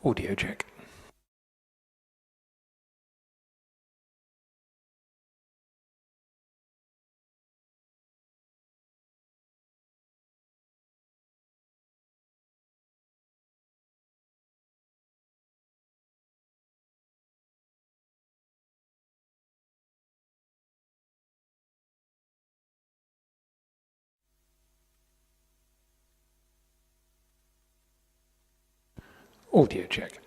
Audio check. Audio check.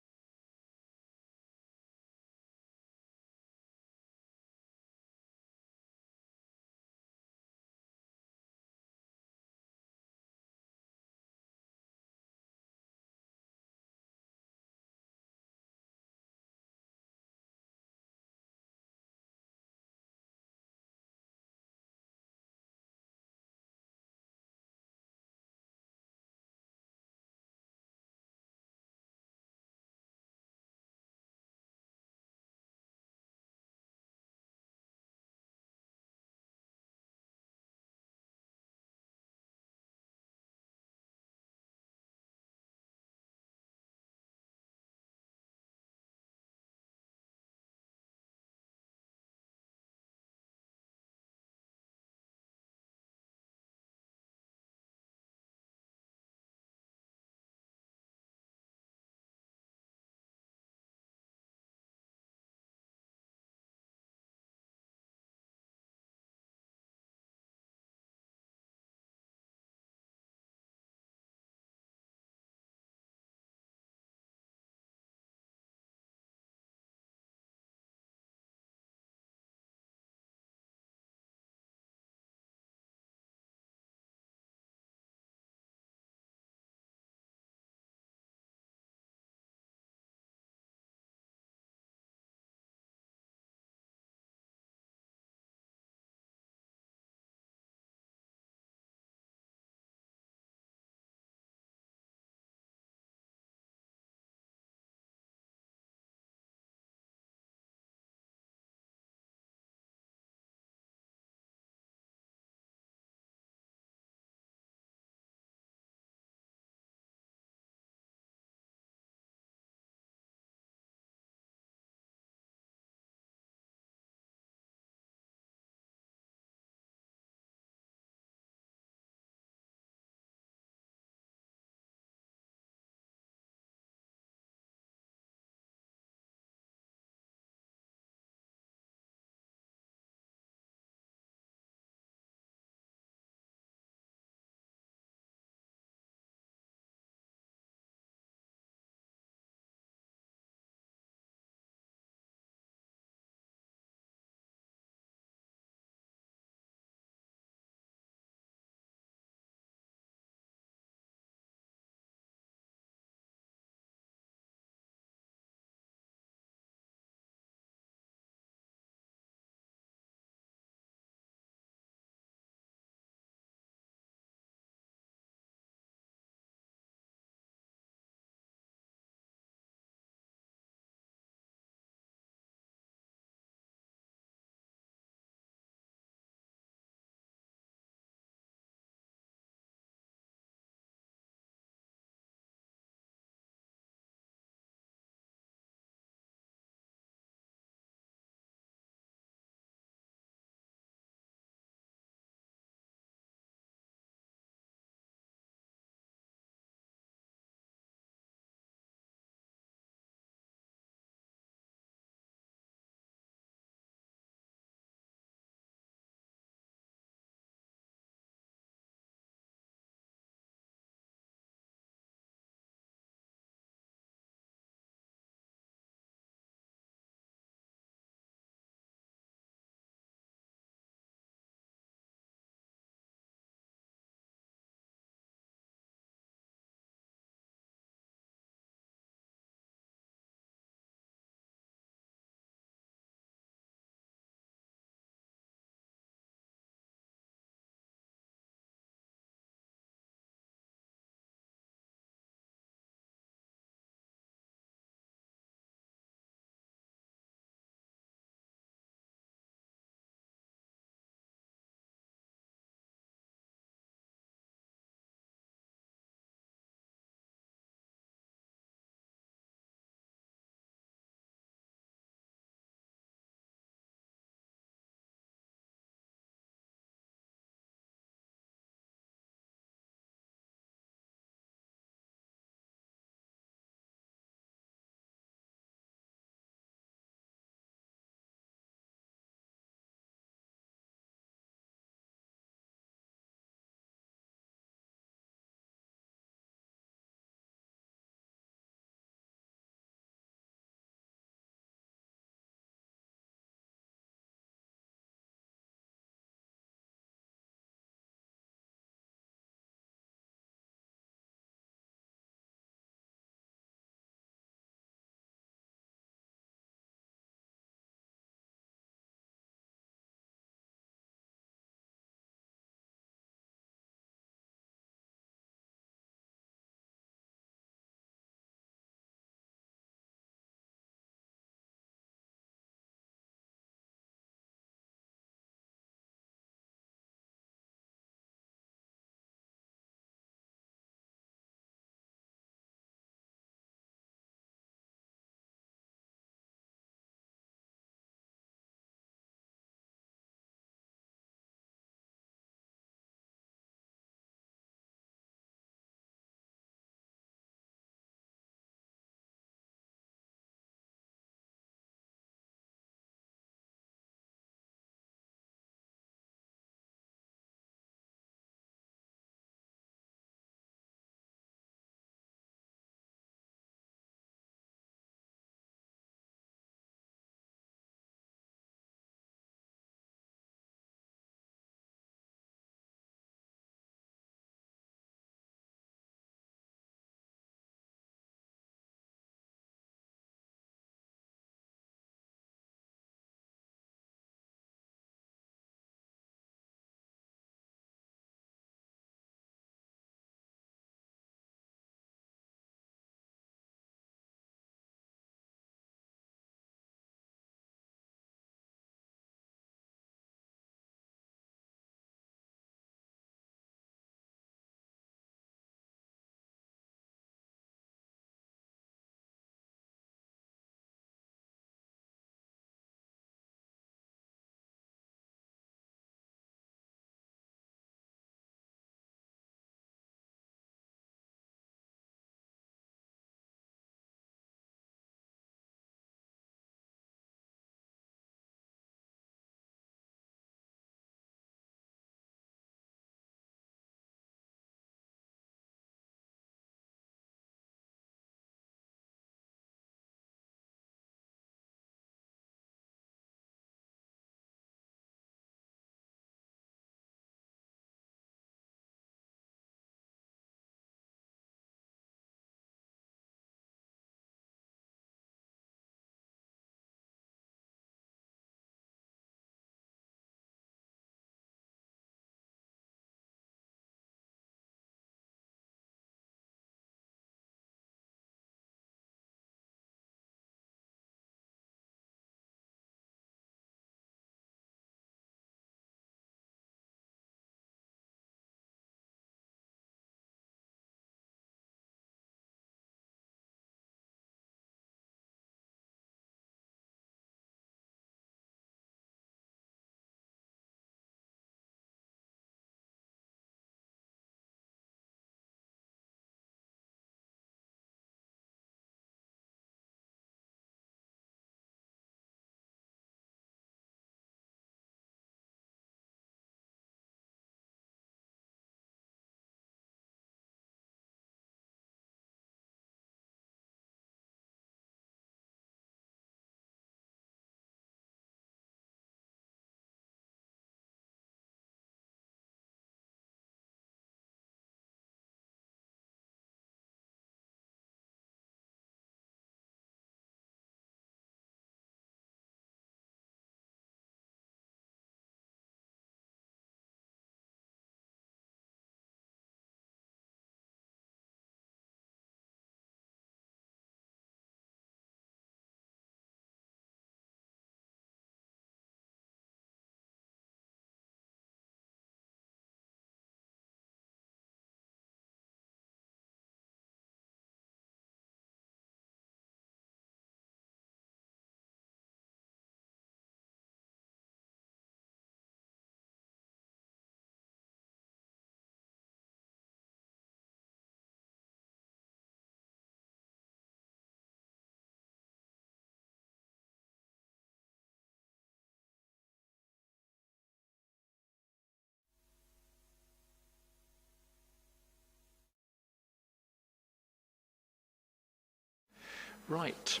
Right.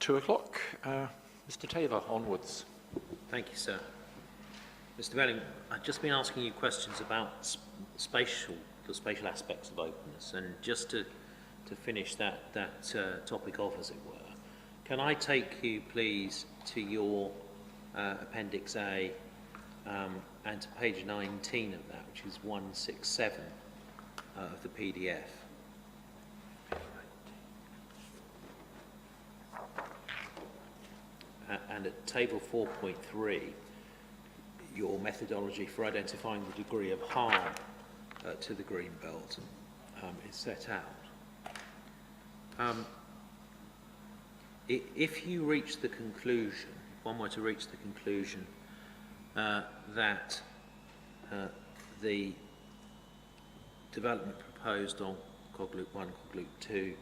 2 o'clock. Mr. Taylor, onwards. Thank you, sir. Mr. Belling, I've just been asking you questions about the spatial aspects of openness, and just to finish that topic off, as it were, can I take you, please, to your Appendix A and to page 19 of that, which is 167 of the PDF. And at table 4.3, your methodology for identifying the degree of harm to the green belt is set out. If you reach the conclusion, one were to reach the conclusion that the development proposed on Cog Loop 1, Cog Loop 2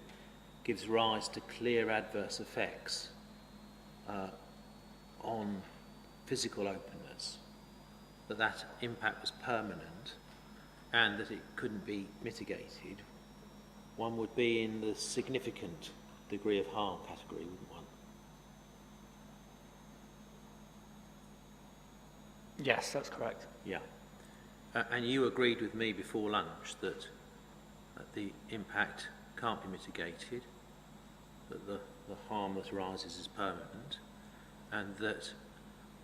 gives rise to clear adverse effects on physical openness, that impact was permanent and that it couldn't be mitigated, one would be in the significant degree of harm category, wouldn't one? Yes, that's correct. Yeah. And you agreed with me before lunch that the impact can't be mitigated, that the harm that arises is permanent, and that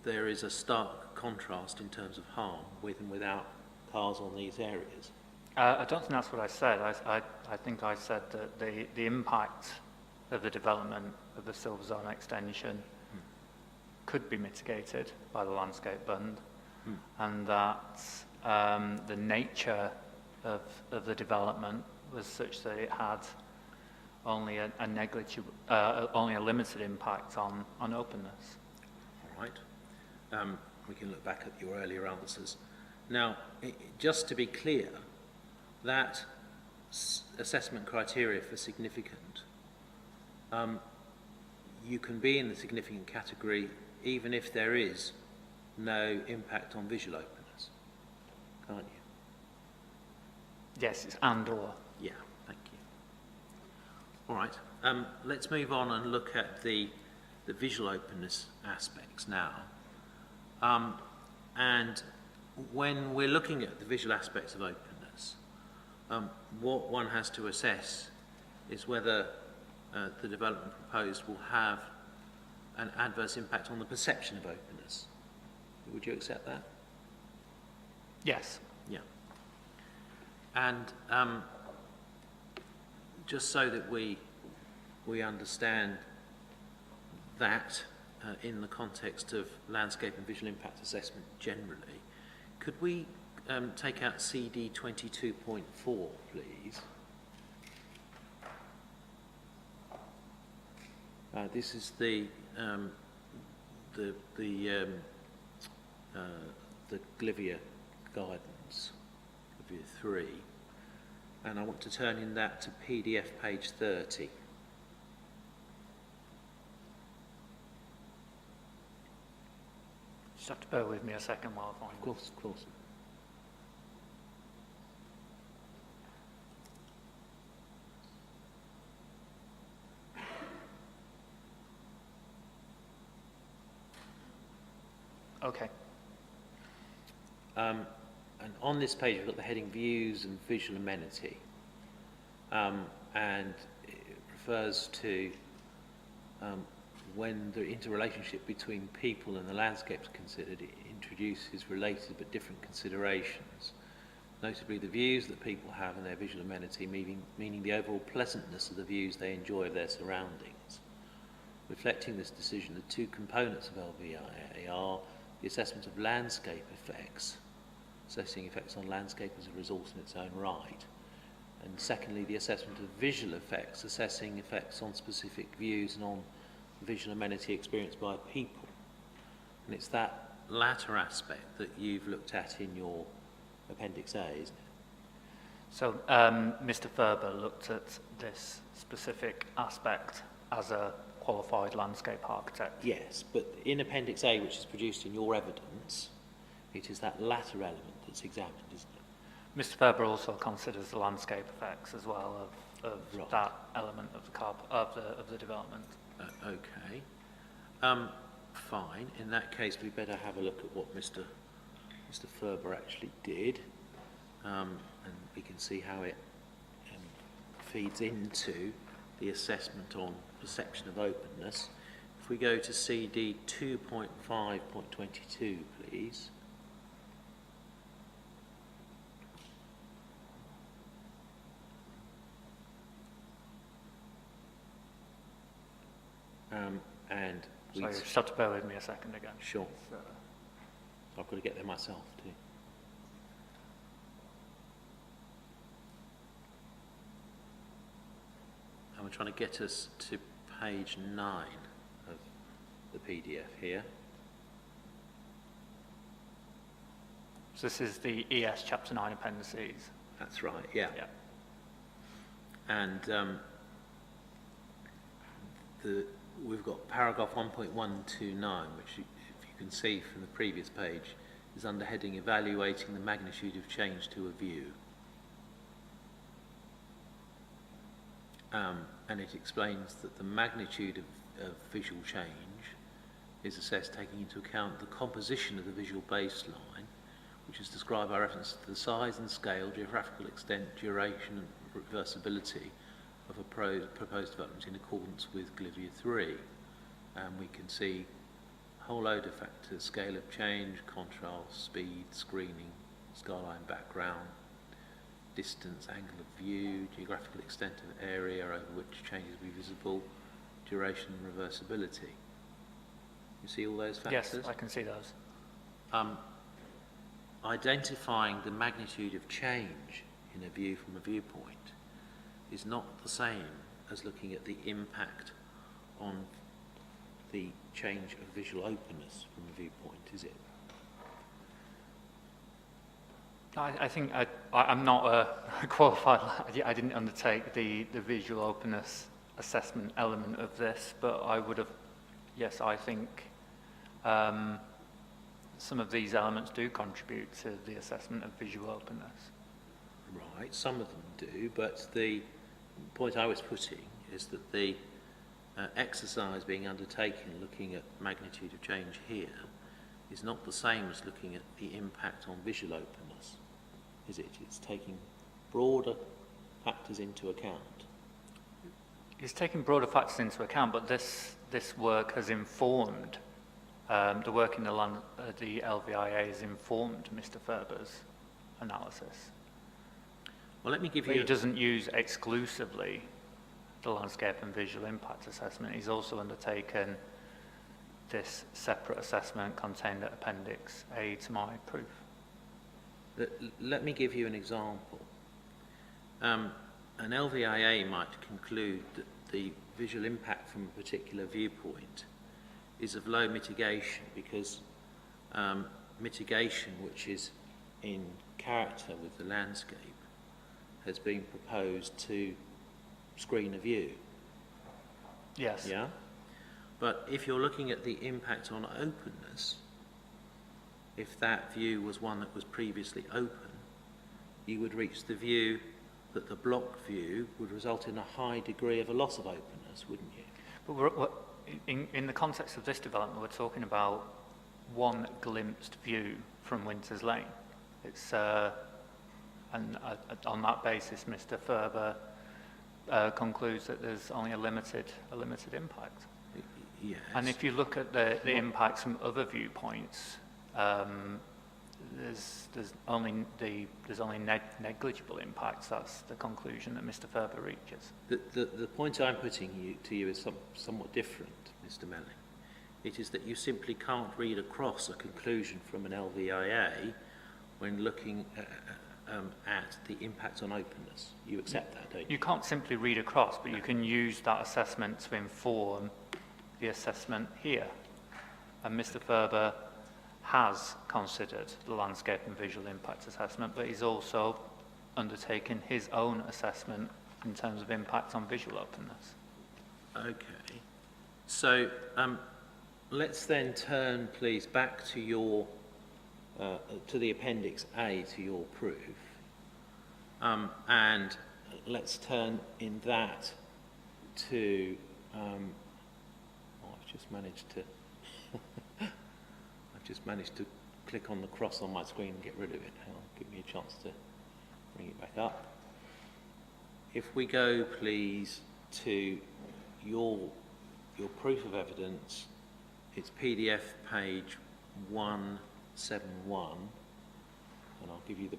there is a stark contrast in terms of harm with and without cars on these areas. I don't think that's what I said. I think I said that the impact of the development of the Silver Zone extension could be mitigated by the landscape bund, and that the nature of the development was such that it had only a negligible, only a limited impact on openness. All right. We can look back at your earlier answers. Now, just to be clear, that assessment criteria for significant, you can be in the significant category even if there is no impact on visual openness, can't you? Yes, it's and or. Yeah, thank you. All right, let's move on and look at the visual openness aspects now. And when we're looking at the visual aspects of openness, what one has to assess is whether the development proposed will have an adverse impact on the perception of openness. Would you accept that? Yes. Yeah. And just so that we understand that in the context of landscape and visual impact assessment generally, could we take out CD 22.4, please? This is the Glivia guidance, Glivia 3, and I want to turn in that to PDF page 30. Just have to bear with me a second while I find Of course, of course. Okay. And on this page, we've got the heading Views and Visual Amenity, and it refers to when the interrelationship between people and the landscape is considered, it introduces related but different considerations, notably the views that people have and their visual amenity, meaning the overall pleasantness of the views they enjoy of their surroundings. Reflecting this decision, the two components of LVIA are the assessment of landscape effects, assessing effects on landscape as a resource in its own right, and secondly, the assessment of visual effects, assessing effects on specific views and on visual amenity experienced by people. And it's that latter aspect that you've looked at in your Appendix A, isn't it? So Mr. Ferber looked at this specific aspect as a qualified landscape architect. Yes, but in Appendix A, which is produced in your evidence, it is that latter element that's examined, isn't it? Mr. Ferber also considers the landscape effects as well of of Right. that element of the development. Okay. Fine. In that case, we better have a look at what Mr. Ferber actually did, and we can see how it feeds into the assessment on perception of openness. If we go to CD 2.5.22, please. And we... So you just have to bear with me a second again. Sure. I've got to get there myself too. And we're trying to get us to page 9 of the PDF here. So this is the ES Chapter 9 Appendices. That's right, yeah. Yeah. And we've got paragraph 1.129, which, if you can see from the previous page, is under heading Evaluating the Magnitude of Change to a View. And it explains that the magnitude of visual change is assessed taking into account the composition of the visual baseline, which is described by reference to the size and scale, geographical extent, duration and reversibility of a proposed development in accordance with Glivia 3. And we can see a whole load of factors: scale of change, contrast, speed, screening, skyline background, distance, angle of view, geographical extent of area over which changes will be visible, duration and reversibility. You see all those factors? Yes, I can see those. Identifying the magnitude of change in a view from a viewpoint is not the same as looking at the impact on the change of visual openness from a viewpoint, is it? I think I'm not a qualified, I didn't undertake the visual openness assessment element of this, but I would have, yes, I think some of these elements do contribute to the assessment of visual openness. Right, some of them do, but the point I was putting is that the exercise being undertaken looking at magnitude of change here is not the same as looking at the impact on visual openness, is it? It's taking broader factors into account. It's taking broader factors into account, but this work has informed, the work in the LVIA has informed Mr. Ferber's analysis. Well, let me give But you... he doesn't use exclusively the landscape and visual impact assessment. He's also undertaken this separate assessment contained at Appendix A to my proof. Let me give you an example. An LVIA might conclude that the visual impact from a particular viewpoint is of low mitigation because mitigation, which is in character with the landscape, has been proposed to screen a view. Yes. Yeah? But if you're looking at the impact on openness, if that view was one that was previously open, you would reach the view that the blocked view would result in a high degree of a loss of openness, wouldn't you? But in the context of this development, we're talking about one glimpsed view from Winters Lane. It's and on that basis, Mr. Ferber concludes that there's only a limited impact. Yes. And if you look at the impacts from other viewpoints, there's only negligible impacts. That's the conclusion that Mr. Ferber reaches. The point I'm putting to you is somewhat different, Mr. Melling. It is that you simply can't read across a conclusion from an LVIA when looking at the impact on openness. You accept that, don't you? You can't simply read across, but you can use that assessment to inform the assessment here. And Mr. Ferber has considered the landscape and visual impact assessment, but he's also undertaken his own assessment in terms of impact on visual openness. Okay. So let's then turn, please, back to your to the Appendix A to your proof, and let's turn in that to, I've just managed to, click on the cross on my screen and get rid of it. Hang on, give me a chance to bring it back up. If we go, please, to your proof of evidence, it's PDF page 171, and I'll give you the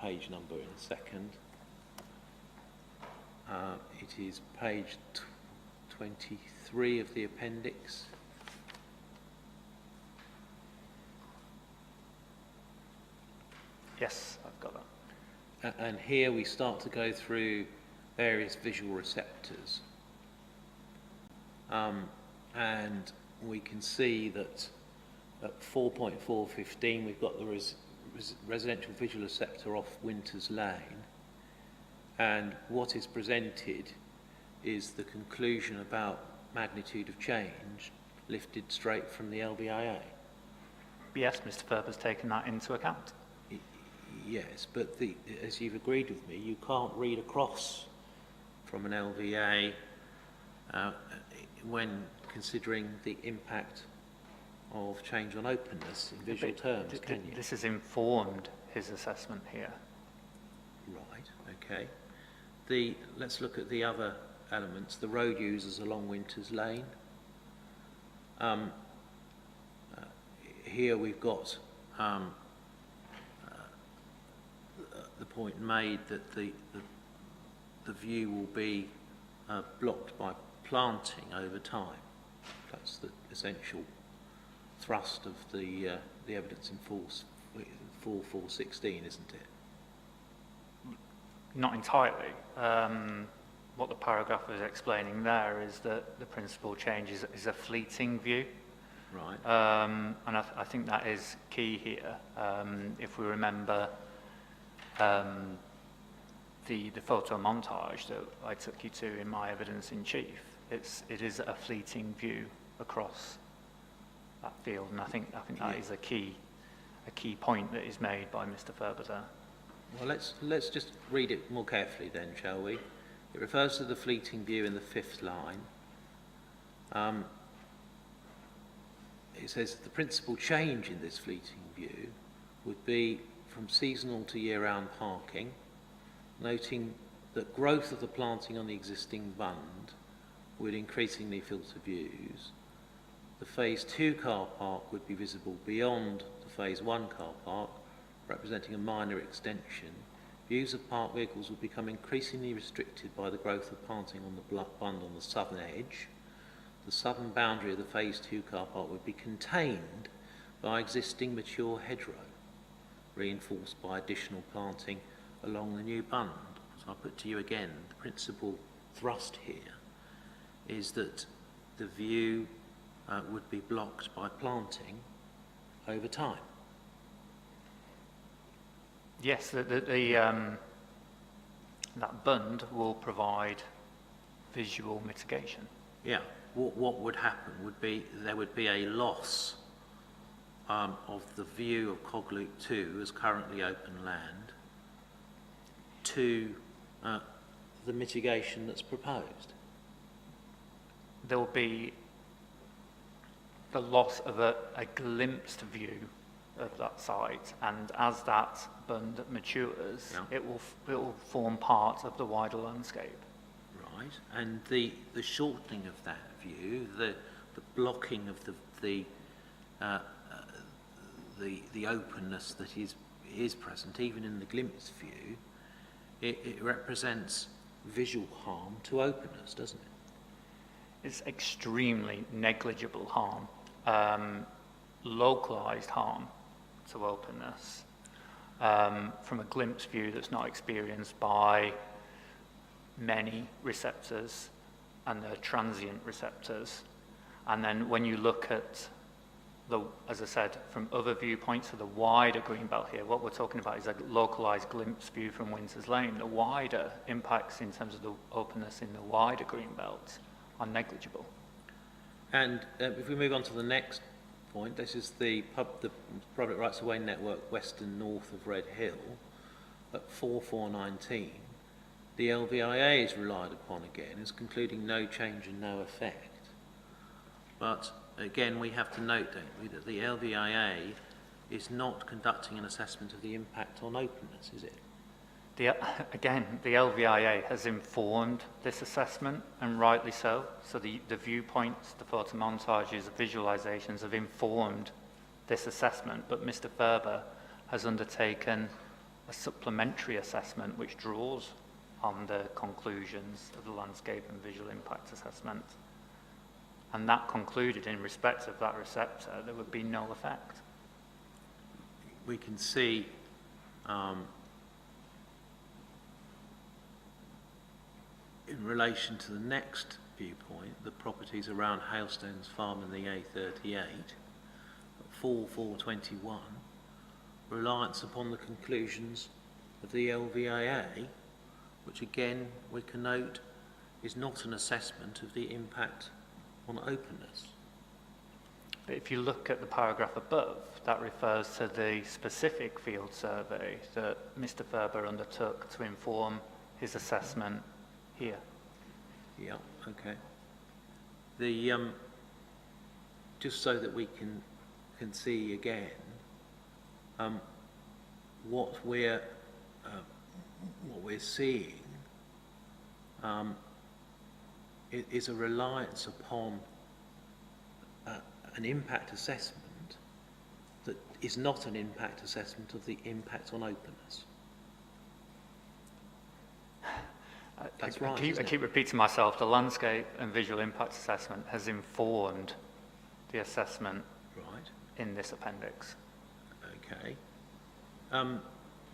page number in a second. It is page 23 of the appendix. Yes, I've got that. And here we start to go through various visual receptors. And we can see that at 4.415 we've got the residential visual receptor off Winters Lane, and what is presented is the conclusion about magnitude of change lifted straight from the LVIA. Yes, Mr. Ferber's taken that into account. Yes, but as you've agreed with me, you can't read across from an LVA when considering the impact of change on openness in visual terms, can you? This has informed his assessment here. Right, okay. Let's look at the other elements, the road users along Winters Lane. Here we've got the point made that the view will be blocked by planting over time. That's the essential thrust of the evidence in 4.416, isn't it? Not entirely. What the paragraph is explaining there is that the principal change is a fleeting view. Right. And I think that is key here. If we remember the photo montage that I took you to in my evidence in chief, it is a fleeting view across that field, and I think that is a key point that is made by Mr. Ferber there. Well, let's just read it more carefully then, shall we? It refers to the fleeting view in the fifth line. It says the principal change in this fleeting view would be from seasonal to year-round parking, noting that growth of the planting on the existing bund would increasingly filter views. The Phase 2 car park would be visible beyond the Phase 1 car park, representing a minor extension. Views of parked vehicles would become increasingly restricted by the growth of planting on the bund on the southern edge. The southern boundary of the Phase 2 car park would be contained by existing mature hedgerow, reinforced by additional planting along the new bund. So I'll put to you again, the principal thrust here is that the view would be blocked by planting over time. Yes, that bund will provide visual mitigation. Yeah, what would happen would be there would be a loss of the view of Cog Loop 2 as currently open land to the mitigation that's proposed. There will be the loss of a glimpsed view of that site, and as that bund matures, yeah, it will form part of the wider landscape. Right, and the shortening of that view, the blocking of the openness that is present, even in the glimpsed view, it represents visual harm to openness, doesn't it? It's extremely negligible harm, localized harm to openness from a glimpse view that's not experienced by many receptors and the transient receptors. And then when you look at as I said, from other viewpoints of the wider greenbelt here, what we're talking about is a localized glimpse view from Winters Lane. The wider impacts in terms of the openness in the wider greenbelt are negligible. And if we move on to the next point, this is the Public Rights of Way Network west and north of Red Hill at 4.419. The LVIA is relied upon again as concluding no change and no effect. But again, we have to note, don't we, that the LVIA is not conducting an assessment of the impact on openness, is it? Again, the LVIA has informed this assessment, and rightly so. So the viewpoints, the photo montages, the visualizations have informed this assessment, but Mr. Ferber has undertaken a supplementary assessment which draws on the conclusions of the landscape and visual impact assessment. And that concluded, in respect of that receptor, there would be no effect. We can see in relation to the next viewpoint, the properties around Hailstones Farm and the A38, 4.421, reliance upon the conclusions of the LVIA, which again we can note is not an assessment of the impact on openness. But if you look at the paragraph above, that refers to the specific field survey that Mr. Ferber undertook to inform his assessment here. Yeah, okay. The just so that we can see again what we're seeing is a reliance upon an impact assessment that is not an impact assessment of the impact on openness. That's right. I keep repeating myself. The landscape and visual impact assessment has informed the assessment in this appendix. Okay.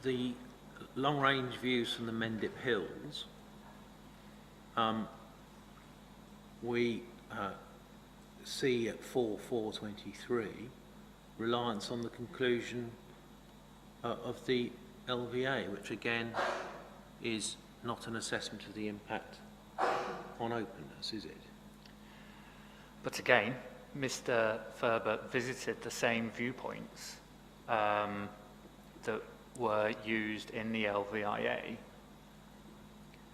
The long-range views from the Mendip Hills, we see at 4.423 reliance on the conclusion of the LVA, which again is not an assessment of the impact on openness, is it? But again, Mr. Ferber visited the same viewpoints that were used in the LVIA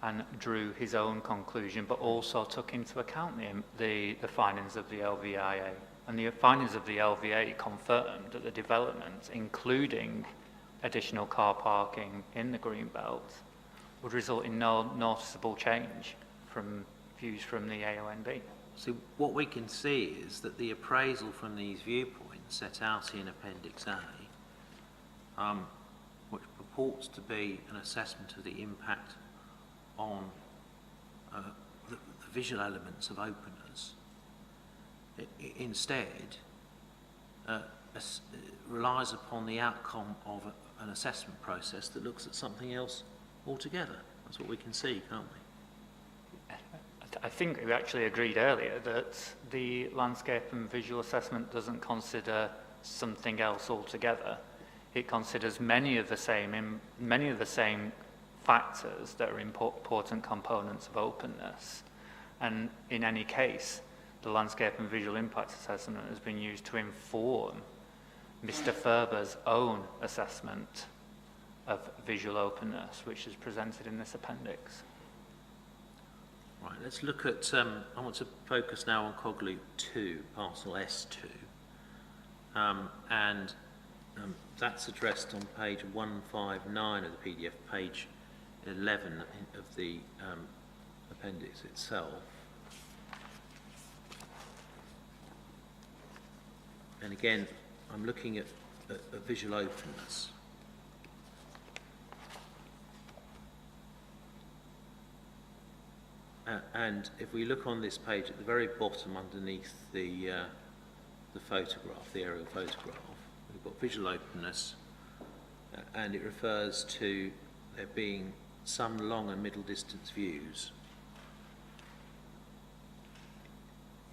and drew his own conclusion, but also took into account the findings of the LVIA. And the findings of the LVA confirmed that the development, including additional car parking in the Greenbelt, would result in no noticeable change from views from the AONB. So what we can see is that the appraisal from these viewpoints set out in Appendix A, which purports to be an assessment of the impact on the visual elements of openness, instead relies upon the outcome of an assessment process that looks at something else altogether. That's what we can see, can't we? I think we actually agreed earlier that the landscape and visual assessment doesn't consider something else altogether. It considers many of the same factors that are important components of openness. And in any case, the landscape and visual impact assessment has been used to inform Mr. Ferber's own assessment of visual openness, which is presented in this appendix. Right, let's look at, I want to focus now on cog loop 2, parcel S2. And that's addressed on page 159 of the PDF, page 11 of the appendix itself. And again, I'm looking at visual openness. And if we look on this page at the very bottom underneath the photograph, the aerial photograph, we've got visual openness, and it refers to there being some long and middle distance views.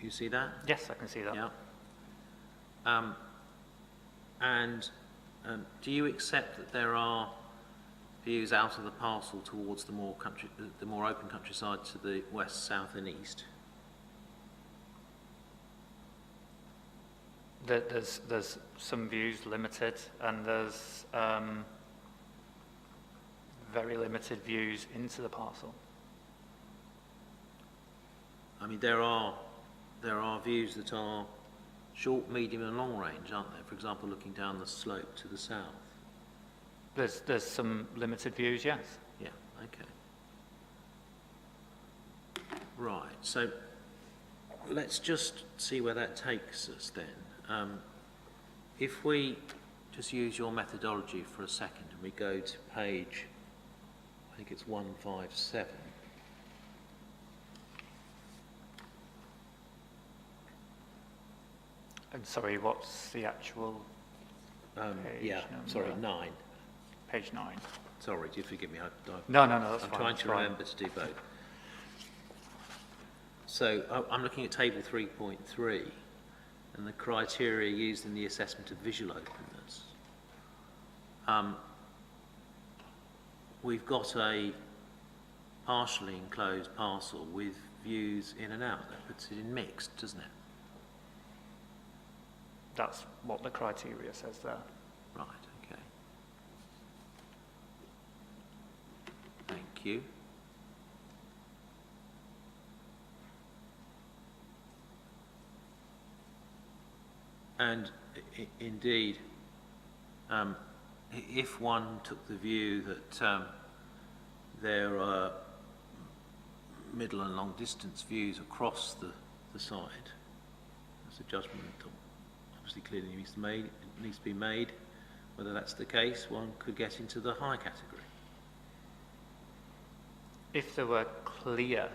You see that? Yes, I can see that. Yeah. Do you accept that there are views out of the parcel towards the more open countryside to the west, south, and east? There's some views limited, and there's very limited views into the parcel. I mean, there are views that are short, medium and long range, aren't there? For example, looking down the slope to the south. There's some limited views, yes. Yeah, okay. Right, so let's just see where that takes us then. If we just use your methodology for a second and we go to page, I think it's 157. And sorry, what's the actual page Yeah, number? sorry, 9. Page 9. Sorry, do forgive me. No, that's I'm fine. trying that's to fine. remember to do both. So I'm looking at table 3.3 and the criteria used in the assessment of visual openness. We've got a partially enclosed parcel with views in and out. That puts it in mixed, doesn't it? That's what the criteria says there. Right, okay. Thank you. And indeed, if one took the view that there are middle and long distance views across the site, that's a judgment that obviously clearly needs to be made. Whether that's the case, one could get into the high category. If there were clear,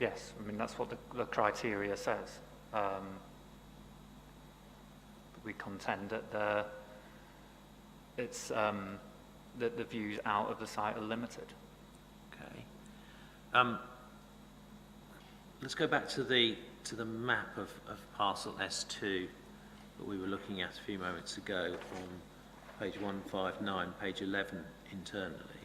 yes, I mean that's what the criteria says. We contend that that the views out of the site are limited. Okay. Let's go back to the map of parcel S2 that we were looking at a few moments ago on page 159, page 11 internally.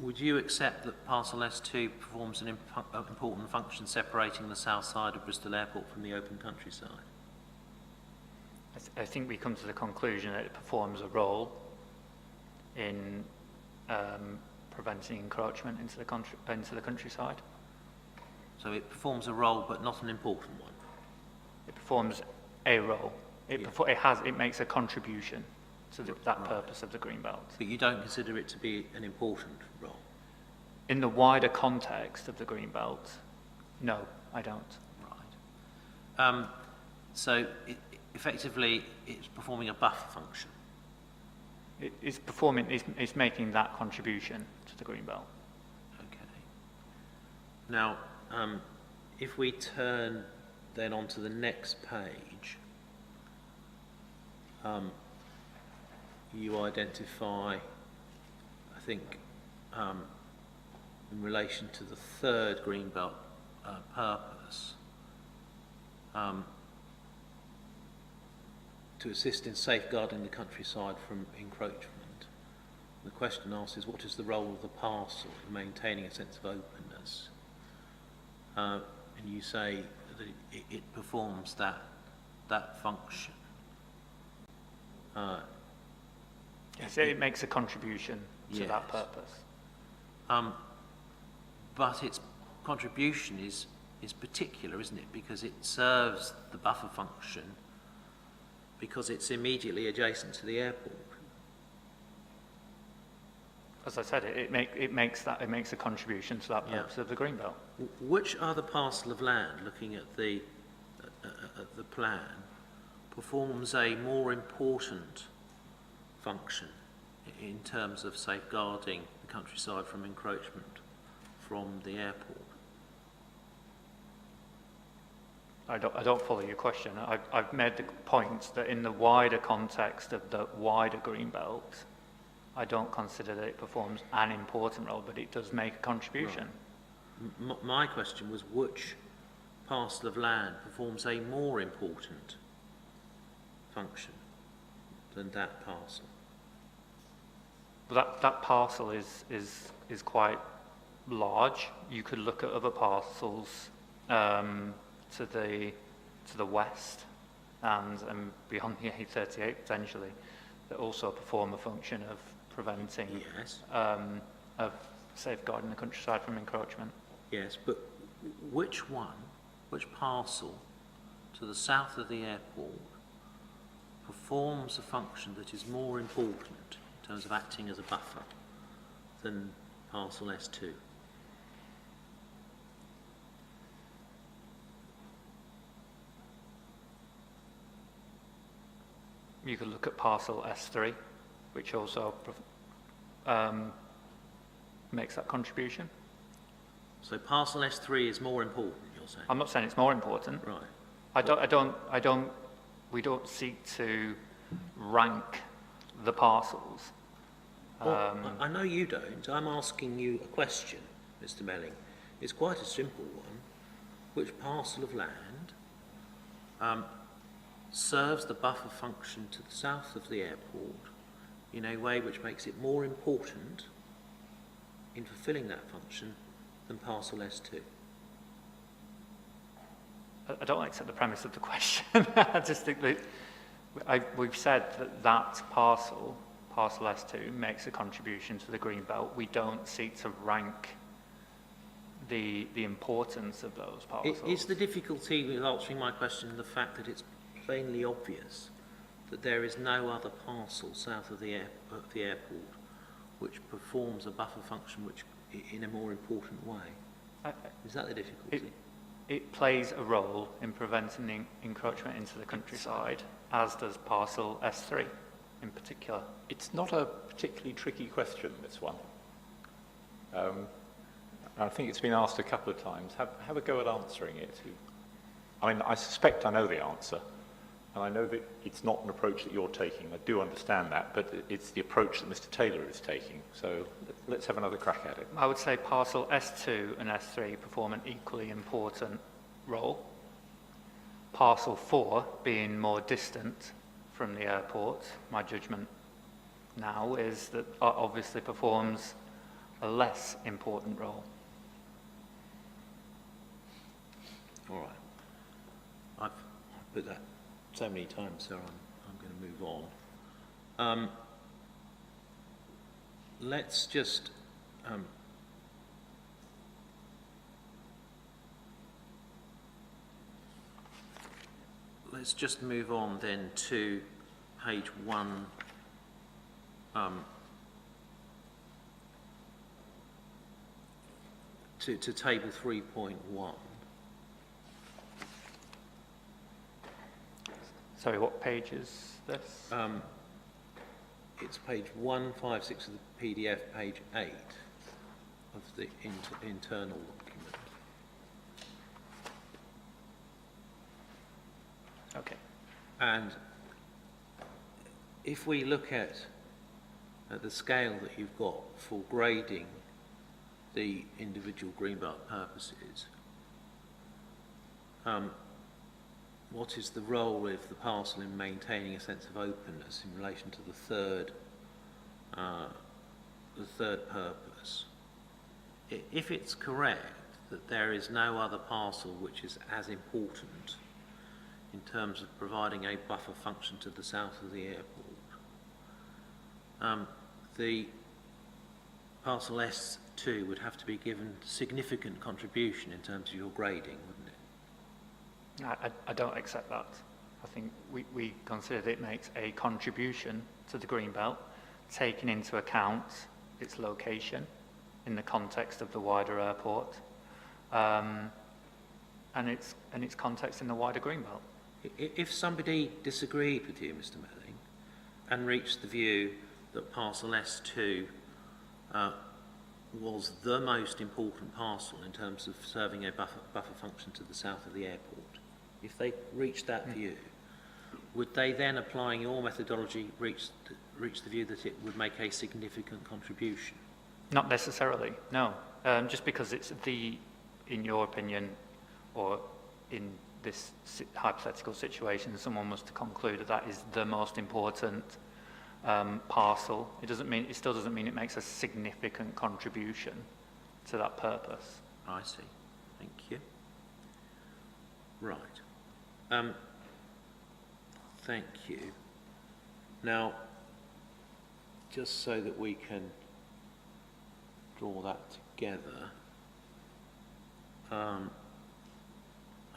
Would you accept that parcel S2 performs an important function separating the south side of Bristol Airport from the open countryside? I think we come to the conclusion that it performs a role in preventing encroachment into the countryside. So it performs a role, but not an important one. It performs a role. It makes a contribution to that purpose of the green belt. But you don't consider it to be an important role? In the wider context of the green belt, no, I don't. Right. So effectively, it's performing a buffer function. It's making that contribution to the green belt. Okay. Now, if we turn then onto the next page, you identify, I think, in relation to the third green belt purpose, to assist in safeguarding the countryside from encroachment. The question asked is, what is the role of the parcel in maintaining a sense of openness? And you say that it performs that function. Yes, it makes a contribution to Yes. that purpose. But its contribution is particular, isn't it? Because it serves the buffer function because it's immediately adjacent to the airport. As I said, it makes a contribution to that purpose of the green belt. Which other parcel of land, looking at the plan, performs a more important function in terms of safeguarding the countryside from encroachment from the airport? I don't follow your question. I've made the point that in the wider context of the wider green belt, I don't consider that it performs an important role, but it does make a contribution. Right. My question was, which parcel of land performs a more important function than that parcel? But that parcel is quite large. You could look at other parcels to the west and beyond the A38 potentially, that also perform a function of preventing, Yes. of safeguarding the countryside from encroachment. Yes, but which parcel to the south of the airport performs a function that is more important in terms of acting as a buffer than parcel S2? You could look at parcel S3, which also makes that contribution. So parcel S3 is more important, you're saying? I'm not saying it's more important. Right. We don't seek to rank the parcels. Well, I know you don't. I'm asking you a question, Mr. Melling. It's quite a simple one. Which parcel of land serves the buffer function to the south of the airport in a way which makes it more important in fulfilling that function than parcel S2? I don't accept the premise of the question. I just think that we've said that parcel S2 makes a contribution to the green belt. We don't seek to rank the importance of those parcels. Is the difficulty with answering my question the fact that it's plainly obvious that there is no other parcel south of the airport which performs a buffer function which in a more important way? Is that the difficulty? It plays a role in preventing the encroachment into the countryside, as does parcel S3 in particular. It's not a particularly tricky question, this one. I think it's been asked a couple of times. Have a go at answering it. I mean, I suspect I know the answer, and I know that it's not an approach that you're taking. I do understand that, but it's the approach that Mr. Taylor is taking. So let's have another crack at it. I would say parcel S2 and S3 perform an equally important role. Parcel 4, being more distant from the airport, my judgment now is that it obviously performs a less important role. All right. I've put that so many times, so I'm going to move on. Let's just move on then to page 1. To table 3.1. Sorry, what page is this? It's page 156 of the PDF, page 8 of the internal document. Okay. And if we look at the scale that you've got for grading the individual greenbelt purposes, what is the role of the parcel in maintaining a sense of openness in relation to the third purpose? If it's correct that there is no other parcel which is as important in terms of providing a buffer function to the south of the airport, the parcel S2 would have to be given significant contribution in terms of your grading, wouldn't it? I don't accept that. I think we consider that it makes a contribution to the greenbelt, taking into account its location in the context of the wider airport, and its context in the wider greenbelt. If somebody disagreed with you, Mr. Melling, and reached the view that parcel S2 was the most important parcel in terms of serving a buffer function to the south of the airport, if they reached that view, would they then, applying your methodology, reach the view that it would make a significant contribution? Not necessarily, no. Just because it's in your opinion, or in this hypothetical situation, someone was to conclude that is the most important parcel, it still doesn't mean it makes a significant contribution to that purpose. I see. Thank you. Right. Thank you. Now, just so that we can draw that together, I'm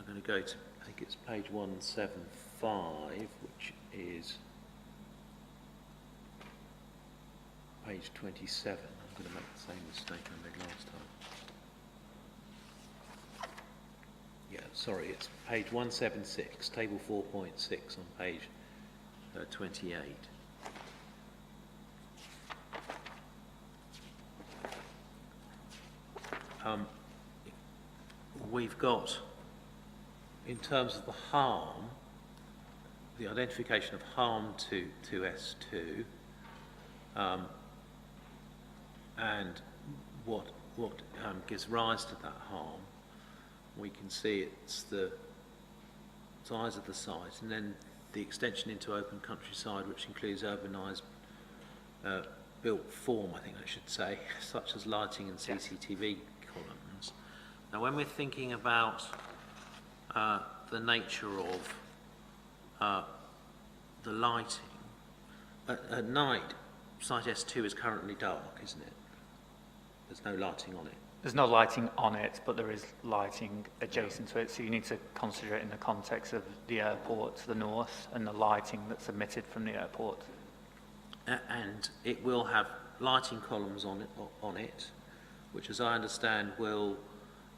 going to go to, I think it's page 175, which is page 27. I'm going to make the same mistake I made last time. Yeah, sorry, it's page 176, table 4.6 on page 28. We've got, in terms of the harm, the identification of harm to S2, and what gives rise to that harm. We can see it's the size of the site, and then the extension into open countryside, which includes urbanised built form, I think I should say, such as lighting and CCTV columns. Now, when we're thinking about the nature of the lighting, at night, site S2 is currently dark, isn't it? There's no lighting on it. There's no lighting on it, but there is lighting adjacent to it, so you need to consider it in the context of the airport to the north and the lighting that's emitted from the airport. And it will have lighting columns on it, which, as I understand, will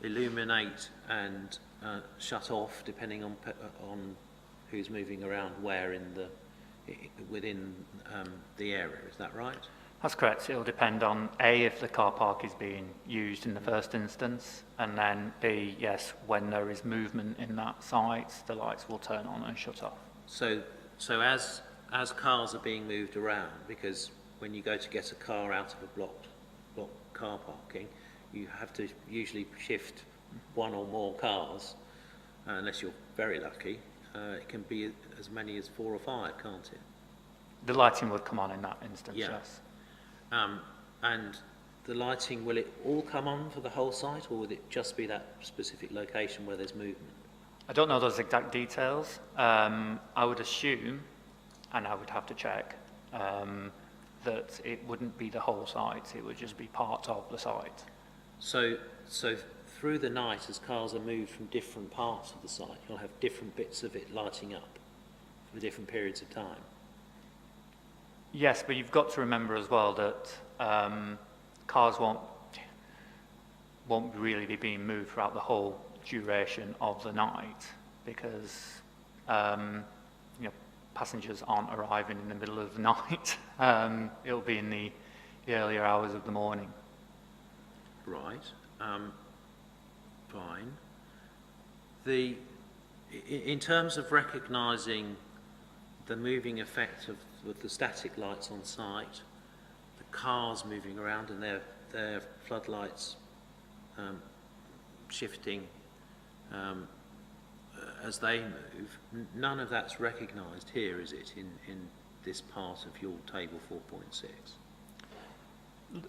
illuminate and shut off depending on who's moving around where within the area. Is that right? That's correct. It'll depend on A, if the car park is being used in the first instance, and then B, yes, when there is movement in that site, the lights will turn on and shut off. So as cars are being moved around, because when you go to get a car out of a blocked car parking, you have to usually shift one or more cars, unless you're very lucky. It can be as many as 4 or 5, can't it? The lighting would come on in that instance, Yeah. yes. And the lighting, will it all come on for the whole site, or would it just be that specific location where there's movement? I don't know those exact details. I would assume, and I would have to check, that it wouldn't be the whole site, it would just be part of the site. So through the night, as cars are moved from different parts of the site, you'll have different bits of it lighting up for different periods of time. Yes, but you've got to remember as well that cars won't really be being moved throughout the whole duration of the night, because passengers aren't arriving in the middle of the night. It'll be in the earlier hours of the morning. Right. Fine. In terms of recognising the moving effect of the static lights on site, the cars moving around and their floodlights shifting as they move, none of that's recognised here, is it, in this part of your table 4.6?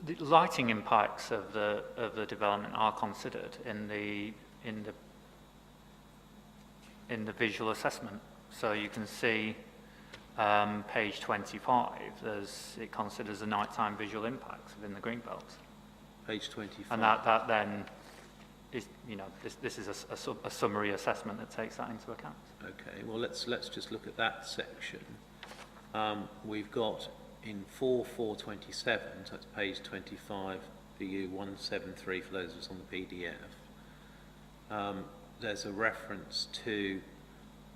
The lighting impacts of the development are considered in the visual assessment. So you can see page 25. It considers the nighttime visual impacts within the green belt. Page 25. And that then is, this is a summary assessment that takes that into account. Okay. Well, let's just look at that section. We've got in 4.4.27, so that's page 25, VU 173 for those of us on the PDF. There's a reference to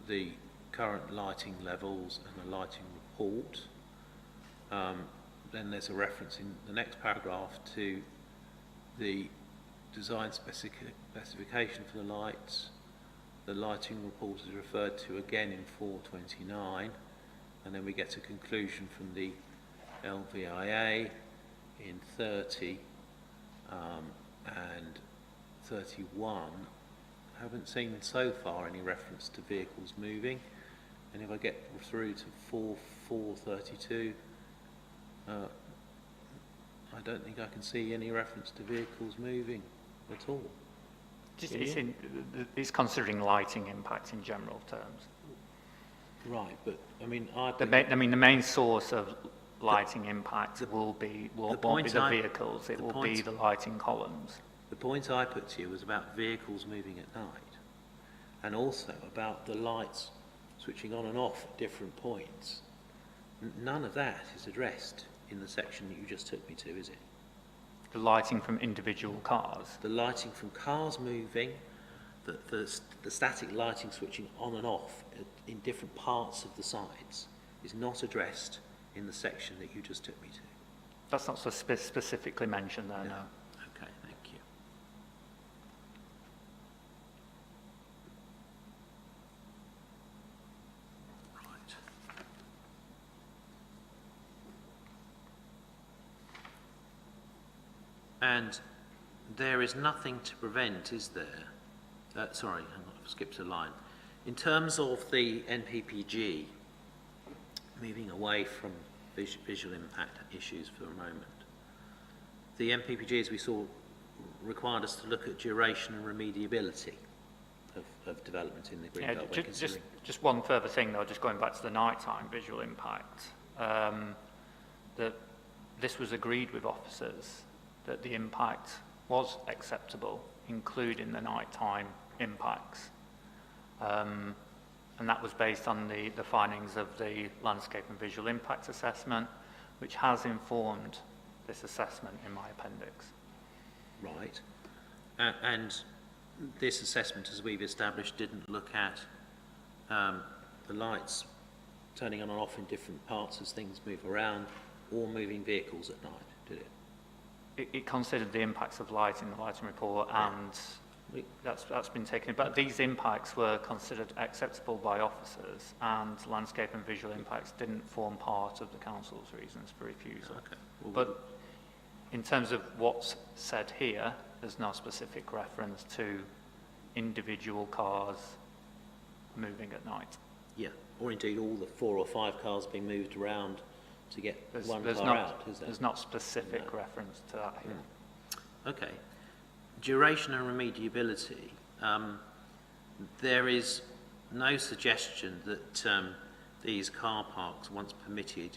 the current lighting levels and the lighting report. Then there's a reference in the next paragraph to the design specification for the lights. The lighting report is referred to again in 4.29, and then we get a conclusion from the LVIA in 30 and 31. I haven't seen so far any reference to vehicles moving, and if I get through to 4.4.32, I don't think I can see any reference to vehicles moving at all. It's considering lighting impact in general terms. Right, but I mean, I The main source of lighting impact won't be the vehicles, it will be the lighting columns. The point I put to you was about vehicles moving at night, and also about the lights switching on and off at different points. None of that is addressed in the section that you just took me to, is it? The lighting from individual cars. The lighting from cars moving, the static lighting switching on and off in different parts of the sides is not addressed in the section that you just took me to. That's not so specifically mentioned there, no. Okay, thank you. Right. And there is nothing to prevent, is there? Sorry, I've skipped a line. In terms of the NPPG, moving away from visual impact issues for a moment, the NPPG, as we saw, required us to look at duration and remediability of development in the Greenbelt. Just one further thing though, just going back to the nighttime visual impact, that this was agreed with officers that the impact was acceptable, including the nighttime impacts. And that was based on the findings of the landscape and visual impact assessment, which has informed this assessment in my appendix. Right. And this assessment, as we've established, didn't look at the lights turning on and off in different parts as things move around, or moving vehicles at night, did it? It considered the impacts of light in the lighting report, and that's been taken. But these impacts were considered acceptable by officers, and landscape and visual impacts didn't form part of the council's reasons for refusal. Okay. Well, but in terms of what's said here, there's no specific reference to individual cars moving at night. Yeah, or indeed all the 4 or 5 cars being moved around to get one car out, is there? There's not specific reference to that here. Okay. Duration and remediability. There is no suggestion that these car parks, once permitted,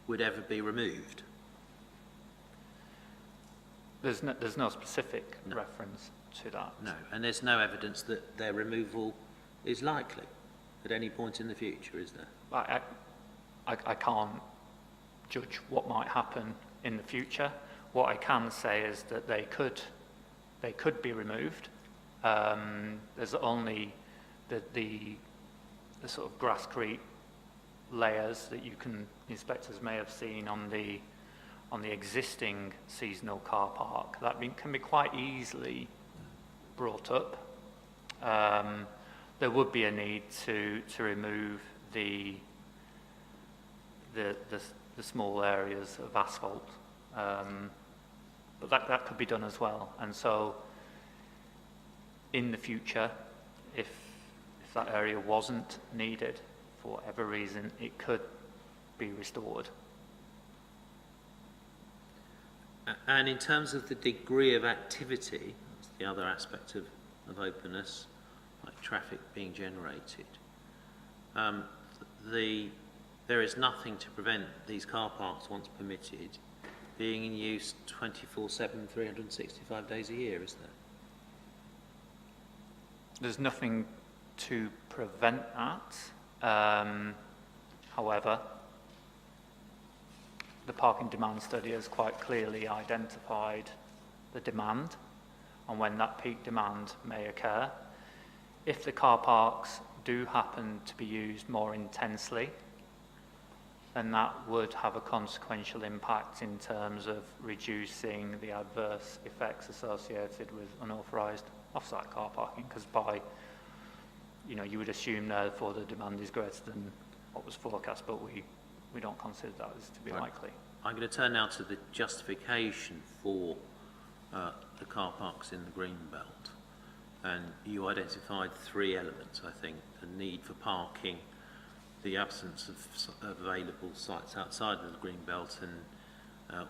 would ever be removed. There's no specific reference to that. No, and there's no evidence that their removal is likely at any point in the future, is there? I can't judge what might happen in the future. What I can say is that they could be removed. There's only the sort of grasscrete layers that the inspectors may have seen on the existing seasonal car park that can be quite easily brought up. There would be a need to remove the small areas of asphalt, but that could be done as well. And so, in the future, if that area wasn't needed for whatever reason, it could be restored. And in terms of the degree of activity, that's the other aspect of openness, like traffic being generated, there is nothing to prevent these car parks, once permitted, being in use 24/7, 365 days a year, is there? There's nothing to prevent that. However, the parking demand study has quite clearly identified the demand and when that peak demand may occur. If the car parks do happen to be used more intensely, then that would have a consequential impact in terms of reducing the adverse effects associated with unauthorised offsite car parking, because you would assume therefore the demand is greater than what was forecast, but we don't consider that as to be likely. I'm going to turn now to the justification for the car parks in the Greenbelt. And you identified 3 elements, I think: the need for parking, the absence of available sites outside of the Greenbelt, and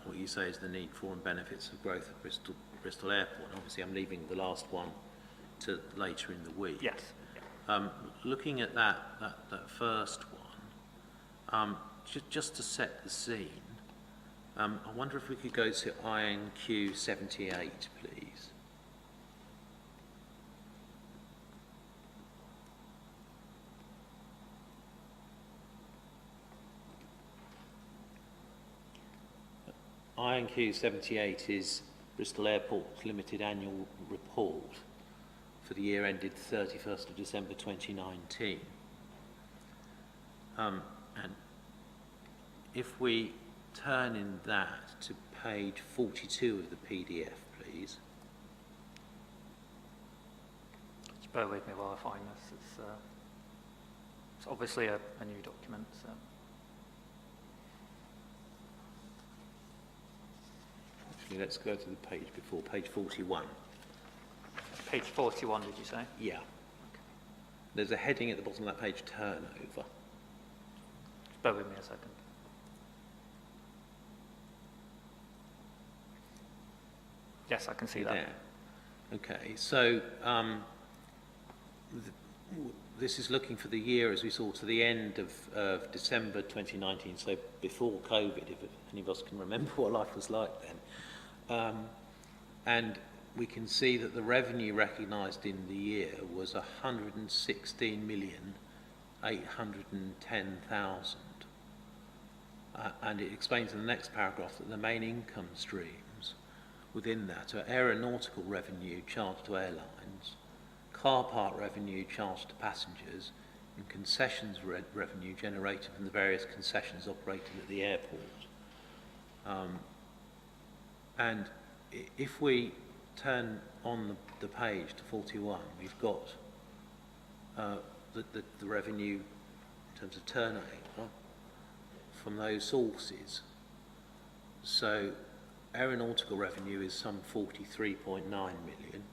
what you say is the need for and benefits of growth of Bristol Airport. Obviously, I'm leaving the last one to later in the week. Yes. looking at that first one, just to set the scene, I wonder if we could go to INQ 78, please. INQ 78 is Bristol Airport's limited annual report for the year ended 31st of December 2019. And if we turn in that to page 42 of the PDF, please. Just bear with me while I find this. It's obviously a new document. So. Actually, let's go to the page before, page 41. Page 41, did you say? Yeah. Okay. There's a heading at the bottom of that page, turnover. Just bear with me a second. Yes, I can see that. There. Okay, so this is looking for the year, as we saw, to the end of December 2019, so before COVID, if any of us can remember what life was like then. And we can see that the revenue recognised in the year was 116,810,000. And it explains in the next paragraph that the main income streams within that are aeronautical revenue charged to airlines, car park revenue charged to passengers, and concessions revenue generated from the various concessions operated at the airport. And if we turn on the page to 41, we've got the revenue in terms of turnover from those sources. So aeronautical revenue is some 43.9 million,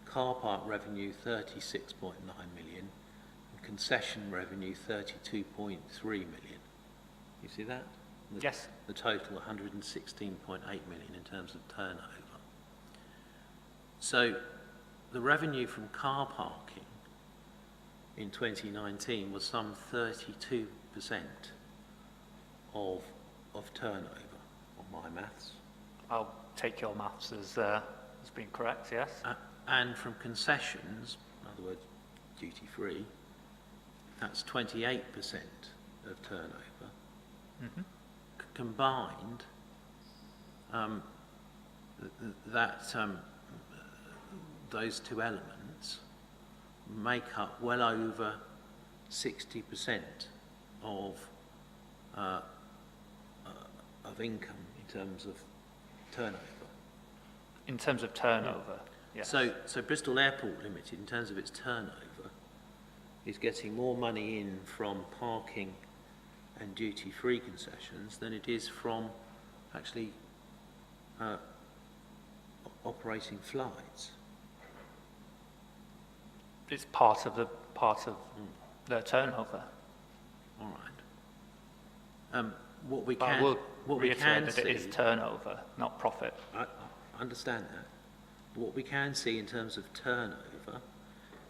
car park revenue 36.9 million, and concession revenue 32.3 million. You see that? Yes. The total 116.8 million in terms of turnover. So the revenue from car parking in 2019 was some 32% of turnover, on my maths. I'll take your maths as being correct, yes. And from concessions, in other words, duty free, that's 28% of turnover. Mm-hmm. Combined, those two elements make up well over 60% of income in terms of turnover. In terms of turnover, yes. So Bristol Airport Limited, in terms of its turnover, is getting more money in from parking and duty-free concessions than it is from actually operating flights. It's part of their turnover. All right. What we But can, I will what we reiterate can that see, it is turnover, not profit. I understand that. What we can see in terms of turnover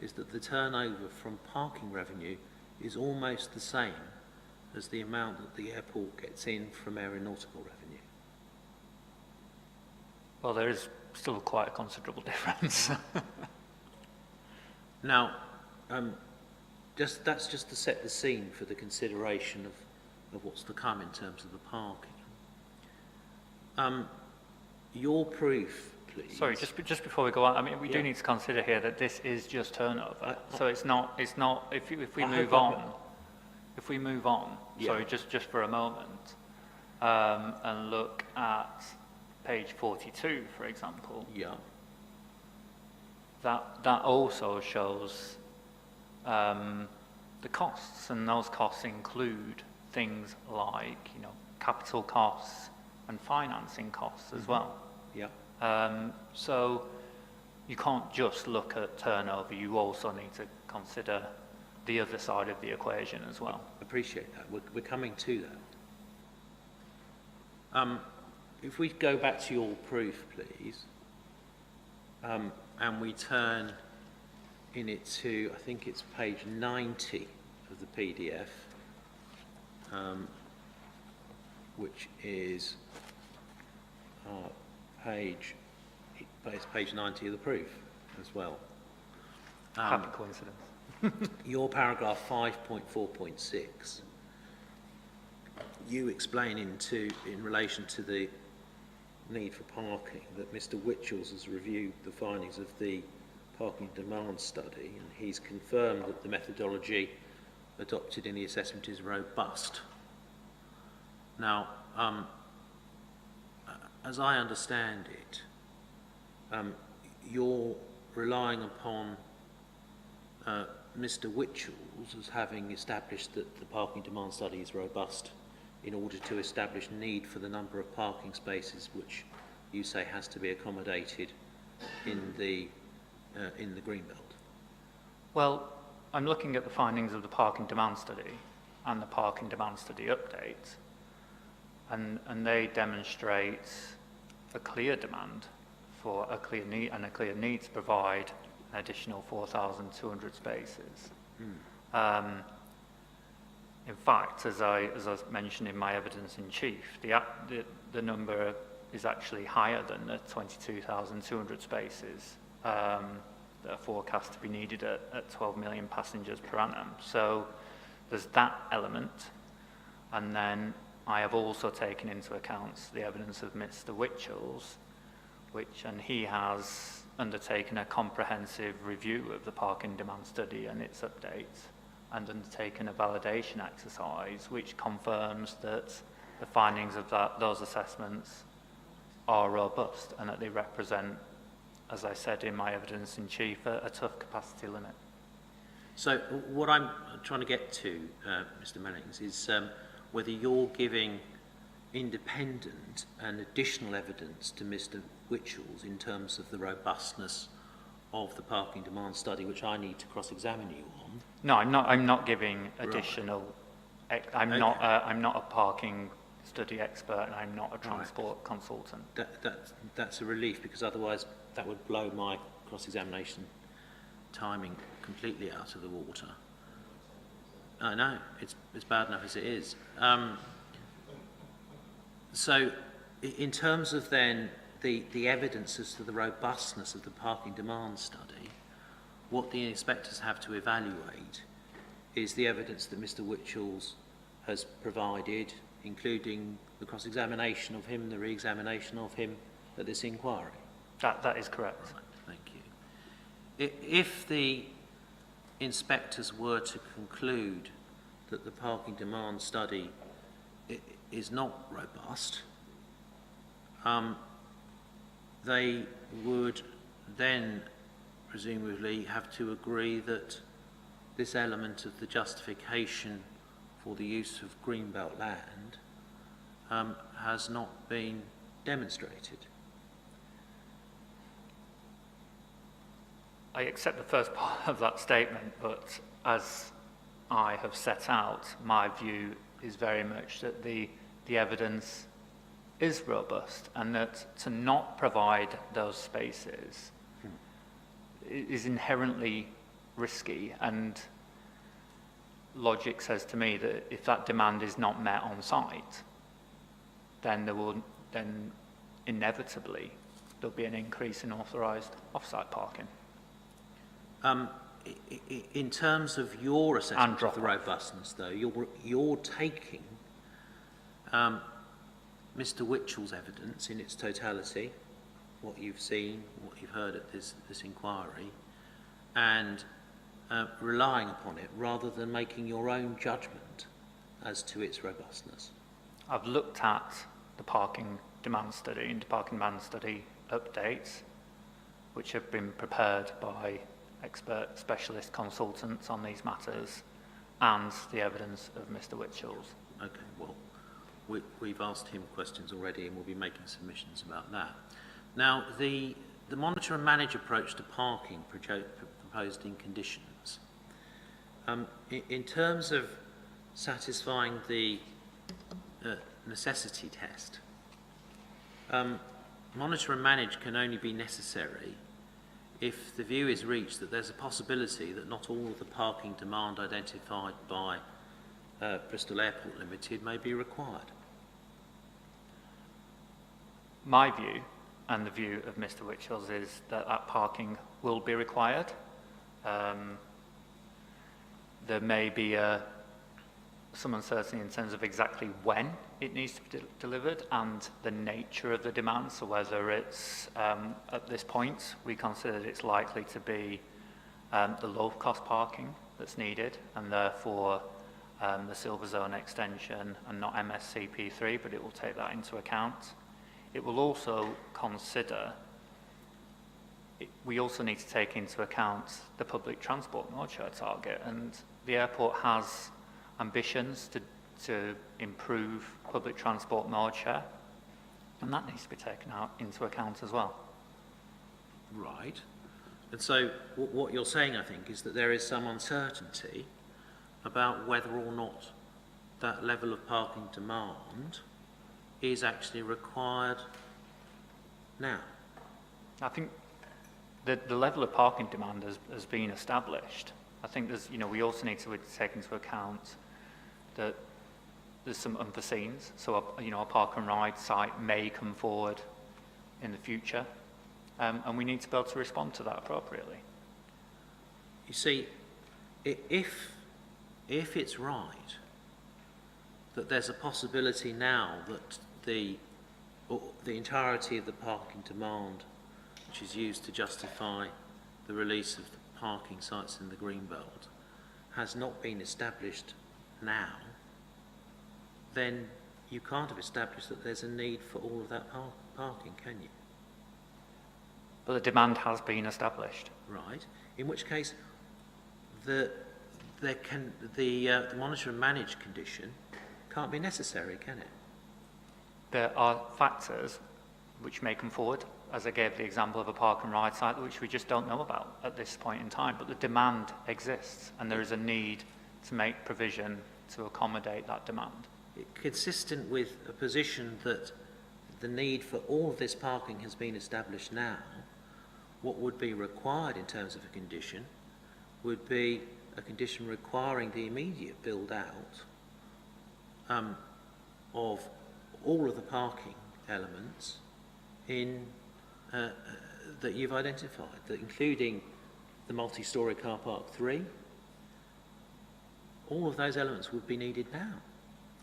is that the turnover from parking revenue is almost the same as the amount that the airport gets in from aeronautical revenue. Well, there is still quite a considerable difference. Now, that's just to set the scene for the consideration of what's to come in terms of the parking. Your proof, please. Sorry, just before we go on, I mean, we do need to consider here that this is just turnover. So it's not. If we move on, Yeah. sorry, just for a moment, and look at page 42, for example. Yeah. That also shows the costs, and those costs include things like capital costs and financing costs as well. Yeah. So you can't just look at turnover, you also need to consider the other side of the equation as well. Appreciate that. We're coming to that. If we go back to your proof, please, and we turn in it to, I think it's page 90 of the PDF, which is page 90 of the proof as well. Happy coincidence. Your paragraph 5.4.6, you explain in relation to the need for parking that Mr. Witchells has reviewed the findings of the parking demand study, and he's confirmed that the methodology adopted in the assessment is robust. Now, as I understand it, you're relying upon Mr. Witchells as having established that the parking demand study is robust in order to establish need for the number of parking spaces which you say has to be accommodated in the Greenbelt. Well, I'm looking at the findings of the parking demand study and the parking demand study update, and they demonstrate a clear demand for a clear need and a clear need to provide an additional 4,200 spaces. In fact, as I mentioned in my evidence in chief, the number is actually higher than the 22,200 spaces that are forecast to be needed at 12 million passengers per annum. So there's that element, and then I have also taken into account the evidence of Mr. Witchells, and he has undertaken a comprehensive review of the parking demand study and its updates, and undertaken a validation exercise which confirms that the findings of those assessments are robust and that they represent, as I said in my evidence in chief, a tough capacity limit. So what I'm trying to get to, Mr. Mannings, is whether you're giving independent and additional evidence to Mr. Witchells in terms of the robustness of the parking demand study, which I need to cross-examine you on. No, I'm not giving additional. Right. I'm not a parking study expert, and I'm not a transport consultant. That's a relief, because otherwise that would blow my cross-examination timing completely out of the water. I know, it's bad enough as it is. So in terms of then the evidence as to the robustness of the parking demand study, what the inspectors have to evaluate is the evidence that Mr. Witchells has provided, including the cross-examination of him, the re-examination of him at this inquiry. That is correct. Right, thank you. If the inspectors were to conclude that the parking demand study is not robust, they would then presumably have to agree that this element of the justification for the use of Greenbelt land has not been demonstrated. I accept the first part of that statement, but as I have set out, my view is very much that the evidence is robust, and that to not provide those spaces is inherently risky, and logic says to me that if that demand is not met on site, then inevitably there'll be an increase in authorised off-site parking. In terms of your assessment of the robustness, though, you're taking Mr. Witchells' evidence in its totality, what you've seen, what you've heard at this inquiry, and relying upon it rather than making your own judgment as to its robustness. I've looked at the parking demand study and the parking demand study updates, which have been prepared by expert specialist consultants on these matters, and the evidence of Mr. Witchells. Okay, well, we've asked him questions already, and we'll be making submissions about that. Now, the monitor and manage approach to parking proposed in conditions, in terms of satisfying the necessity test, monitor and manage can only be necessary if the view is reached that there's a possibility that not all of the parking demand identified by Bristol Airport Limited may be required. My view, and the view of Mr. Witchells, is that that parking will be required. There may be some uncertainty in terms of exactly when it needs to be delivered and the nature of the demand. So whether it's, at this point, we consider that it's likely to be the low-cost parking that's needed, and therefore the Silver Zone extension and not MSCP3, but it will take that into account. It will also consider, we also need to take into account the public transport mode share target, and the airport has ambitions to improve public transport mode share, and that needs to be taken into account as well. Right. And so what you're saying, I think, is that there is some uncertainty about whether or not that level of parking demand is actually required now. I think the level of parking demand has been established. I think there's, we also need to take into account that there's some unforeseens. So, a park and ride site may come forward in the future, and we need to be able to respond to that appropriately. You see, if it's right that there's a possibility now that the entirety of the parking demand, which is used to justify the release of the parking sites in the Greenbelt, has not been established now, then you can't have established that there's a need for all of that parking, can you? But the demand has been established. Right. In which case, the monitor and manage condition can't be necessary, can it? There are factors which may come forward, as I gave the example of a park and ride site, which we just don't know about at this point in time, but the demand exists, and there is a need to make provision to accommodate that demand. Consistent with a position that the need for all of this parking has been established now, what would be required in terms of a condition would be a condition requiring the immediate build out of all of the parking elements in that you've identified, that including the multi-storey car park 3, all of those elements would be needed now.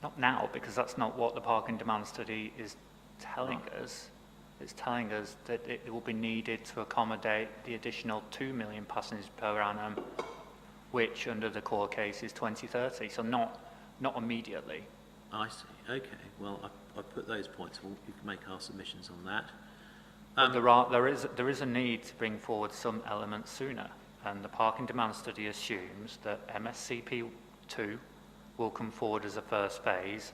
Not now, because that's not what the parking demand study is telling us. It's telling us that it will be needed to accommodate the additional 2 million passengers per annum, which under the core case is 2030, so not immediately. I see. Okay. Well, I put those points. We can make our submissions on that. But there is a need to bring forward some elements sooner, and the parking demand study assumes that MSCP2 will come forward as a first phase,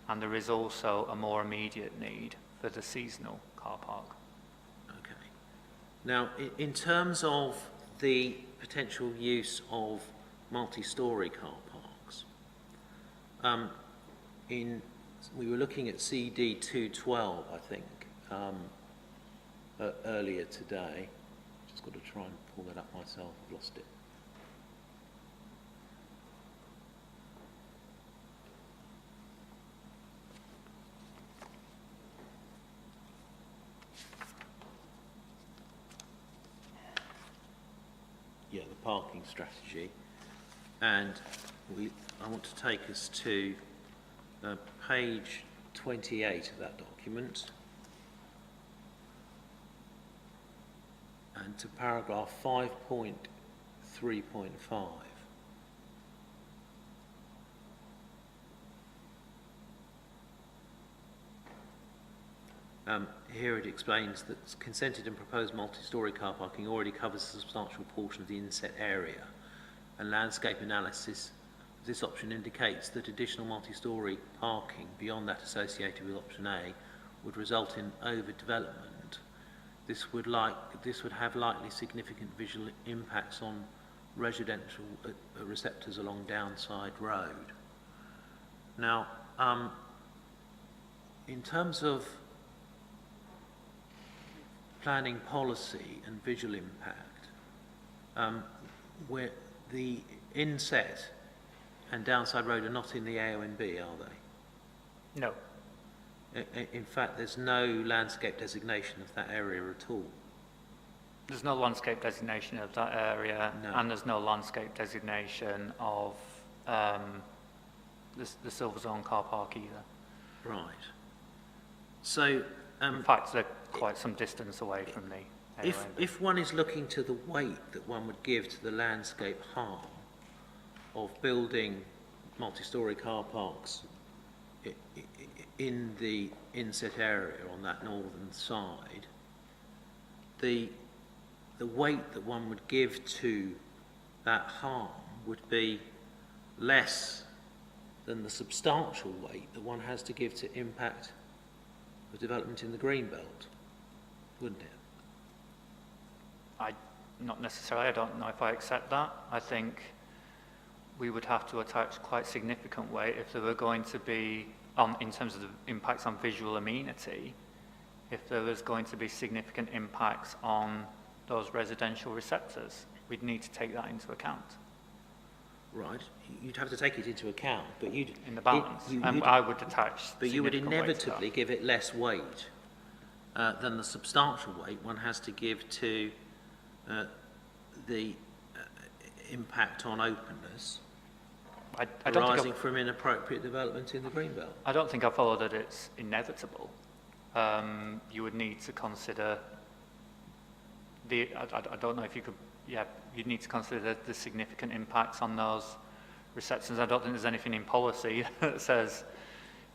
and there is also a more immediate need for the seasonal car park. Okay. Now, in terms of the potential use of multi-storey car parks, we were looking at CD 212, I think, earlier today. Just got to try and pull that up myself. I've lost it. Yeah, the parking strategy, and I want to take us to page 28 of that document, and to paragraph 5.3.5. Here it explains that consented and proposed multi-storey car parking already covers a substantial portion of the inset area, and landscape analysis of this option indicates that additional multi-storey parking beyond that associated with option A would result in overdevelopment. This would have likely significant visual impacts on residential receptors along Downside Road. Now, in terms of planning policy and visual impact, where the inset and downside road are not in the AONB, are they? No. In fact, there's no landscape designation of that area at all. There's no landscape designation of that area, No. and there's no landscape designation of the Silver Zone car park either. Right. So, In fact, they're quite some distance away from the AONB. if one is looking to the weight that one would give to the landscape harm of building multi-storey car parks in the inset area on that northern side, the weight that one would give to that harm would be less than the substantial weight that one has to give to impact of development in the greenbelt, wouldn't it? Not necessarily. I don't know if I accept that. I think we would have to attach quite significant weight if there were going to be, in terms of the impacts on visual amenity, if there was going to be significant impacts on those residential receptors. We'd need to take that into account. Right, you'd have to take it into account, but you'd... In the balance. I would attach But you would significant weight to that. inevitably give it less weight than the substantial weight one has to give to the impact on openness I don't think arising from inappropriate development in the greenbelt. I don't think I follow that it's inevitable. You would need to consider I don't know if you could, you'd need to consider the significant impacts on those receptions. I don't think there's anything in policy that says,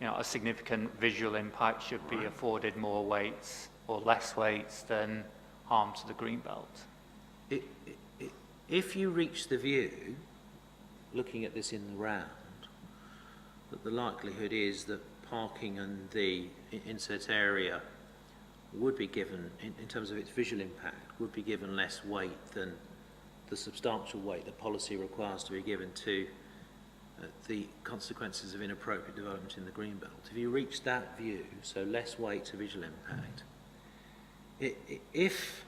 a significant visual impact should be afforded more weights or less weights than harm to the greenbelt. If you reach the view, looking at this in the round, that the likelihood is that parking and the inset area would be given, in terms of its visual impact, would be given less weight than the substantial weight that policy requires to be given to the consequences of inappropriate development in the greenbelt. If you reach that view, so less weight to visual impact, if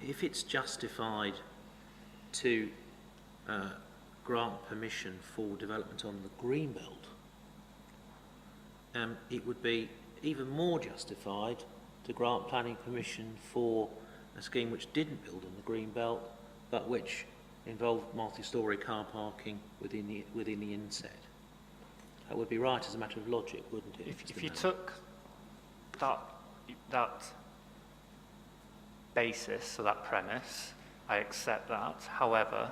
it's justified to grant permission for development on the greenbelt, it would be even more justified to grant planning permission for a scheme which didn't build on the greenbelt, but which involved multi-storey car parking within the inset. That would be right as a matter of logic, wouldn't it? If you took that basis, so that premise, I accept that. However,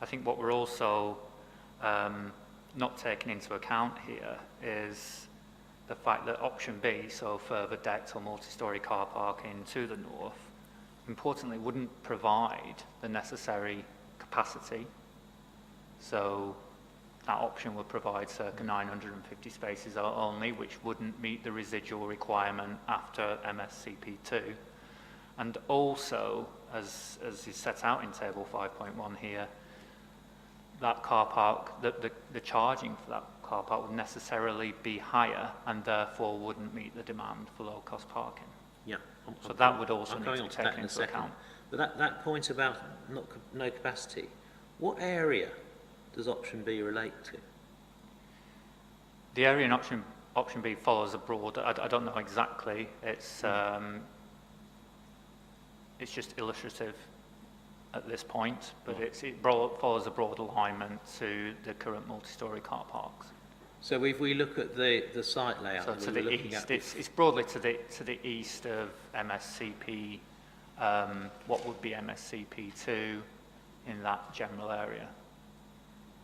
I think what we're also not taking into account here is the fact that option B, so further decked or multi-storey car parking to the north, importantly wouldn't provide the necessary capacity. So that option would provide circa 950 spaces only, which wouldn't meet the residual requirement after MSCP2. And also, as is set out in table 5.1 here, that car park, the charging for that car park would necessarily be higher and therefore wouldn't meet the demand for low-cost parking. Yeah. So that would also need to be taken into account. But that point about no capacity, what area does option B relate to? The area in option B follows a broad, I don't know exactly, it's just illustrative at this point, but it follows a broad alignment to the current multi-storey car parks. So if we look at the site layout, so to the east, it's broadly to the east of MSCP, what would be MSCP2 in that general area.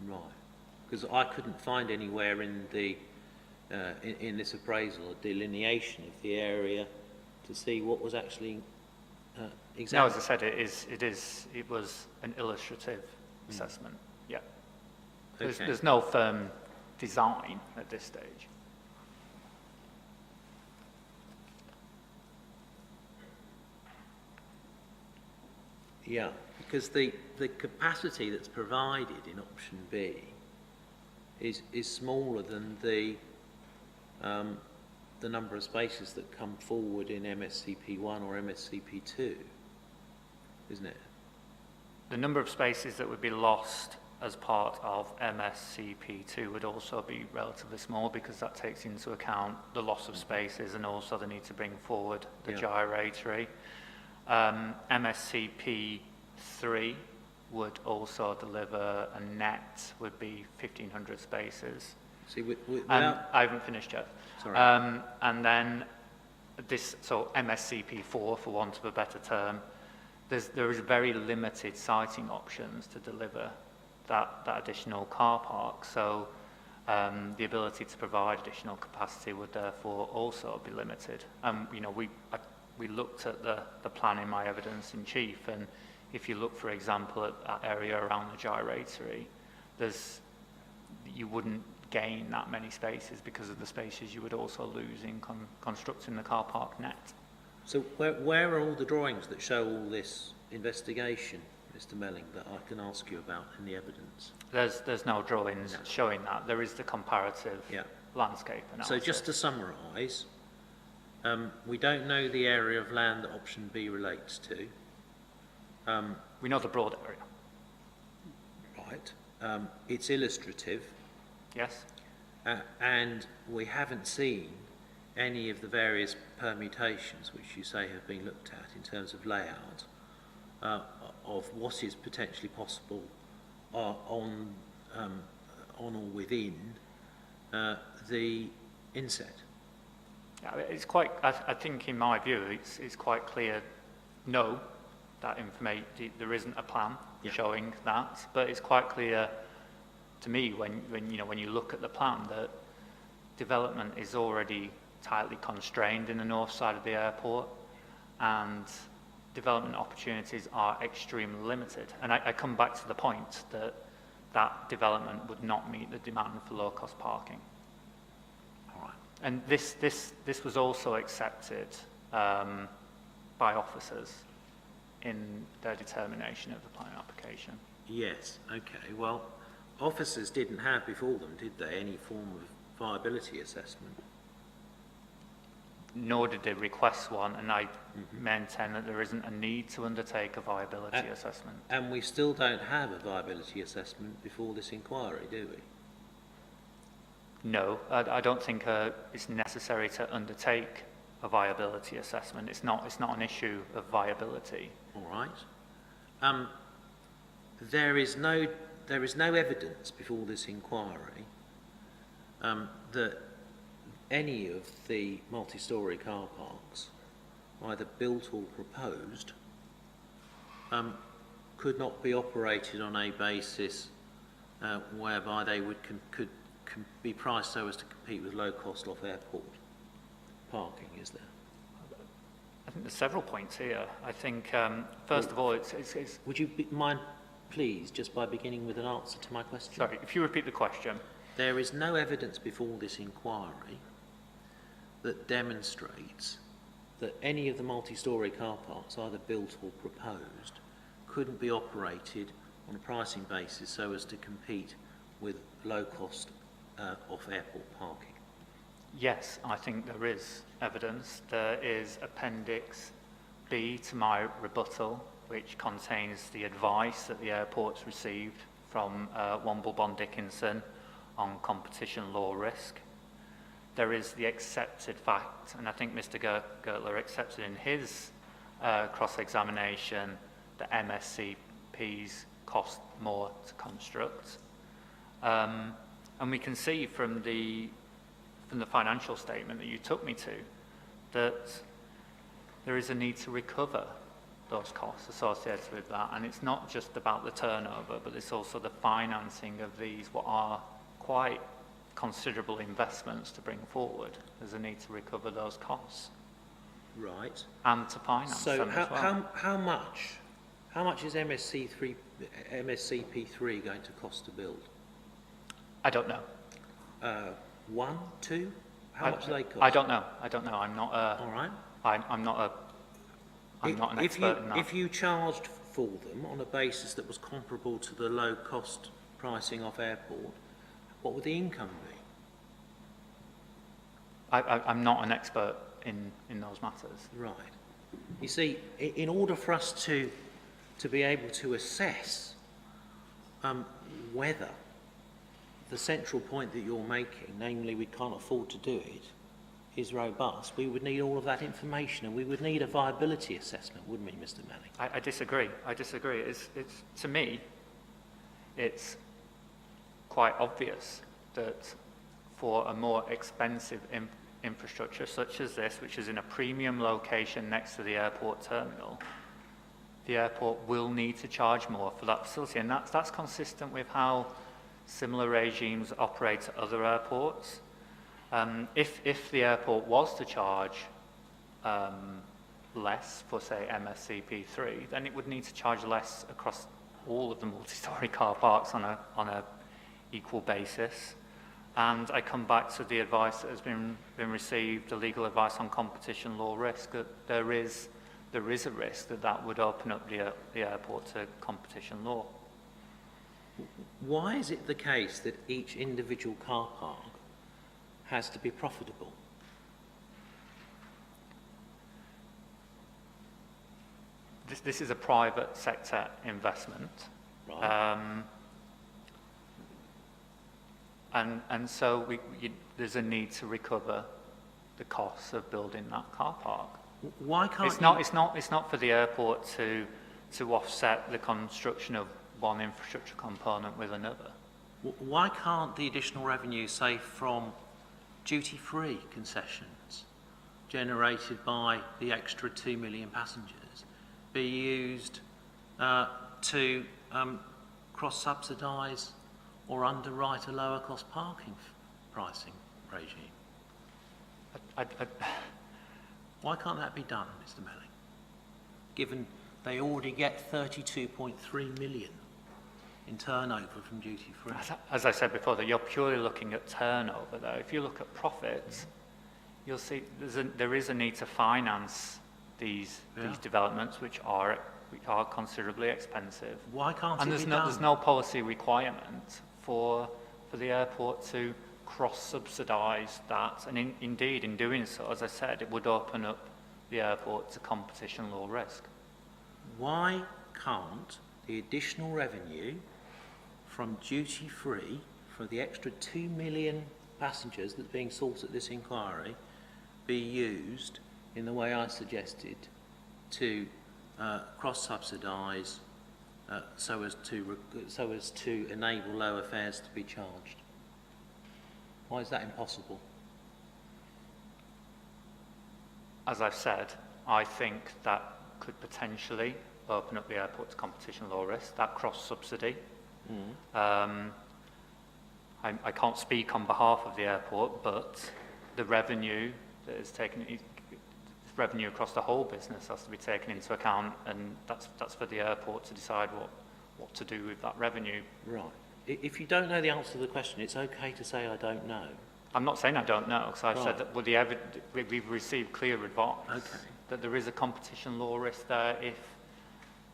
Right, because I couldn't find anywhere in the in this appraisal a delineation of the area to see what was actually exactly. No, as I said, it was an illustrative assessment. Yeah. Okay. There's no firm design at this stage. Yeah, because the capacity that's provided in option B is smaller than the number of spaces that come forward in MSCP1 or MSCP2, isn't it? The number of spaces that would be lost as part of MSCP2 would also be relatively small, because that takes into account the loss of spaces and also the need to bring forward the gyratory. MSCP3 would also deliver a net would be 1,500 spaces. See, I haven't finished yet. Sorry. And then so MSCP4, for want of a better term, there is very limited siting options to deliver that additional car park. So the ability to provide additional capacity would therefore also be limited. We looked at the plan in my evidence in chief, and if you look, for example, at that area around the gyratory, you wouldn't gain that many spaces because of the spaces you would also lose in constructing the car park net. So where are all the drawings that show all this investigation, Mr. Melling, that I can ask you about in the evidence? There's no drawings showing that. There is the comparative landscape analysis. So just to summarise, we don't know the area of land that option B relates to. We know the broad area. Right. It's illustrative. Yes. And we haven't seen any of the various permutations which you say have been looked at in terms of layout of what is potentially possible on or within the inset. Yeah, it's quite. I think, in my view, it's quite clear. No, that information, there isn't a plan showing that, but it's quite clear to me when you look at the plan that development is already tightly constrained in the north side of the airport, and development opportunities are extremely limited. And I come back to the point that development would not meet the demand for low-cost parking. All right. And this was also accepted by officers in their determination of the planning application. Yes. Okay. Well, officers didn't have before them, did they, any form of viability assessment? Nor did they request one, and I maintain that there isn't a need to undertake a viability assessment. And we still don't have a viability assessment before this inquiry, do we? No, I don't think it's necessary to undertake a viability assessment. It's not an issue of viability. All right. There is no evidence before this inquiry that any of the multi-storey car parks, either built or proposed, could not be operated on a basis whereby they could be priced so as to compete with low-cost off-airport parking, is there? I think there's several points here. I think, first of all, it's... Would you mind, please, just by beginning with an answer to my question? Sorry, if you repeat the question. There is no evidence before this inquiry that demonstrates that any of the multi-storey car parks, either built or proposed, couldn't be operated on a pricing basis so as to compete with low-cost off-airport parking. Yes, I think there is evidence. There is Appendix B to my rebuttal, which contains the advice that the airport's received from Womble Bond Dickinson on competition law risk. There is the accepted fact, and I think Mr. Gertler accepted in his cross-examination that MSCPs cost more to construct. And we can see from the financial statement that you took me to that there is a need to recover those costs associated with that. And it's not just about the turnover, but it's also the financing of these, what are quite considerable investments to bring forward. There's a need to recover those costs. Right. And to finance them as well. How much is MSCP3 going to cost to build? I don't know. 1, 2? How much do they cost? I don't know. I'm not All right. I'm not an expert in that. If you charged for them on a basis that was comparable to the low-cost pricing off airport, what would the income be? I'm not an expert in those matters. Right. You see, in order for us to to be able to assess whether the central point that you're making, namely we can't afford to do it, is robust. We would need all of that information, and we would need a viability assessment, wouldn't we, Mr. Manning? I disagree. It's to me, it's quite obvious that for a more expensive infrastructure such as this, which is in a premium location next to the airport terminal, the airport will need to charge more for that facility, and that's consistent with how similar regimes operate at other airports. If the airport was to charge less for, say, MSCP3, then it would need to charge less across all of the multi-storey car parks on a equal basis. And I come back to the advice that has been received, the legal advice on competition law risk, that there is a risk that would open up the airport to competition law. Why is it the case that each individual car park has to be profitable? This is a private sector investment. Right. And so there's a need to recover the costs of building that car park. Why can't it's not for the airport to offset the construction of one infrastructure component with another. Why can't the additional revenue, say, from duty-free concessions generated by the extra 2 million passengers be used to cross-subsidise or underwrite a lower cost parking pricing regime? Why can't that be done, Mr. Melling, given they already get 32.3 million in turnover from duty free? As I said before, that you're purely looking at turnover, though. If you look at profits, you'll see there is a need to finance these developments, which are considerably expensive. Why can't and it be done? There's no policy requirement for the airport to cross-subsidise that, and indeed, in doing so, as I said, it would open up the airport to competition law risk. Why can't the additional revenue from duty-free for the extra 2 million passengers that are being sought at this inquiry be used in the way I suggested to cross-subsidise so as to enable lower fares to be charged? Why is that impossible? As I've said, I think that could potentially open up the airport to competition law risk, that cross-subsidy. I can't speak on behalf of the airport, but the revenue that is taken, revenue across the whole business has to be taken into account, and that's for the airport to decide what to do with that revenue. Right. If you don't know the answer to the question, it's okay to say I don't know. I'm not saying I don't know, because I've said that we've received clear advice that there is a competition law risk there if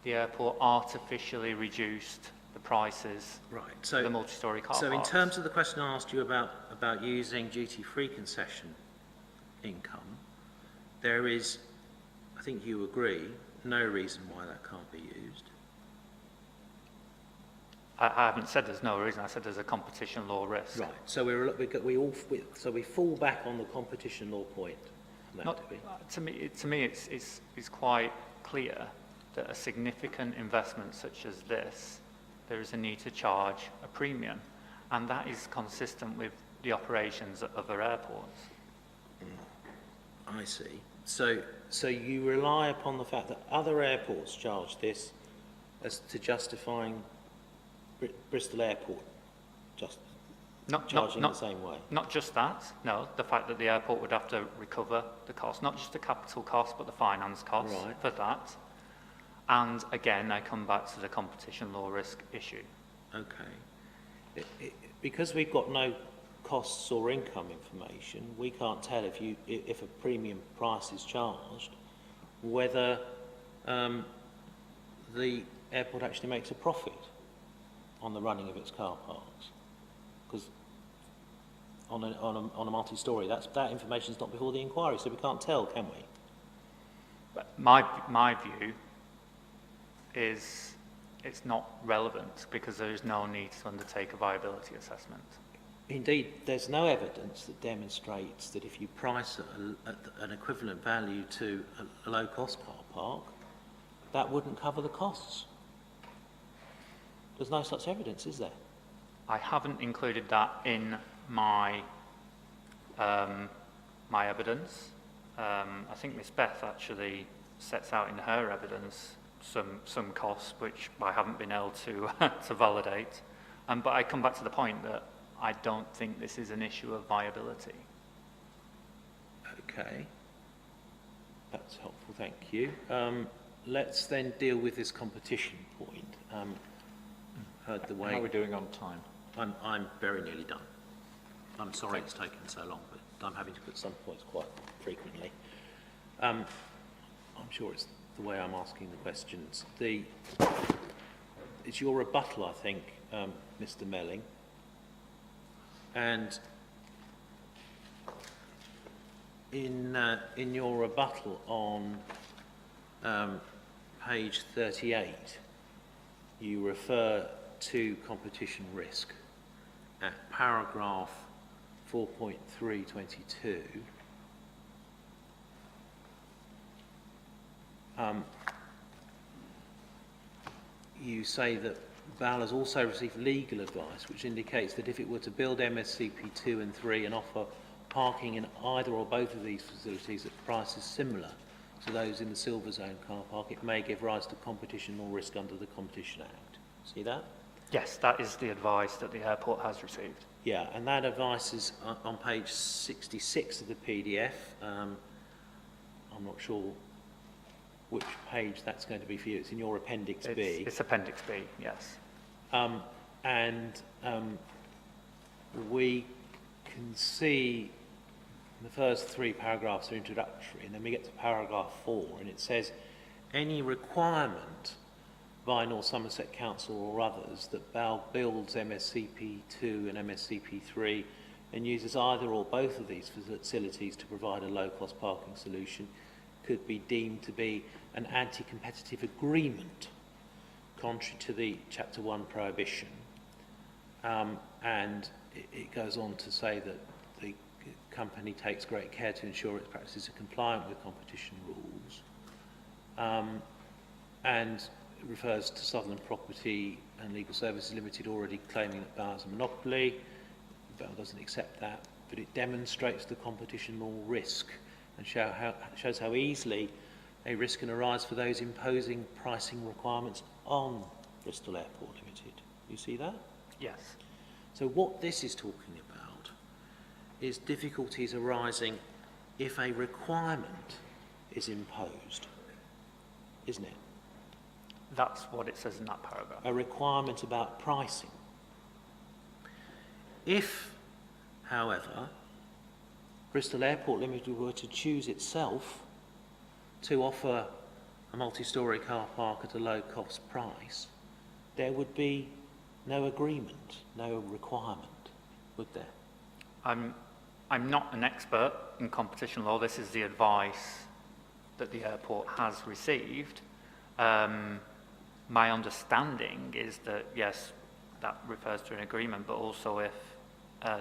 the airport artificially reduced the prices for the multi-storey car So in parks. terms of the question I asked you about using duty-free concession income, there is, I think you agree, no reason why that can't be used. I haven't said there's no reason. I said there's a competition law risk. Right. So we fall back on the competition law point. To me, it's quite clear that a significant investment such as this, there is a need to charge a premium, and that is consistent with the operations at other airports. I see. So you rely upon the fact that other airports charge this as to justifying Bristol Airport charging the same way? Not just that, no. The fact that the airport would have to recover the cost, not just the capital cost, but the finance cost for that. And again, I come back to the competition law risk issue. Okay. Because we've got no costs or income information, we can't tell if a premium price is charged whether the airport actually makes a profit on the running of its car parks, because on a multi-storey, that information is not before the inquiry, so we can't tell, can we? But my view it's not relevant because there is no need to undertake a viability assessment. Indeed, there's no evidence that demonstrates that if you price at an equivalent value to a low-cost car park, that wouldn't cover the costs. There's no such evidence, is there? I haven't included that in my my evidence. I think Miss Beth actually sets out in her evidence some costs which I haven't been able to to validate. But I come back to the point that I don't think this is an issue of viability. Okay, that's helpful, thank you. Let's then deal with this competition point. Heard the way. How are we doing on time? I'm very nearly done. I'm sorry it's taken so long, but I'm having to put some points quite frequently. I'm sure it's the way I'm asking the questions. It's your rebuttal, I think, Mr. Melling. And in your rebuttal on page 38, you refer to competition risk at paragraph 4.322. You say that BAL has also received legal advice which indicates that if it were to build MSCP 2 and 3 and offer parking in either or both of these facilities at prices similar to those in the Silver Zone car park, it may give rise to competition or risk under the Competition Act. See that? Yes, that is the advice that the airport has received. Yeah, and that advice is on page 66 of the PDF. I'm not sure which page that's going to be for you. It's in your Appendix B. It's Appendix B, yes. We can see the first 3 paragraphs are introductory, and then we get to paragraph 4, and it says, any requirement by North Somerset Council or others that BAL builds MSCP 2 and MSCP 3 and uses either or both of these facilities to provide a low-cost parking solution could be deemed to be an anti-competitive agreement, contrary to the Chapter 1 prohibition. And it goes on to say that the company takes great care to ensure its practices are compliant with competition rules. And it refers to Sutherland Property and Legal Services Limited already claiming that BAL is a monopoly. BAL doesn't accept that, but it demonstrates the competition law risk and shows how easily a risk can arise for those imposing pricing requirements on Bristol Airport Limited. You see that? Yes. So what this is talking about is difficulties arising if a requirement is imposed, isn't it? That's what it says in that paragraph. A requirement about pricing. If, however, Bristol Airport Limited were to choose itself to offer a multi-storey car park at a low-cost price, there would be no agreement, no requirement, would there? I'm not an expert in competition law. This is the advice that the airport has received. My understanding is that, yes, that refers to an agreement, but also if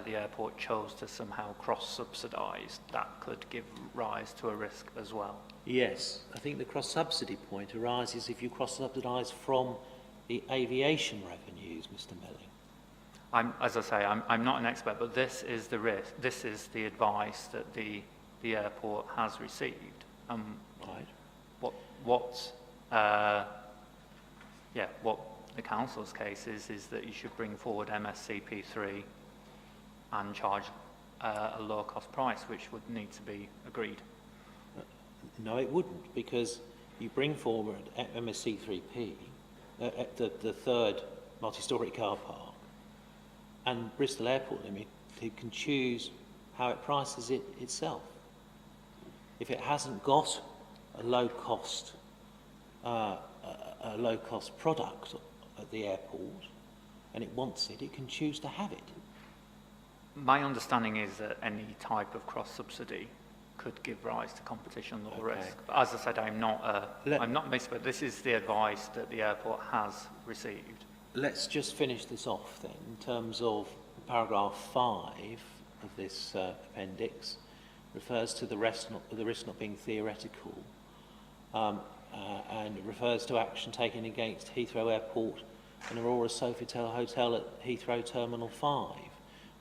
the airport chose to somehow cross-subsidise, that could give rise to a risk as well. Yes, I think the cross-subsidy point arises if you cross-subsidise from the aviation revenues, Mr. Melling. As I say, I'm not an expert, but this is the risk. This is the advice that the airport has received. Right. What the council's case is that you should bring forward MSCP 3 and charge a lower cost price, which would need to be agreed. No, it wouldn't, because you bring forward MSC3P, the third multi-storey car park, and Bristol Airport Limited can choose how it prices it itself. If it hasn't got a low-cost product at the airport and it wants it, it can choose to have it. My understanding is that any type of cross-subsidy could give rise to competition law Okay. risk. But as I said, I'm not but this is the advice that the airport has received. Let's just finish this off then, in terms of paragraph 5 of this appendix, refers to the risk not being theoretical, and it refers to action taken against Heathrow Airport and Aurora Sofitel Hotel at Heathrow Terminal 5,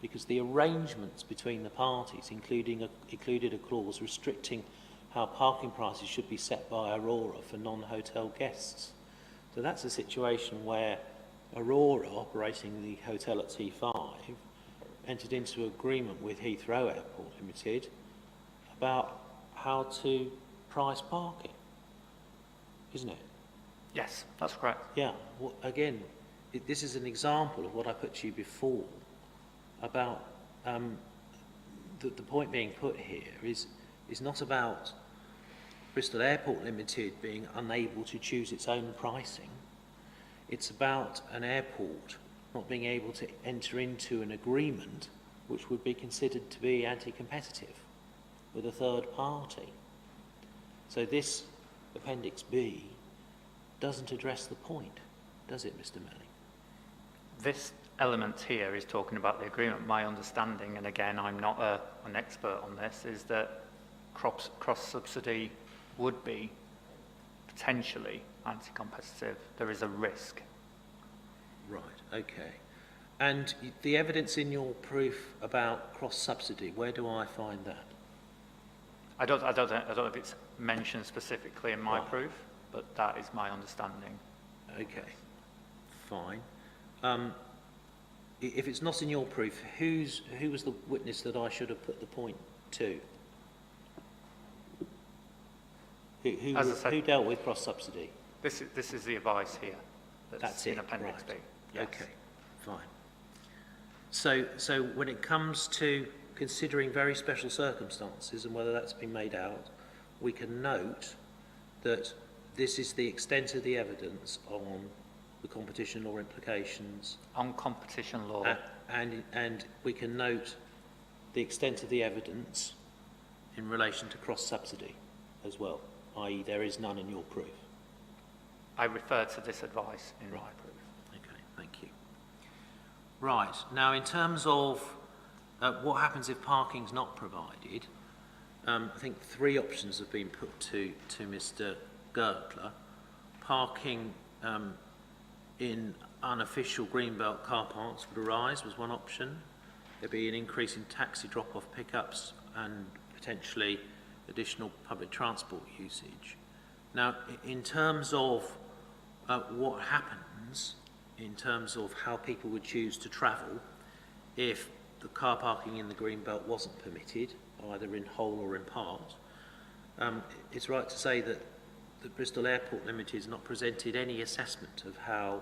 because the arrangements between the parties included a clause restricting how parking prices should be set by Aurora for non-hotel guests. So that's a situation where Aurora, operating the hotel at T5, entered into agreement with Heathrow Airport Limited about how to price parking, isn't it? Yes, that's correct. Yeah, well, again, this is an example of what I put to you before about the point being put here is not about Bristol Airport Limited being unable to choose its own pricing. It's about an airport not being able to enter into an agreement which would be considered to be anti-competitive with a third party. So this Appendix B doesn't address the point, does it, Mr. Melling? This element here is talking about the agreement. My understanding, and again, I'm not an expert on this, is that cross-subsidy would be potentially anti-competitive. There is a risk. Right, okay. And the evidence in your proof about cross-subsidy, where do I find that? I don't know if it's mentioned specifically in my Right. proof, but that is my understanding. Okay, fine. If it's not in your proof, who was the witness that I should have put the point to? As I said- Who dealt with cross-subsidy? This is the advice here. That's in it, Appendix right. B. Yes. Okay, fine. So when it comes to considering very special circumstances and whether that's been made out, we can note that this is the extent of the evidence on the competition law implications, On competition law, and we can note the extent of the evidence in relation to cross-subsidy as well, i.e. there is none in your proof. I refer to this advice in my proof. Okay, thank you. Right, now in terms of what happens if parking's not provided, I think 3 options have been put to Mr. Gertler. Parking in unofficial greenbelt car parks would arise was one option. There'd be an increase in taxi drop-off pickups and potentially additional public transport usage. Now, in terms of what happens in terms of how people would choose to travel if the car parking in the greenbelt wasn't permitted, either in whole or in part, it's right to say that the Bristol Airport Limited has not presented any assessment of how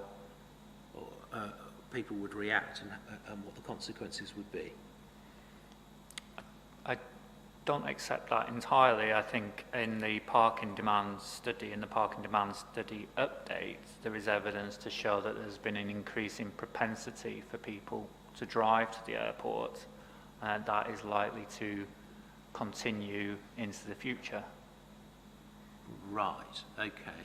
people would react and what the consequences would be. I don't accept that entirely. I think in the parking demand study, update, there is evidence to show that there's been an increase in propensity for people to drive to the airport, and that is likely to continue into the future. Right, okay.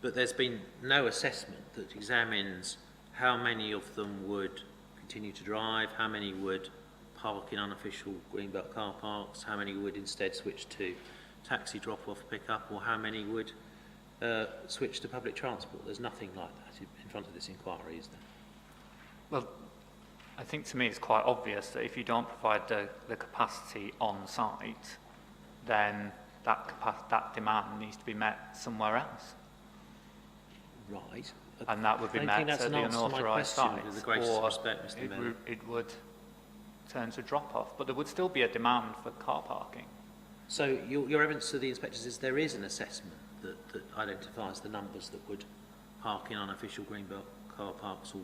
But there's been no assessment that examines how many of them would continue to drive, how many would park in unofficial greenbelt car parks, how many would instead switch to taxi drop-off pickup, or how many would switch to public transport. There's nothing like that in front of this inquiry, is there? Well, I think to me it's quite obvious that if you don't provide the capacity on site, then that demand needs to be met somewhere else. Right. And that would be met at the unauthorised site, with the greatest or respect, Mr. Melling. it would turn to drop-off. But there would still be a demand for car parking. So your evidence to the inspectors is there is an assessment that identifies the numbers that would park in unofficial greenbelt car parks or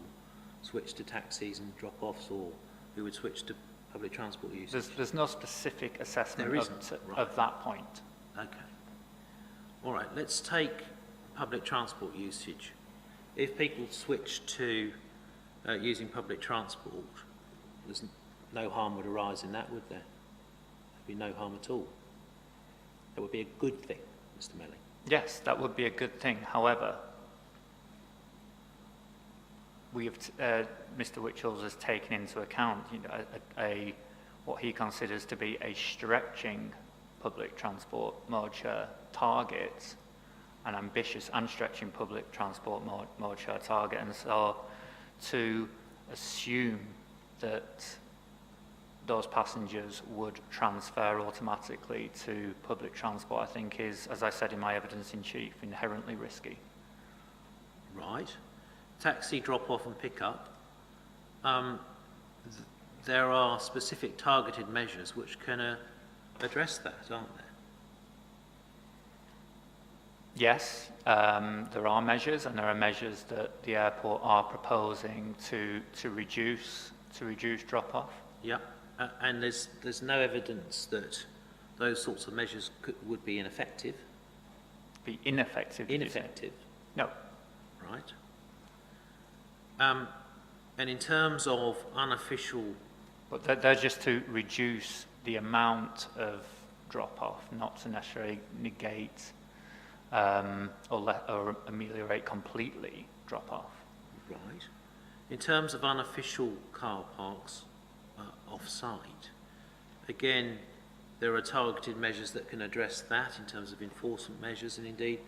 switch to taxis and drop-offs, or who would switch to public transport usage? There's no specific assessment There isn't, right. of that point. Okay. All right, let's take public transport usage. If people switch to using public transport, there's no harm would arise in that, would there? There'd be no harm at all. That would be a good thing, Mr. Melling. Yes, that would be a good thing. However, Mr. Witchells has taken into account, what he considers to be a stretching public transport mode share target, an ambitious and stretching public transport mode share target, and so to assume that those passengers would transfer automatically to public transport, I think is, as I said in my evidence in chief, inherently risky. Right. Taxi drop-off and pick-up. There are specific targeted measures which can address that, aren't there? Yes, there are measures, and there are measures that the airport are proposing to reduce drop-off. Yeah, and there's no evidence that those sorts of measures would be ineffective. Be ineffective? Ineffective? No. Right. And in terms of unofficial... But they're just to reduce the amount of drop-off, not to necessarily negate or ameliorate completely drop-off. Right. In terms of unofficial car parks off-site, again, there are targeted measures that can address that in terms of enforcement measures and indeed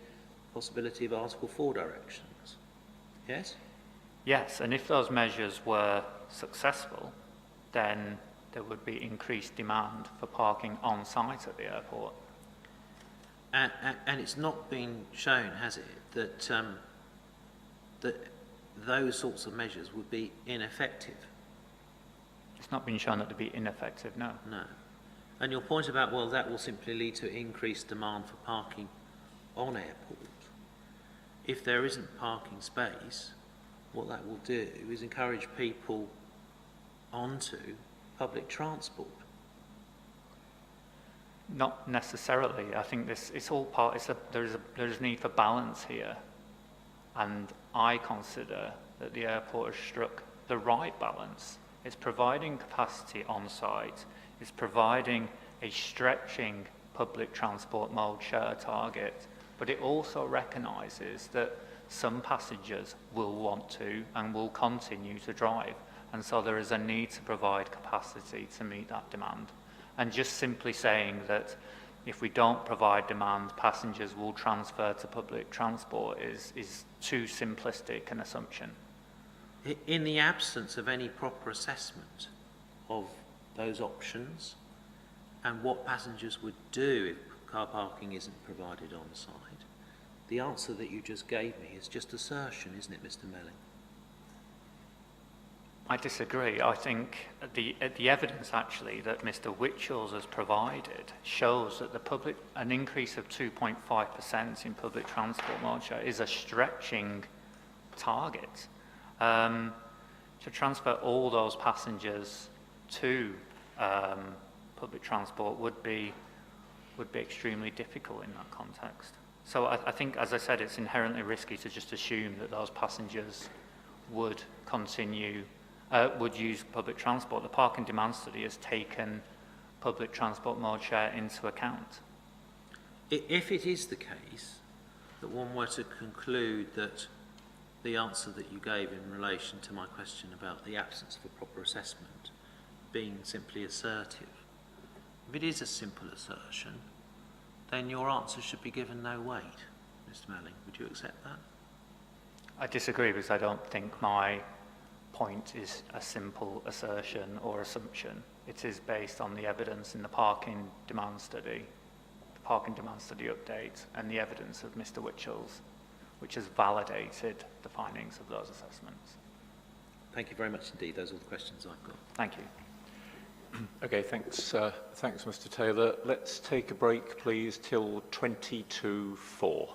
possibility of Article 4 directions. Yes? Yes, and if those measures were successful, then there would be increased demand for parking on site at the airport. And it's not been shown, has it, that that those sorts of measures would be ineffective? It's not been shown that to be ineffective, no. No. And your point about, well, that will simply lead to increased demand for parking on airport. If there isn't parking space, what that will do is encourage people onto public transport. Not necessarily. I think it's all part. There's a need for balance here, and I consider that the airport has struck the right balance. It's providing capacity on site. It's providing a stretching public transport mode share target, but it also recognises that some passengers will want to and will continue to drive, and so there is a need to provide capacity to meet that demand. And just simply saying that if we don't provide demand, passengers will transfer to public transport is too simplistic an assumption. In the absence of any proper assessment of those options and what passengers would do if car parking isn't provided on site, the answer that you just gave me is just assertion, isn't it, Mr. Melling? I disagree. I think the evidence actually that Mr. Witchells has provided shows that an increase of 2.5% in public transport mode share is a stretching target. To transfer all those passengers to public transport would be extremely difficult in that context. So I think, as I said, it's inherently risky to just assume that those passengers would use public transport. The Park and Demand Study has taken public transport mode share into account. If it is the case that one were to conclude that the answer that you gave in relation to my question about the absence of a proper assessment being simply assertive, if it is a simple assertion, then your answer should be given no weight, Mr. Melling. Would you accept that? I disagree, because I don't think my point is a simple assertion or assumption. It is based on the evidence in the Parking Demand Study, the Parking Demand Study update, and the evidence of Mr. Witchells, which has validated the findings of those assessments. Thank you very much indeed. Those are the questions I've got. Thank you. Okay, thanks, Mr. Taylor. Let's take a break, please, till 20 to 4.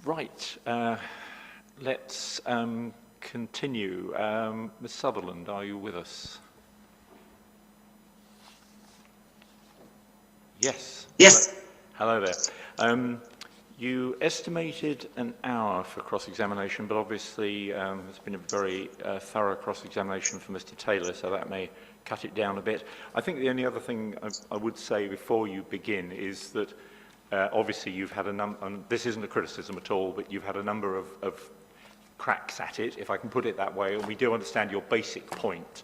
Right, let's continue. Ms Sutherland, are you with us? Yes. Yes. Hello there. You estimated an hour for cross-examination, but obviously it's been a very thorough cross-examination for Mr Taylor, so that may cut it down a bit. I think the only other thing I would say before you begin is that obviously you've had a number, and this isn't a criticism at all, but you've had a number of cracks at it, if I can put it that way, and we do understand your basic point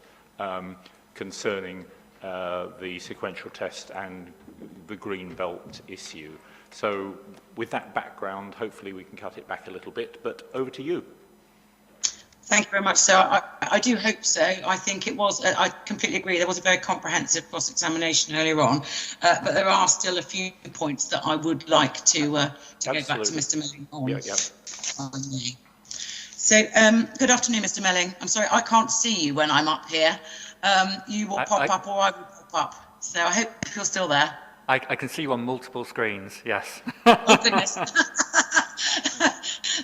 concerning the sequential test and the green belt issue. So with that background, hopefully we can cut it back a little bit, but over to you. Thank you very much, sir. I do hope so. I think it was, I completely agree, there was a very comprehensive cross-examination earlier on, but there are still a few points that I would like to go back to Mr Melling on. Yeah. So, good afternoon, Mr Melling. I'm sorry, I can't see you when I'm up here. You will pop up or I will pop up. So I hope you're still there. I can see you on multiple screens, yes. Oh, goodness.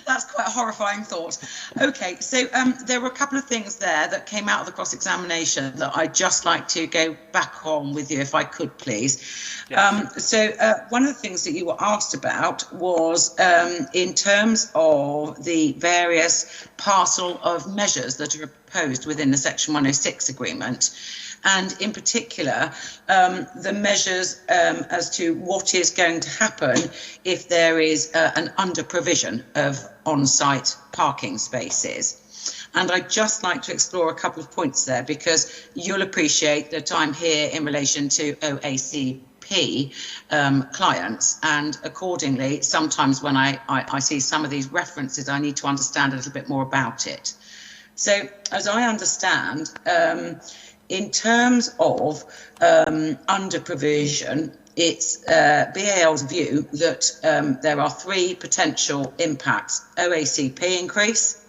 That's quite a horrifying thought. Okay, so there were a couple of things there that came out of the cross-examination that I'd just like to go back on with you, if I could, please. Yes. So one of the things that you were asked about was in terms of the various parcel of measures that are proposed within the Section 106 agreement. And in particular, the measures as to what is going to happen if there is an under-provision of on-site parking spaces. And I'd just like to explore a couple of points there, because you'll appreciate that I'm here in relation to OACP clients, and accordingly, sometimes when I see some of these references, I need to understand a little bit more about it. So, as I understand, in terms of under provision, it's BAL's view that there are three potential impacts: OACP increase,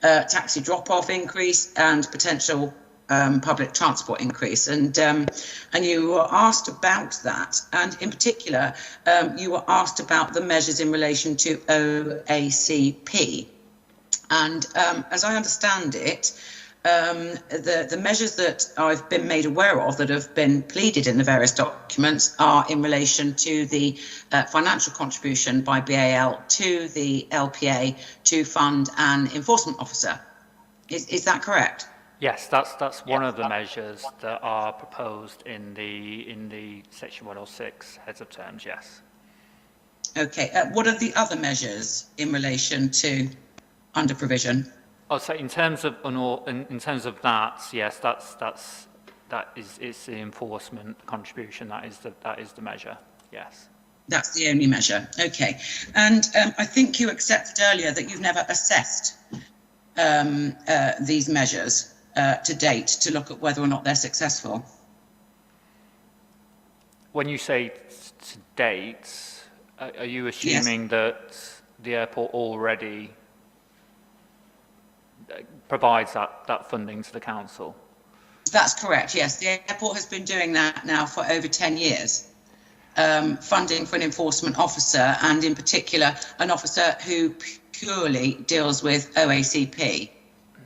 taxi drop-off increase, and potential public transport increase. And you were asked about that, and in particular, you were asked about the measures in relation to OACP. And as I understand it, the measures that I've been made aware of that have been pleaded in the various documents are in relation to the financial contribution by BAL to the LPA to fund an enforcement officer. Is that correct? Yes, that's one of the measures that are proposed in the Section 106 heads of terms. Yes. Okay. What are the other measures in relation to under provision? Oh, so in terms of that, yes, that is the enforcement contribution. That is the measure. Yes. That's the only measure. Okay. And I think you accepted earlier that you've never assessed these measures to date to look at whether or not they're successful. When you say to date, are you assuming that the airport already provides that funding to the council? That's correct, yes. The airport has been doing that now for over 10 years, funding for an enforcement officer, and in particular an officer who purely deals with OACP.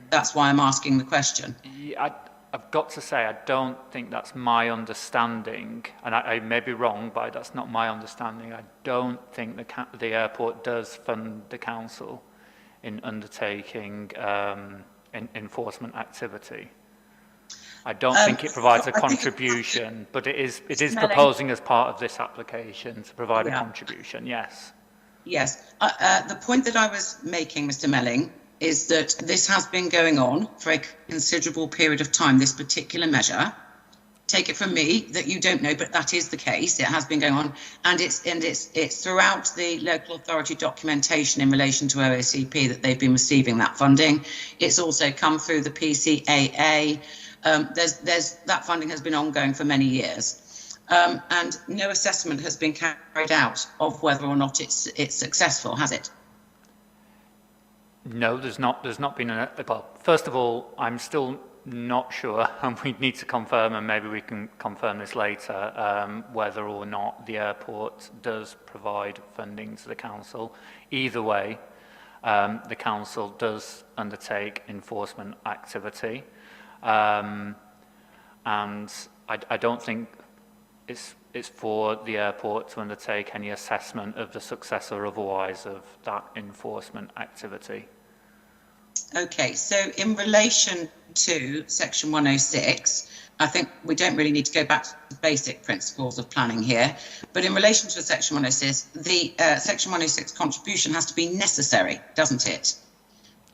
That's why I'm asking the question. Yeah, I've got to say, I don't think that's my understanding, and I may be wrong, but that's not my understanding. I don't think the airport does fund the council in undertaking enforcement activity. I don't think it provides a contribution, but it is proposing as part of this application to provide a contribution. Yes. Yes. The point that I was making, Mr. Melling, is that this has been going on for a considerable period of time, this particular measure. Take it from me that you don't know, but that is the case. It has been going on, and it's throughout the local authority documentation in relation to OACP that they've been receiving that funding. It's also come through the PCAA. That funding has been ongoing for many years, and no assessment has been carried out of whether or not it's successful, has it? No, there's not been well, first of all, I'm still not sure, and we need to confirm, and maybe we can confirm this later, whether or not the airport does provide funding to the council. Either way, the council does undertake enforcement activity, and I don't think it's for the airport to undertake any assessment of the success or otherwise of that enforcement activity. Okay, so in relation to Section 106, I think we don't really need to go back to the basic principles of planning here, but in relation to Section 106, the Section 106 contribution has to be necessary, doesn't it?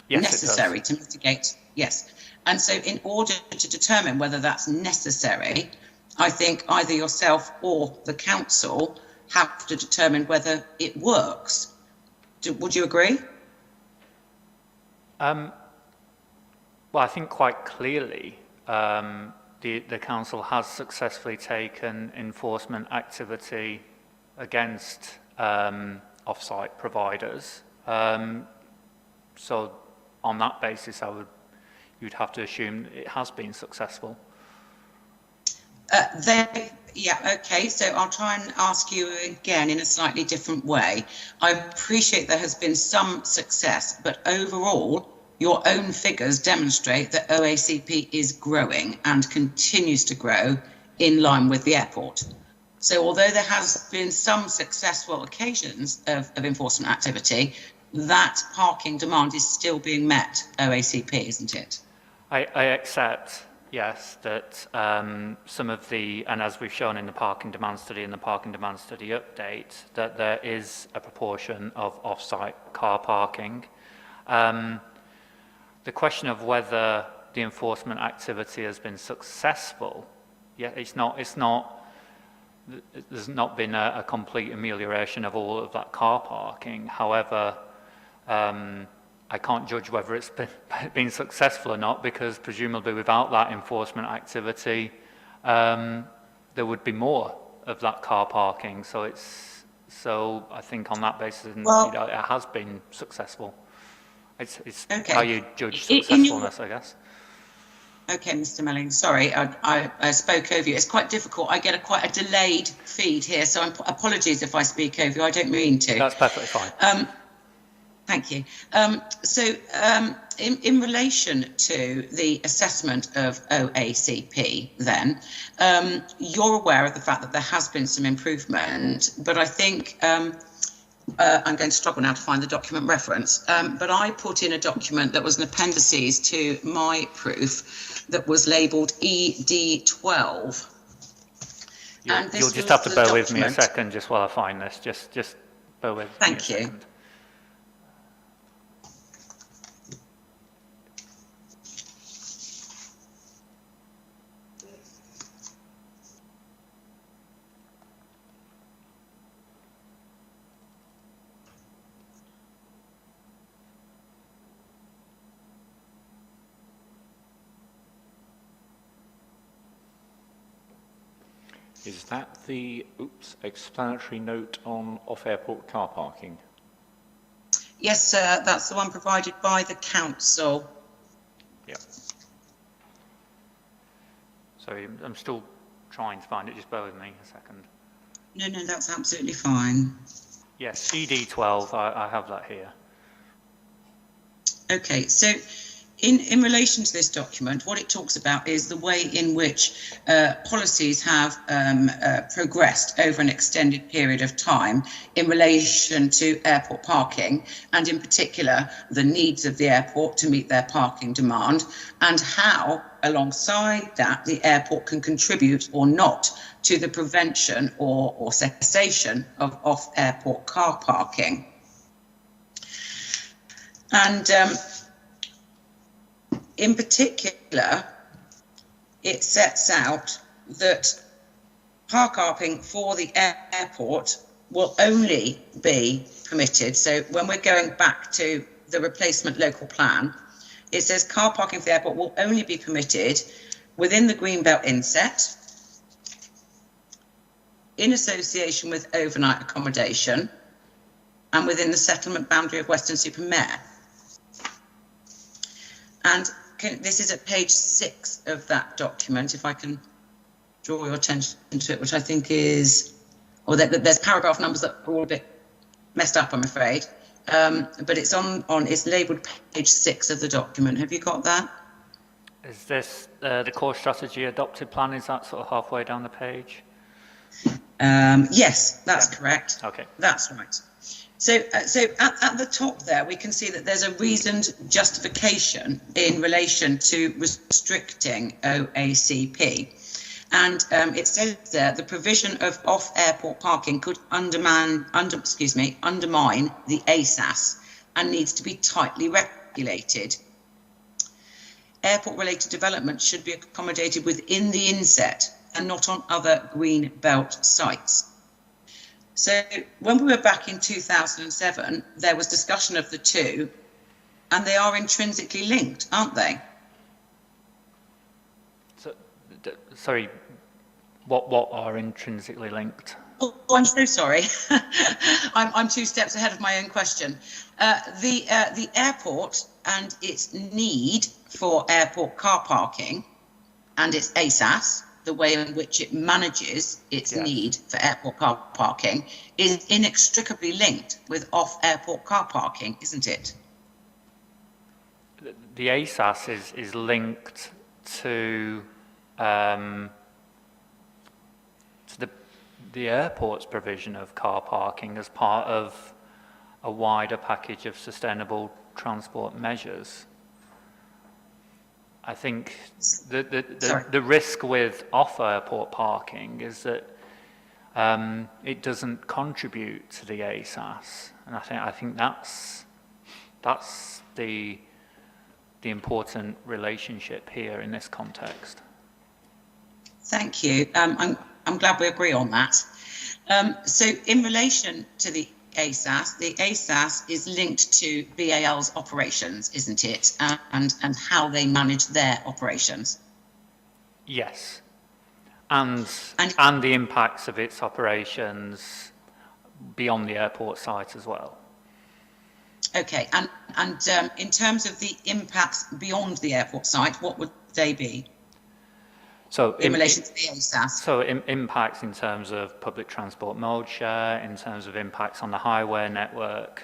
Yes, necessary it does. to mitigate, yes. And so in order to determine whether that's necessary, I think either yourself or the council have to determine whether it works. Would you agree? Well, I think quite clearly the council has successfully taken enforcement activity against offsite providers. So on that basis, you'd have to assume it has been successful. Yeah, okay, so I'll try and ask you again in a slightly different way. I appreciate there has been some success, but overall, your own figures demonstrate that OACP is growing and continues to grow in line with the airport. So although there has been some successful occasions of enforcement activity, that parking demand is still being met, OACP, isn't it? I accept, yes, that some of the, and as we've shown in the parking demand study and the parking demand study update, that there is a proportion of off-site car parking. The question of whether the enforcement activity has been successful, yeah, there's not been a complete amelioration of all of that car parking. However, I can't judge whether it's been successful or not, because presumably without that enforcement activity, there would be more of that car parking. So I think on that basis, well, it has been successful. It's okay. How you judge successfulness, I guess. Okay, Mr. Melling, sorry, I spoke over you. It's quite difficult. I get quite a delayed feed here, so apologies if I speak over you. I don't mean to. That's perfectly fine. Thank you. In relation to the assessment of OACP, then, you're aware of the fact that there has been some improvement, but I think I'm going to struggle now to find the document reference, but I put in a document that was an appendices to my proof that was labelled ED12. And you'll just have to bear with me a second just while I find this. Just bear with me a second. Thank you. Is that the explanatory note on off-airport car parking? Yes, sir, that's the one provided by the council. Yeah. Sorry, I'm still trying to find it. Just bear with me a second. No, that's absolutely fine. Yes, ED12, I have that here. Okay, so in relation to this document, what it talks about is the way in which policies have progressed over an extended period of time in relation to airport parking, and in particular the needs of the airport to meet their parking demand, and how alongside that the airport can contribute or not to the prevention or cessation of off-airport car parking. And in particular, it sets out that car parking for the airport will only be permitted. So when we're going back to the replacement local plan, it says car parking for the airport will only be permitted within the Greenbelt inset, in association with overnight accommodation, and within the settlement boundary of Weston-super-Mare. And this is at page 6 of that document, if I can draw your attention to it, which I think is, or there's paragraph numbers that are all a bit messed up, I'm afraid. But it's it's labelled page 6 of the document. Have you got that? Is this the core strategy adopted plan? Is that sort of halfway down the page? Yes, that's correct. Okay. That's right. So at the top there, we can see that there's a reasoned justification in relation to restricting OACP. And it says there, the provision of off-airport parking could undermine the ASAS and needs to be tightly regulated. Airport-related development should be accommodated within the inset and not on other green belt sites. So when we were back in 2007, there was discussion of the two, and they are intrinsically linked, aren't they? So, sorry, what are intrinsically linked? Oh, I'm so sorry. I'm 2 steps ahead of my own question. The airport and its need for airport car parking and its ASAS, the way in which it manages its need for airport car parking, is inextricably linked with off-airport car parking, isn't it? The ASAS is linked to the airport's provision of car parking as part of a wider package of sustainable transport measures. I think the risk with off-airport parking is that it doesn't contribute to the ASAS, and I think that's the important relationship here in this context. Thank you. I'm glad we agree on that. So in relation to the ASAS is linked to BAL's operations, isn't it? And how they manage their operations. Yes. And the impacts of its operations beyond the airport site as well. Okay. And in terms of the impacts beyond the airport site, what would they be? So in relation to the ASAS. So impacts in terms of public transport mode share, in terms of impacts on the highway network,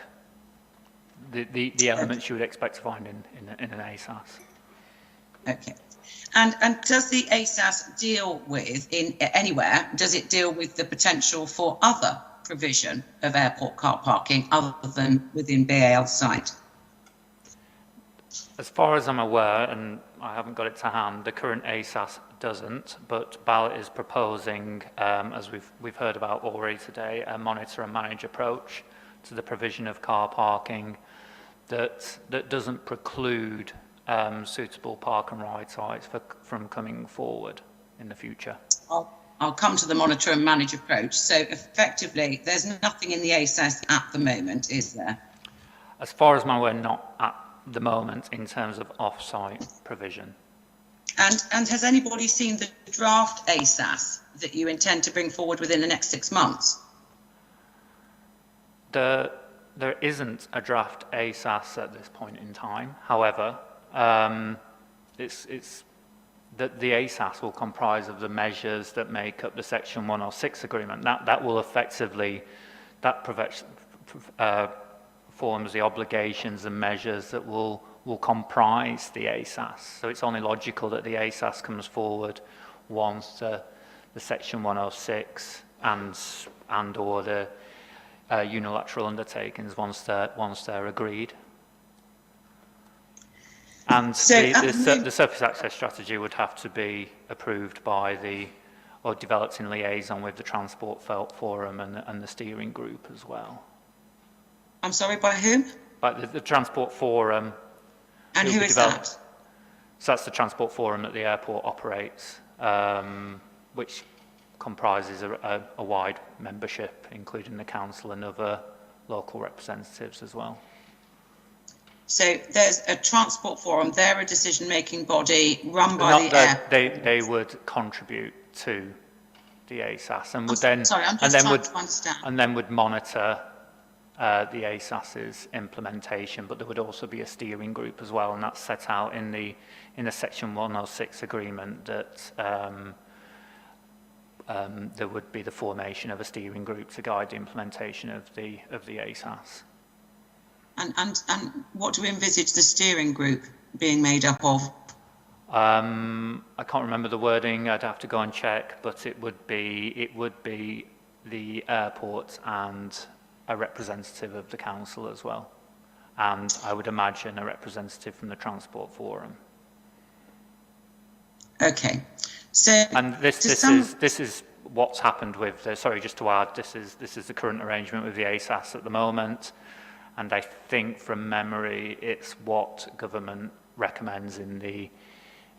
the elements you would expect to find in an ASAS. Okay. And does the ASAS deal with, anywhere, does it deal with the potential for other provision of airport car parking other than within BAL site? As far as I'm aware, and I haven't got it to hand, the current ASAS doesn't, but BAL is proposing, as we've heard about already today, a monitor and manage approach to the provision of car parking that doesn't preclude suitable park and ride sites from coming forward in the future. I'll come to the monitor and manage approach. So effectively, there's nothing in the ASAS at the moment, is there? As far as I'm aware, not at the moment in terms of off-site provision. And has anybody seen the draft ASAS that you intend to bring forward within the next 6 months? There isn't a draft ASAS at this point in time. However, it's that the ASAS will comprise of the measures that make up the Section 106 agreement. That will effectively, forms the obligations and measures that will comprise the ASAS. So it's only logical that the ASAS comes forward once the Section 106 and or the unilateral undertakings once they're agreed. And so the surface access strategy would have to be approved by or developed in liaison with the Transport Forum and the steering group as well. I'm sorry, by whom? By the Transport Forum. And who is that? So that's the Transport Forum that the airport operates, which comprises a wide membership, including the council and other local representatives as well. So there's a Transport Forum, they're a decision-making body run by the airport. They would contribute to the ASAS and would trying to understand. And then would monitor the ASAS's implementation, but there would also be a steering group as well, and that's set out in the Section 106 agreement that there would be the formation of a steering group to guide the implementation of the ASAS. And what do we envisage the steering group being made up of? I can't remember the wording. I'd have to go and check, but it would be the airport and a representative of the council as well, and I would imagine a representative from the Transport Forum. Okay, so and this is what's happened with the, sorry, just to add, this is the current arrangement with the ASAS at the moment, and I think from memory it's what government recommends in the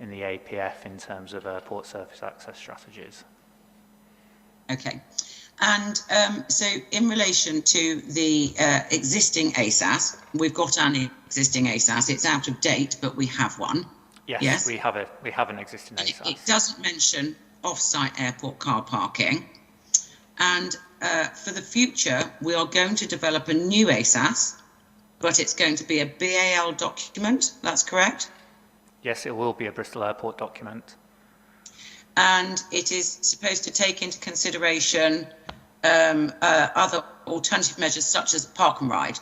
APF in terms of airport surface access strategies. Okay. And so in relation to the existing ASAS, we've got an existing ASAS. It's out of date, but we have one. Yes. we have an existing ASAS. It doesn't mention off-site airport car parking. And for the future, we are going to develop a new ASAS, but it's going to be a BAL document. That's correct? Yes, it will be a Bristol Airport document. And it is supposed to take into consideration other alternative measures such as park and ride.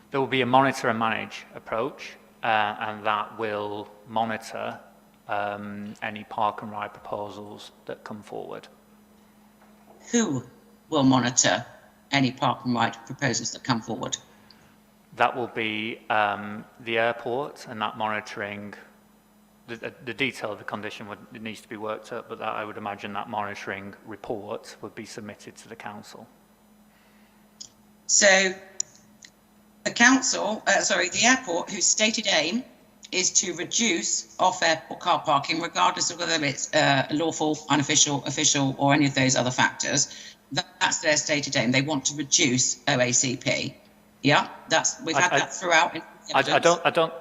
There will be a monitor and manage approach, and that will monitor any park and ride proposals that come forward. Who will monitor any park and ride proposals that come forward? That will be the airport, and that monitoring. The detail of the condition needs to be worked up, but that I would imagine that monitoring report would be submitted to the council. So the airport, whose stated aim is to reduce off-airport car parking, regardless of whether it's lawful, unofficial, official, or any of those other factors. That's their stated aim. They want to reduce OACP. Yeah, we've had that throughout. I don't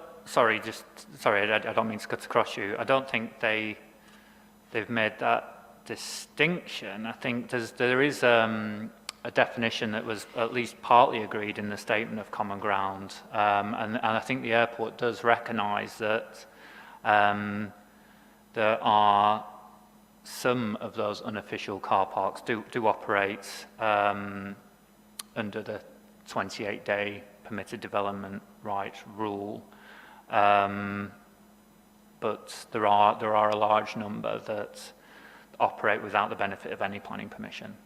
mean to cut across you. I don't think they've made that distinction. I think there is a definition that was at least partly agreed in the statement of common ground, and I think the airport does recognise that there are some of those unofficial car parks do operate under the 28-day permitted development right rule. But there are a large number that operate without the benefit of any planning permission.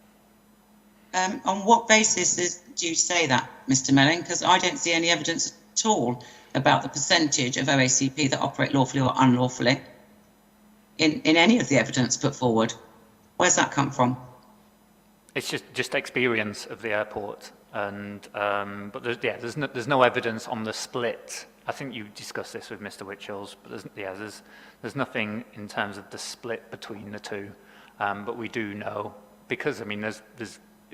On what basis do you say that, Mr. Melling? Because I don't see any evidence at all about the percentage of OACP that operate lawfully or unlawfully in any of the evidence put forward. Where's that come from? It's just experience of the airport, and but there's no evidence on the split. I think you discussed this with Mr. Witchells, but there's nothing in terms of the split between the two. But we do know, because I mean there's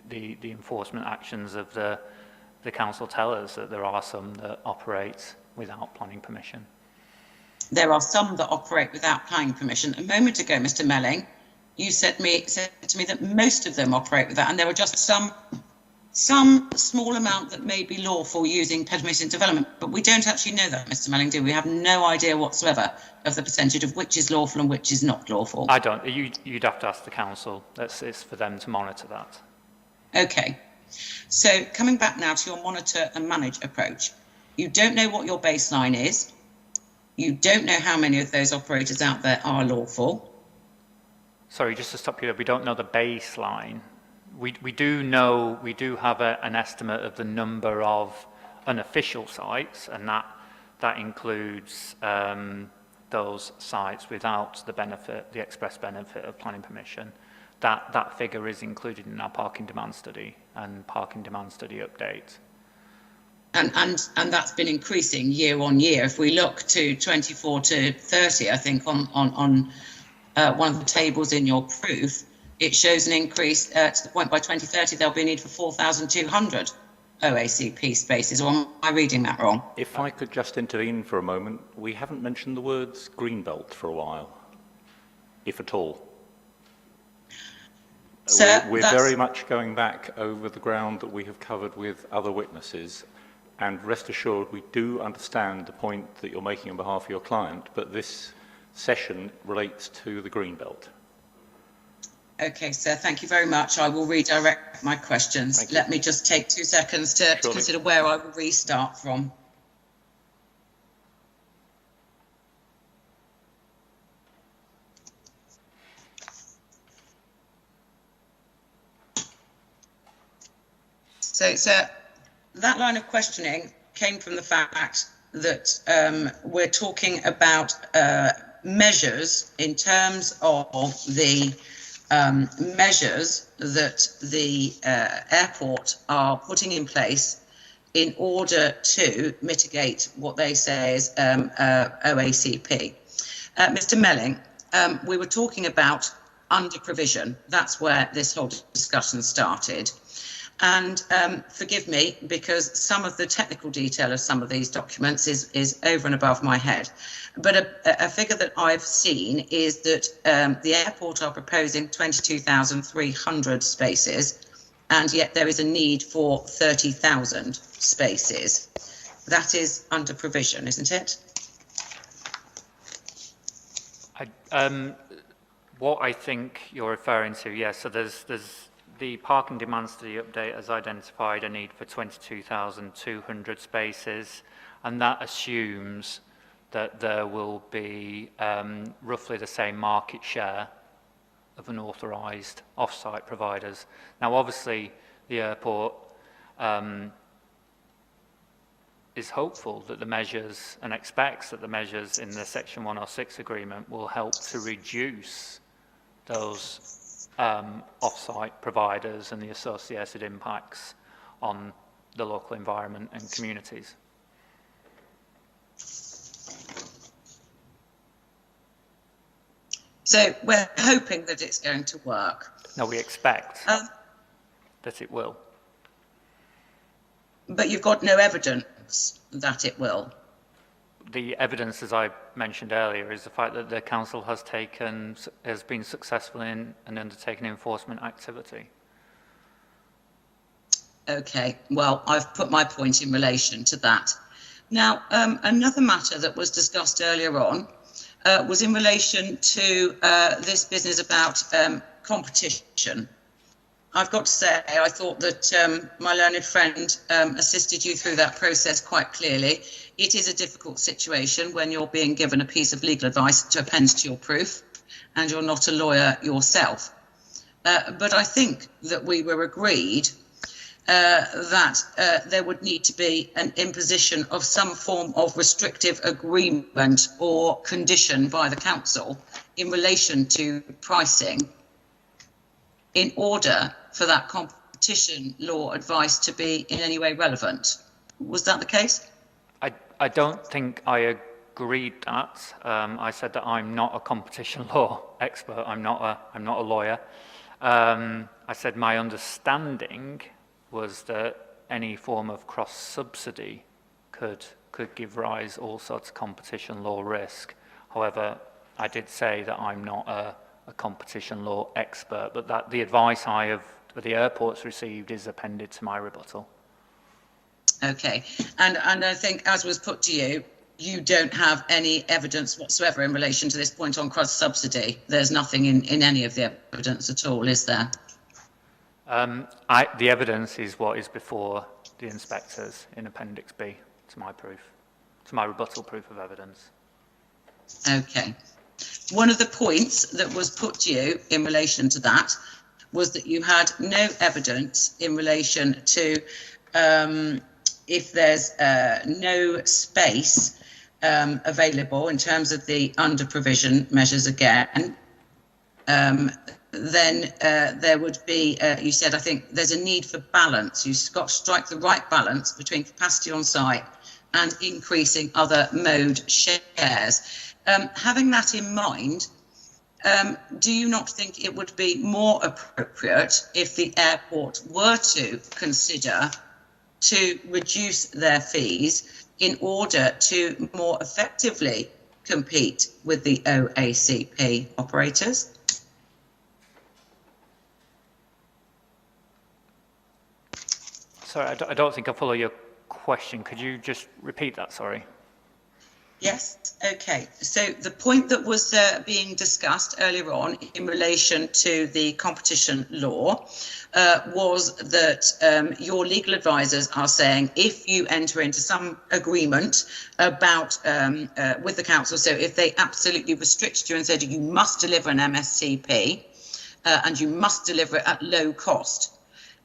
the enforcement actions of the council tell us that there are some that operate without planning permission. There are some that operate without planning permission. A moment ago, Mr. Melling, you said to me that most of them operate without, and there are just some small amount that may be lawful using permitted development, but we don't actually know that, Mr. Melling, do we? We have no idea whatsoever of the percentage of which is lawful and which is not lawful. I don't. You'd have to ask the council. It's for them to monitor that. Okay. So coming back now to your monitor and manage approach, you don't know what your baseline is. You don't know how many of those operators out there are lawful. Sorry, just to stop you there, we don't know the baseline. We do have an estimate of the number of unofficial sites, and that includes those sites without the express benefit of planning permission. That figure is included in our parking demand study and parking demand study update. And that's been increasing year on year. If we look to 24 to 30, I think on one of the tables in your proof, it shows an increase to the point by 2030 there'll be a need for 4,200 OACP spaces, or am I reading that wrong? If I could just intervene for a moment, we haven't mentioned the words greenbelt for a while, if at all. Sir, We're that's- very much going back over the ground that we have covered with other witnesses, and rest assured we do understand the point that you're making on behalf of your client, but this session relates to the Greenbelt. Okay, sir, thank you very much. I will redirect my questions. Let me just take 2 seconds to consider where I will restart from. So, sir, that line of questioning came from the fact that we're talking about measures in terms of the measures that the airport are putting in place in order to mitigate what they say is OACP. Mr. Melling, we were talking about under provision. That's where this whole discussion started. And forgive me, because some of the technical detail of some of these documents is over and above my head. But a figure that I've seen is that the airport are proposing 22,300 spaces, and yet there is a need for 30,000 spaces. That is under provision, isn't it? What I think you're referring to, yes, so there's the parking demand study update has identified a need for 22,200 spaces, and that assumes that there will be roughly the same market share of unauthorised off-site providers. Now, obviously, the airport is hopeful that the measures and expects that the measures in the Section 106 agreement will help to reduce those off-site providers and the associated impacts on the local environment and communities. So we're hoping that it's going to work. No, we expect that it will. But you've got no evidence that it will. The evidence, as I mentioned earlier, is the fact that the council has been successful in and undertaken enforcement activity. Okay, well, I've put my point in relation to that. Now, another matter that was discussed earlier on was in relation to this business about competition. I've got to say, I thought that my learned friend assisted you through that process quite clearly. It is a difficult situation when you're being given a piece of legal advice to append to your proof and you're not a lawyer yourself. But I think that we were agreed that there would need to be an imposition of some form of restrictive agreement or condition by the council in relation to pricing in order for that competition law advice to be in any way relevant. Was that the case? I don't think I agreed that. I said that I'm not a competition law expert. I'm not a lawyer. I said my understanding was that any form of cross-subsidy could give rise also to competition law risk. However, I did say that I'm not a competition law expert, but that the advice the airport's received is appended to my rebuttal. Okay, and I think, as was put to you, you don't have any evidence whatsoever in relation to this point on cross-subsidy. There's nothing in any of the evidence at all, is there? The evidence is what is before the inspectors in Appendix B to my rebuttal proof of evidence. Okay. One of the points that was put to you in relation to that was that you had no evidence in relation to if there's no space available in terms of the under provision measures again, then there would be, you said, I think there's a need for balance. You've got to strike the right balance between capacity on site and increasing other mode shares. Having that in mind, do you not think it would be more appropriate if the airport were to consider to reduce their fees in order to more effectively compete with the OACP operators? Sorry, I don't think I follow your question. Could you just repeat that? Sorry. Yes, okay. So the point that was being discussed earlier on in relation to the competition law was that your legal advisors are saying if you enter into some agreement about with the council, so if they absolutely restricted you and said you must deliver an MSCP and you must deliver it at low cost,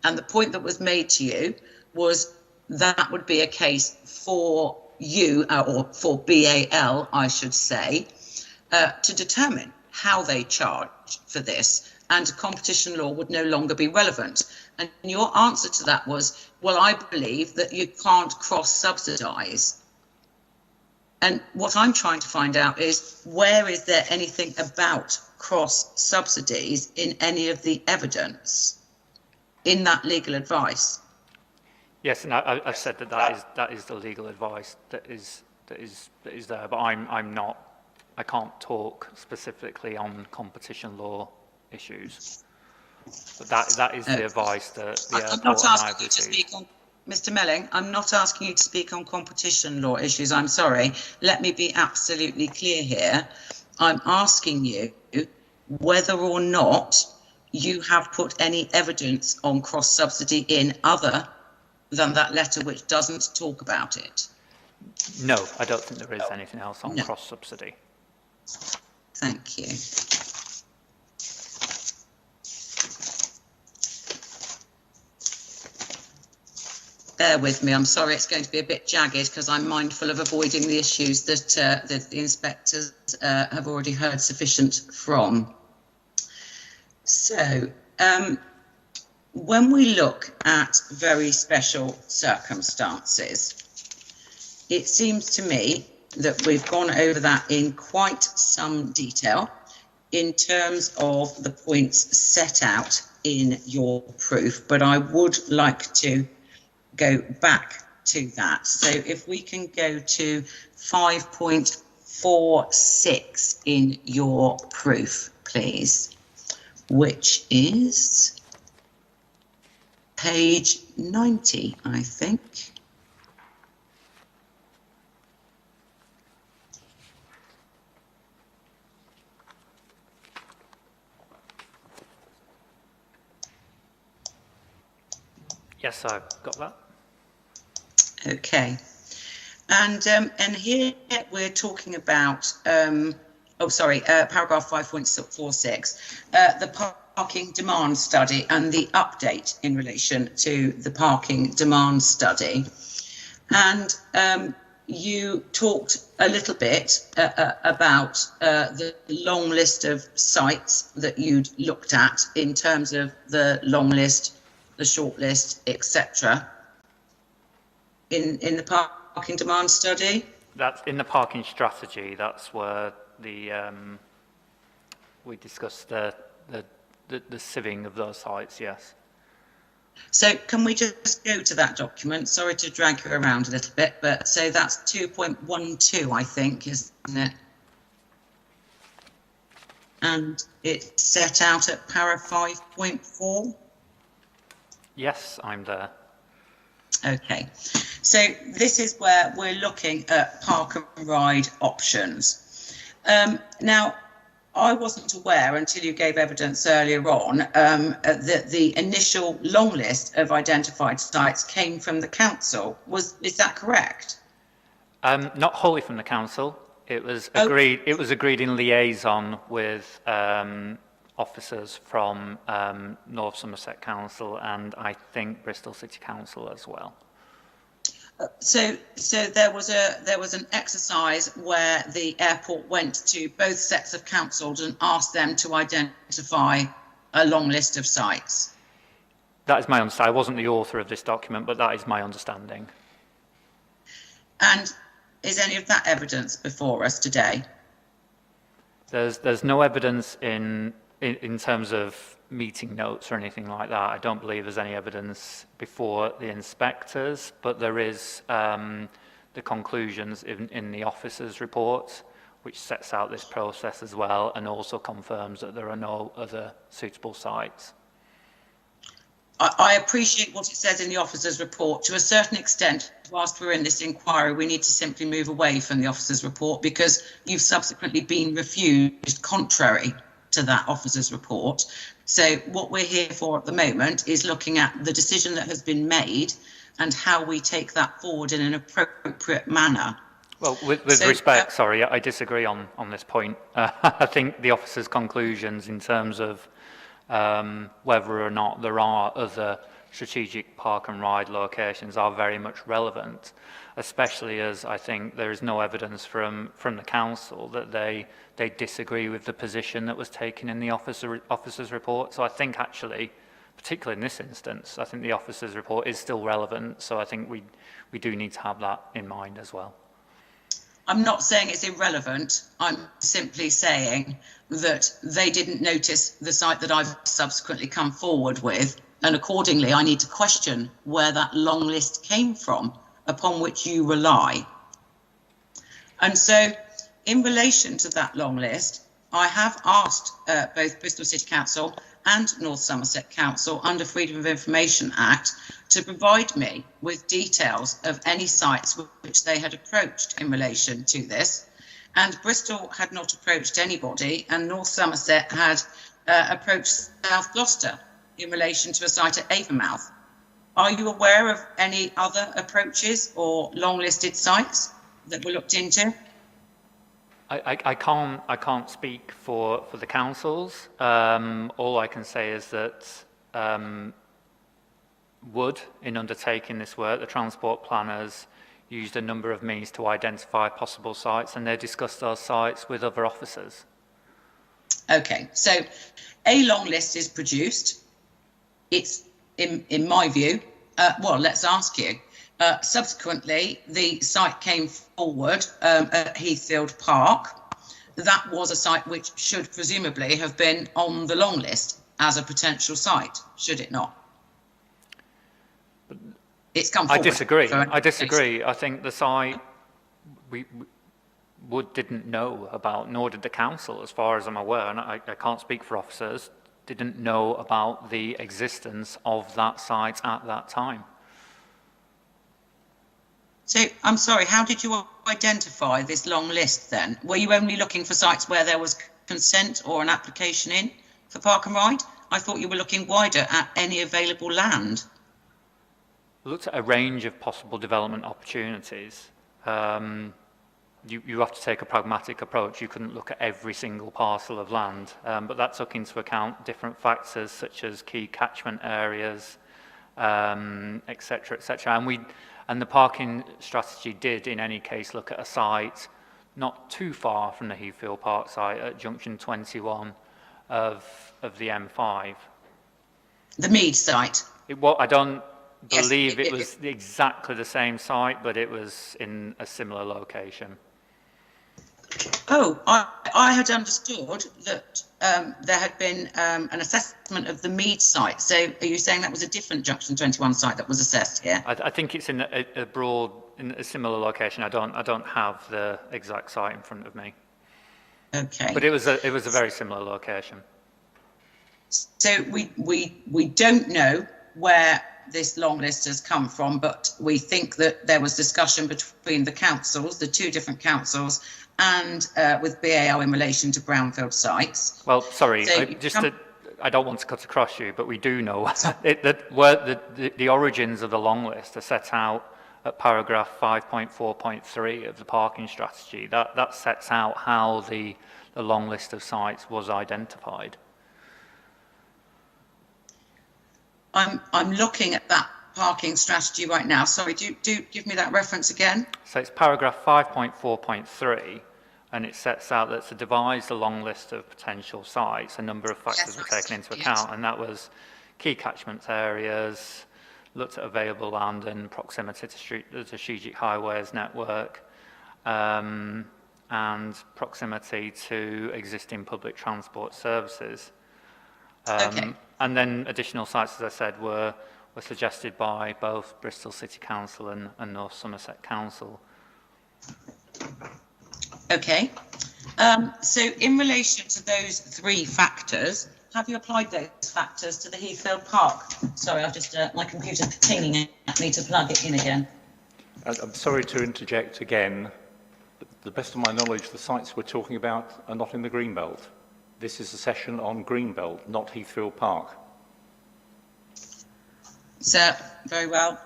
and the point that was made to you was that would be a case for you, or for BAL, I should say, to determine how they charge for this, and competition law would no longer be relevant. And your answer to that was, well, I believe that you can't cross-subsidise. And what I'm trying to find out is, where is there anything about cross-subsidies in any of the evidence in that legal advice? Yes, and I've said that is the legal advice that is there, but I can't talk specifically on competition law issues. But that is the advice that the airport and I have received. Mr. Melling, I'm not asking you to speak on competition law issues. I'm sorry. Let me be absolutely clear here. I'm asking you whether or not you have put any evidence on cross-subsidy in other than that letter which doesn't talk about it. No, I don't think there is anything else on cross-subsidy. Thank you. Bear with me, I'm sorry it's going to be a bit jagged because I'm mindful of avoiding the issues that the inspectors have already heard sufficient from. So, when we look at very special circumstances, it seems to me that we've gone over that in quite some detail in terms of the points set out in your proof, but I would like to go back to that. So if we can go to 5.46 in your proof, please, which is page 90, I think. Yes, I've got that. Okay. And here we're talking about, paragraph 5.46, the parking demand study and the update in relation to the parking demand study. And you talked a little bit about the long list of sites that you'd looked at in terms of the long list, the short list, etc. in the parking demand study? That's in the parking strategy. That's where the we discussed the sieving of those sites. Yes. So can we just go to that document? Sorry to drag you around a little bit, but so that's 2.12, I think, isn't it? And it's set out at para 5.4. Yes, I'm there. Okay, so this is where we're looking at park and ride options. Now, I wasn't aware until you gave evidence earlier on that the initial long list of identified sites came from the council. Is that correct? Not wholly from the council. It was agreed. It was agreed in liaison with officers from North Somerset Council and I think Bristol City Council as well. So there was an exercise where the airport went to both sets of councils and asked them to identify a long list of sites. That is my understanding. I wasn't the author of this document, but that is my understanding. And is any of that evidence before us today? There's no evidence in terms of meeting notes or anything like that. I don't believe there's any evidence before the inspectors, but there is the conclusions in the officers' report, which sets out this process as well and also confirms that there are no other suitable sites. I appreciate what it says in the officer's report. To a certain extent, whilst we're in this inquiry, we need to simply move away from the officer's report because you've subsequently been refused contrary to that officer's report. So what we're here for at the moment is looking at the decision that has been made and how we take that forward in an appropriate manner. Well, with respect, sorry, I disagree on this point. I think the officer's conclusions in terms of whether or not there are other strategic park and ride locations are very much relevant, especially as I think there is no evidence from the council that they disagree with the position that was taken in the officer's report. So I think actually, particularly in this instance, I think the officer's report is still relevant. So I think we do need to have that in mind as well. I'm not saying it's irrelevant. I'm simply saying that they didn't notice the site that I've subsequently come forward with, and accordingly I need to question where that long list came from upon which you rely. And so in relation to that long list, I have asked both Bristol City Council and North Somerset Council under Freedom of Information Act to provide me with details of any sites which they had approached in relation to this. And Bristol had not approached anybody, and North Somerset had approached South Gloucester in relation to a site at Avonmouth. Are you aware of any other approaches or long listed sites that were looked into? I can't speak for the councils. All I can say is that would, in undertaking this work, the transport planners used a number of means to identify possible sites, and they discussed those sites with other officers. Okay, so a long list is produced. It's, in my view, well, let's ask you. Subsequently, the site came forward at Heathfield Park. That was a site which should presumably have been on the long list as a potential site, should it not? It's come forward. I disagree. I think the site we didn't know about, nor did the council, as far as I'm aware, and I can't speak for officers, didn't know about the existence of that site at that time. So, I'm sorry, how did you identify this long list then? Were you only looking for sites where there was consent or an application in for park and ride? I thought you were looking wider at any available land. We looked at a range of possible development opportunities. You have to take a pragmatic approach. You couldn't look at every single parcel of land, but that took into account different factors such as key catchment areas, etc., etc. And the parking strategy did, in any case, look at a site not too far from the Heathfield Park site at junction 21 of the M5. The Mead site? I don't believe it was exactly the same site, but it was in a similar location. Oh, I had understood that there had been an assessment of the Mead site. So are you saying that was a different Junction 21 site that was assessed here? I think it's in in a similar location. I don't have the exact site in front of me. Okay. But it was a very similar location. So we don't know where this long list has come from, but we think that there was discussion between the councils, the two different councils, and with BAO in relation to brownfield sites. Well, sorry, so I don't want to cut across you, but we do know that the origins of the long list are set out at paragraph 5.4.3 of the parking strategy. That sets out how the long list of sites was identified. I'm looking at that parking strategy right now. Sorry, do give me that reference again. So it's paragraph 5.4.3, and it sets out that to devise a long list of potential sites, a number of factors were taken into account, and that was key catchment areas, looked at available land and proximity to the strategic highways network, and proximity to existing public transport services. And then additional sites, as I said, were suggested by both Bristol City Council and North Somerset Council. Okay. So in relation to those three factors, have you applied those factors to the Heathfield Park? Sorry, I've just, my computer's pinging at me to plug it in again. I'm sorry to interject again. But to the best of my knowledge, the sites we're talking about are not in the Greenbelt. This is a session on Greenbelt, not Heathfield Park. Sir, very well.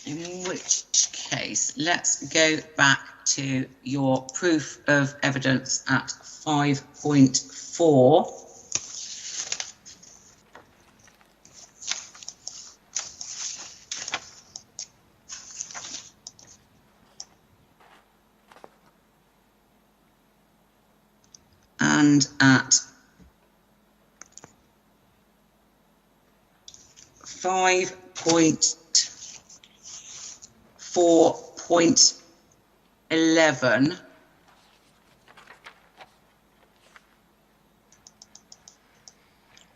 In which case, let's go back to your proof of evidence at 5.4. And at 5.4.11,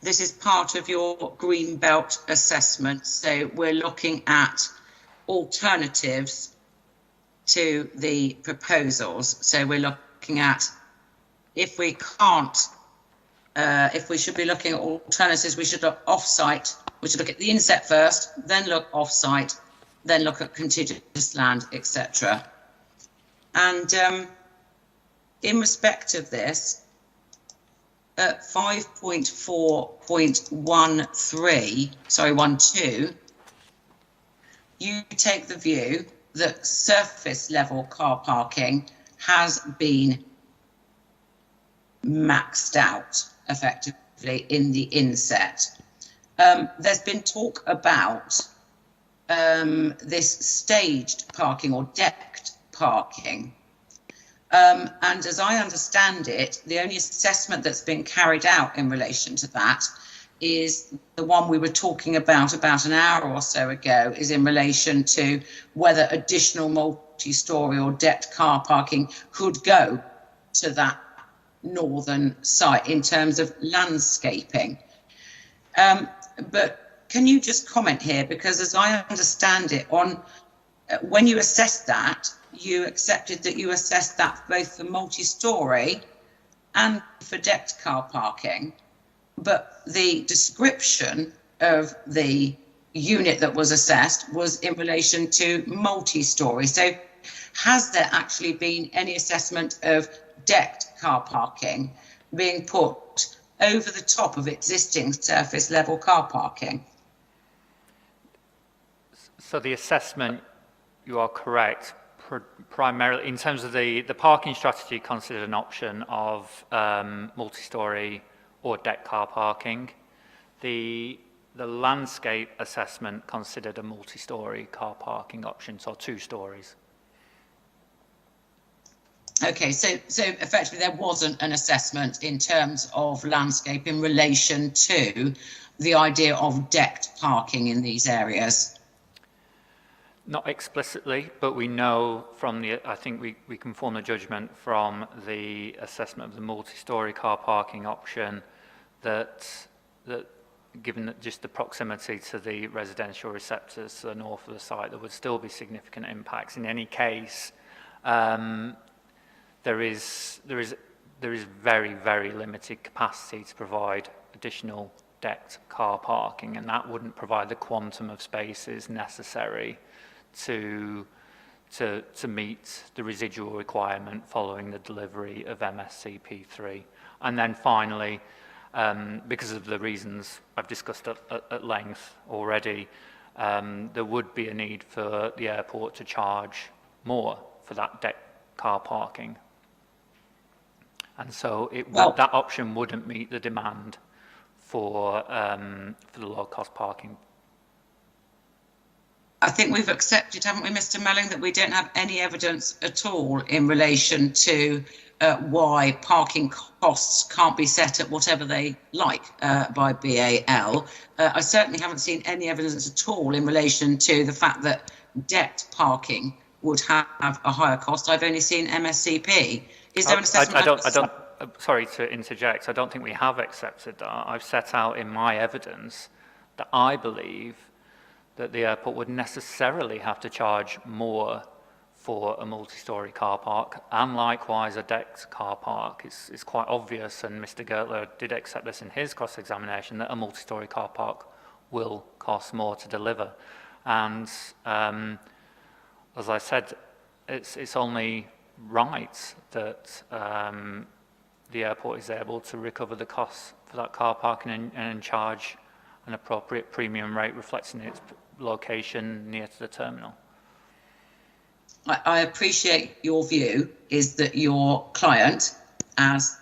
this is part of your Greenbelt assessment. So we're looking at alternatives to the proposals. So we're looking at if we can't, if we should be looking at alternatives, we should look off-site. We should look at the inset first, then look off-site, then look at contiguous land, etc. And in respect of this, at 5.4.12, you take the view that surface level car parking has been maxed out effectively in the inset. There's been talk about this staged parking or decked parking. And as I understand it, the only assessment that's been carried out in relation to that is the one we were talking about an hour or so ago, is in relation to whether additional multi-storey or decked car parking could go to that northern site in terms of landscaping. But can you just comment here, because as I understand it, on when you assessed that, you accepted that you assessed that both for multi-storey and for decked car parking, but the description of the unit that was assessed was in relation to multi-storey. So has there actually been any assessment of decked car parking being put over the top of existing surface level car parking? So the assessment, you are correct, primarily in terms of the parking strategy considered an option of multi-storey or deck car parking. The landscape assessment considered a multi-storey car parking option, so 2 stories. Okay, so effectively there wasn't an assessment in terms of landscape in relation to the idea of decked parking in these areas? Not explicitly, but we know from I think we can form a judgment from the assessment of the multi-storey car parking option that given that just the proximity to the residential receptors to the north of the site, there would still be significant impacts. In any case, there is very, very limited capacity to provide additional decked car parking, and that wouldn't provide the quantum of spaces necessary to meet the residual requirement following the delivery of MSCP3. And then finally, because of the reasons I've discussed at length already, there would be a need for the airport to charge more for that deck car parking. And so that option wouldn't meet the demand for the low cost parking. I think we've accepted, haven't we, Mr. Melling, that we don't have any evidence at all in relation to why parking costs can't be set at whatever they like by BAL. I certainly haven't seen any evidence at all in relation to the fact that decked parking would have a higher cost. I've only seen MSCP. Is there an assessment? sorry to interject, I don't think we have accepted that. I've set out in my evidence that I believe that the airport would necessarily have to charge more for a multi-storey car park, and likewise a decked car park. It's quite obvious, and Mr. Gertler did accept this in his cross-examination, that a multi-storey car park will cost more to deliver. And as I said, it's only right that the airport is able to recover the costs for that car parking and charge an appropriate premium rate reflecting its location near to the terminal. I appreciate your view is that your client, as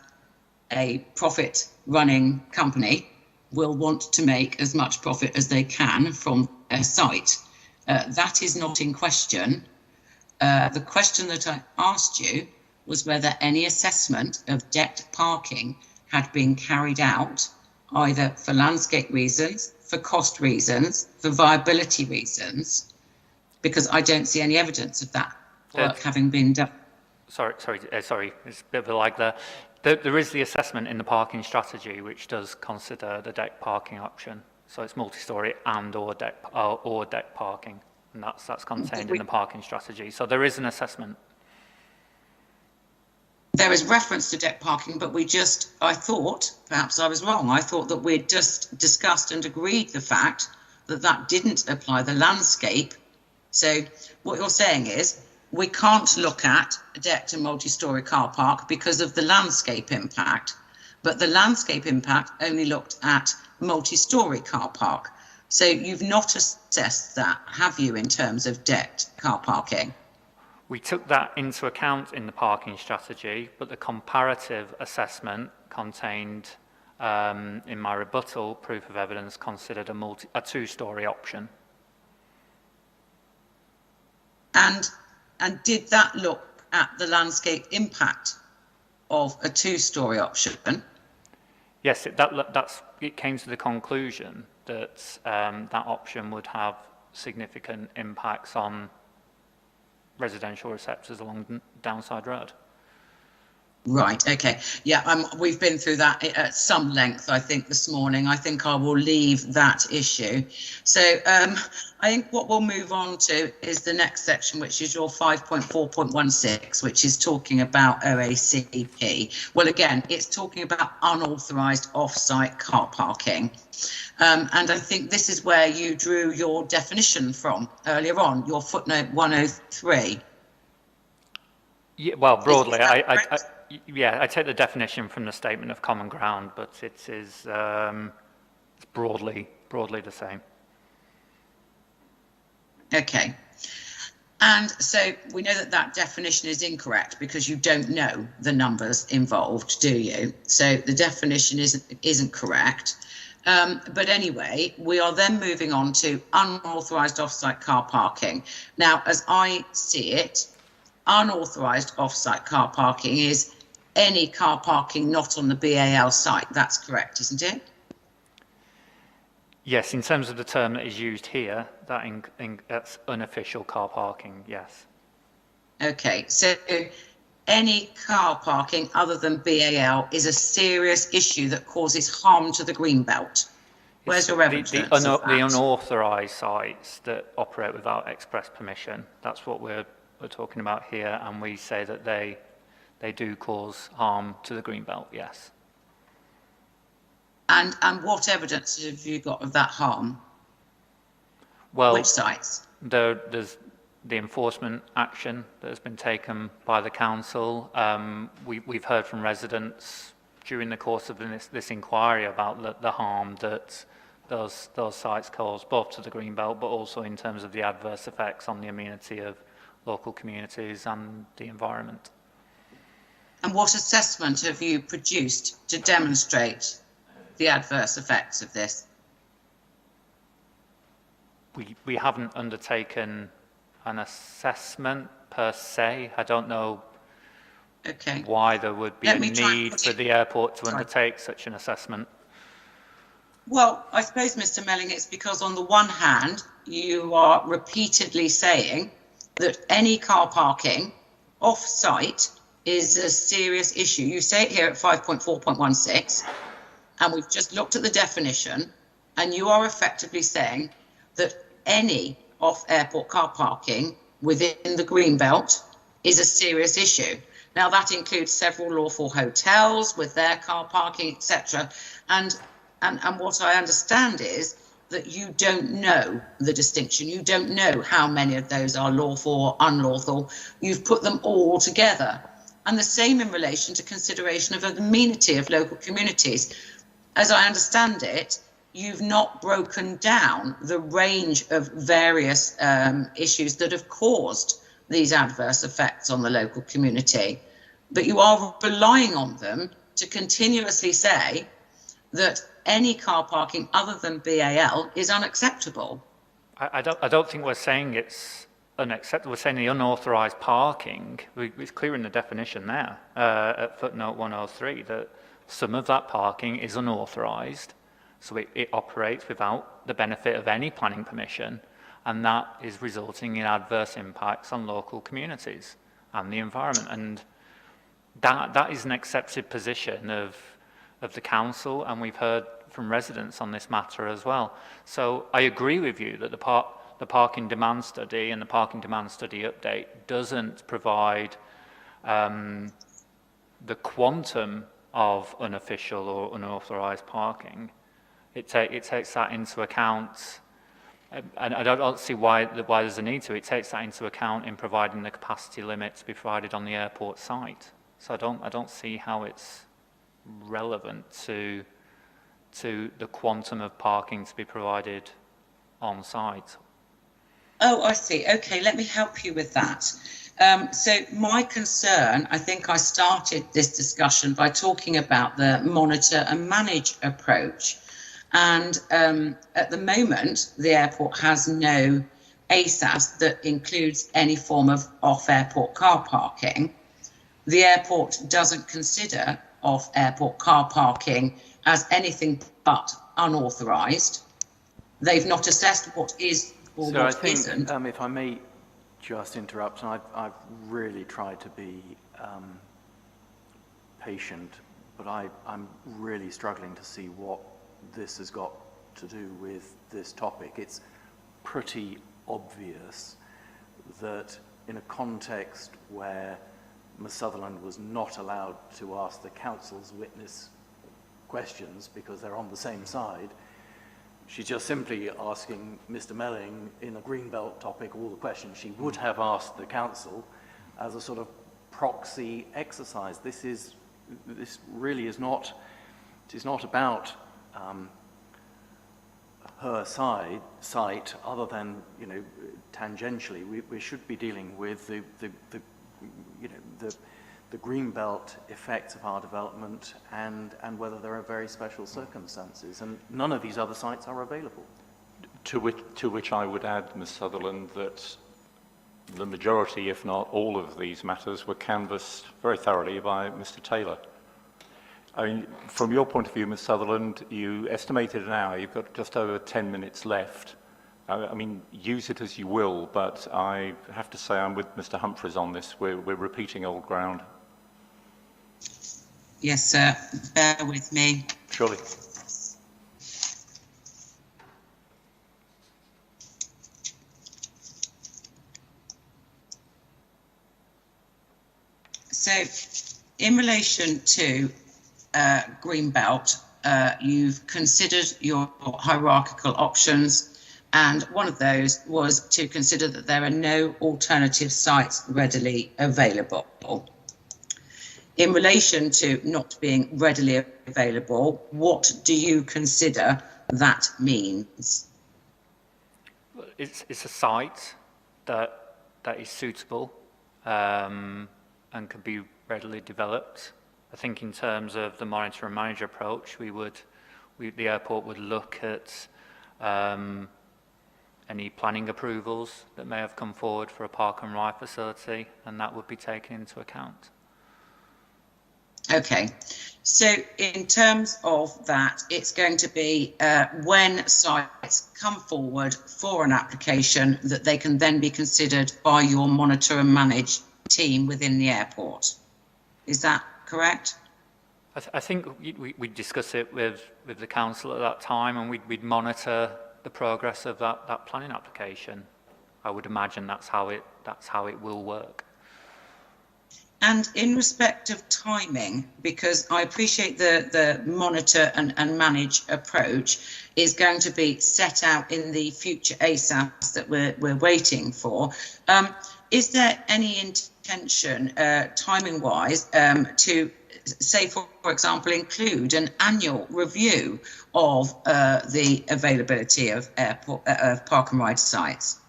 a profit-running company, will want to make as much profit as they can from a site. That is not in question. The question that I asked you was whether any assessment of decked parking had been carried out, either for landscape reasons, for cost reasons, for viability reasons, because I don't see any evidence of that work having been done. Sorry, it's a bit of a lag there. There is the assessment in the parking strategy which does consider the deck parking option. So it's multi-storey and or deck parking, and that's contained in the parking strategy. So there is an assessment. There is reference to deck parking, but I thought, perhaps I was wrong, I thought that we'd just discussed and agreed the fact that that didn't apply the landscape. So what you're saying is we can't look at a decked and multi-storey car park because of the landscape impact, but the landscape impact only looked at multi-storey car park. So you've not assessed that, have you, in terms of decked car parking? We took that into account in the parking strategy, but the comparative assessment contained in my rebuttal proof of evidence considered a two-storey option. And did that look at the landscape impact of a two-storey option? Yes, it came to the conclusion that that option would have significant impacts on residential receptors along the downside road. Right, okay. Yeah, we've been through that at some length, I think, this morning. I think I will leave that issue. So I think what we'll move on to is the next section, which is your 5.4.16, which is talking about OACP. Well, again, it's talking about unauthorised off-site car parking. And I think this is where you drew your definition from earlier on, your footnote 103. Yeah, well, broadly, I take the definition from the statement of common ground, but it is it's broadly the same. Okay. And so we know that that definition is incorrect because you don't know the numbers involved, do you? So the definition isn't correct. But anyway, we are then moving on to unauthorised off-site car parking. Now, as I see it, unauthorised off-site car parking is any car parking not on the BAL site. That's correct, isn't it? Yes, in terms of the term that is used here, that's unofficial car parking, yes. Okay, so any car parking other than BAL is a serious issue that causes harm to the greenbelt. Where's your evidence? The unauthorised sites that operate without express permission, that's what we're talking about here, and we say that they do cause harm to the greenbelt, yes. And what evidence have you got of that harm? Well, which sites? There's the enforcement action that has been taken by the council. We've heard from residents during the course of this inquiry about the harm that those sites cause, both to the greenbelt, but also in terms of the adverse effects on the amenity of local communities and the environment. And what assessment have you produced to demonstrate the adverse effects of this? We haven't undertaken an assessment per se. I don't know why there would be a need for the airport to undertake such an assessment. Well, I suppose, Mr. Melling, it's because on the one hand, you are repeatedly saying that any car parking off-site is a serious issue. You say it here at 5.4.16, and we've just looked at the definition, and you are effectively saying that any off-airport car parking within the greenbelt is a serious issue. Now, that includes several lawful hotels with their car parking, etc. And what I understand is that you don't know the distinction. You don't know how many of those are lawful or unlawful. You've put them all together. And the same in relation to consideration of amenity of local communities. As I understand it, you've not broken down the range of various issues that have caused these adverse effects on the local community, but you are relying on them to continuously say that any car parking other than BAL is unacceptable. I don't think we're saying it's unacceptable. We're saying the unauthorised parking, it's clear in the definition there at footnote 103 that some of that parking is unauthorised, so it operates without the benefit of any planning permission, and that is resulting in adverse impacts on local communities and the environment. And that is an accepted position of the council, and we've heard from residents on this matter as well. So I agree with you that the parking demand study and the parking demand study update doesn't provide the quantum of unofficial or unauthorised parking. It takes that into account, and I don't see why there's a need to. It takes that into account in providing the capacity limit to be provided on the airport site. So I don't see how it's relevant to the quantum of parking to be provided on site. Oh, I see. Okay, let me help you with that. So my concern, I think I started this discussion by talking about the monitor and manage approach. And at the moment, the airport has no ASAS that includes any form of off-airport car parking. The airport doesn't consider off-airport car parking as anything but unauthorised. They've not assessed what is or so what I think, isn't. If I may just interrupt, and I've really tried to be patient, but I'm really struggling to see what this has got to do with this topic. It's pretty obvious that in a context where Ms Sutherland was not allowed to ask the council's witness questions because they're on the same side, she's just simply asking Mr Melling in a greenbelt topic all the questions she would have asked the council as a sort of proxy exercise. This really is not, it is not about her site other than, you know, tangentially. We should be dealing with the greenbelt effects of our development and whether there are very special circumstances, and none of these other sites are available. To which I would add, Ms Sutherland, that the majority, if not all of these matters, were canvassed very thoroughly by Mr Taylor. I mean, from your point of view, Ms Sutherland, you estimated an hour. You've got just over 10 minutes left. I mean, use it as you will, but I have to say I'm with Mr Humphreys on this. We're repeating old ground. Yes, sir. Bear with me. Surely. So, in relation to Greenbelt, you've considered your hierarchical options, and one of those was to consider that there are no alternative sites readily available. In relation to not being readily available, what do you consider that means? It's a site that is suitable and can be readily developed. I think in terms of the monitor and manager approach, the airport would look at any planning approvals that may have come forward for a park and ride facility, and that would be taken into account. Okay, so in terms of that, it's going to be when sites come forward for an application that they can then be considered by your monitor and manage team within the airport. Is that correct? I think we'd discuss it with the council at that time, and we'd monitor the progress of that planning application. I would imagine that's how it will work. And in respect of timing, because I appreciate the monitor and manage approach is going to be set out in the future ASAPs that we're waiting for. Is there any intention, timing-wise, to say, for example, include an annual review of the availability of airport park and ride sites?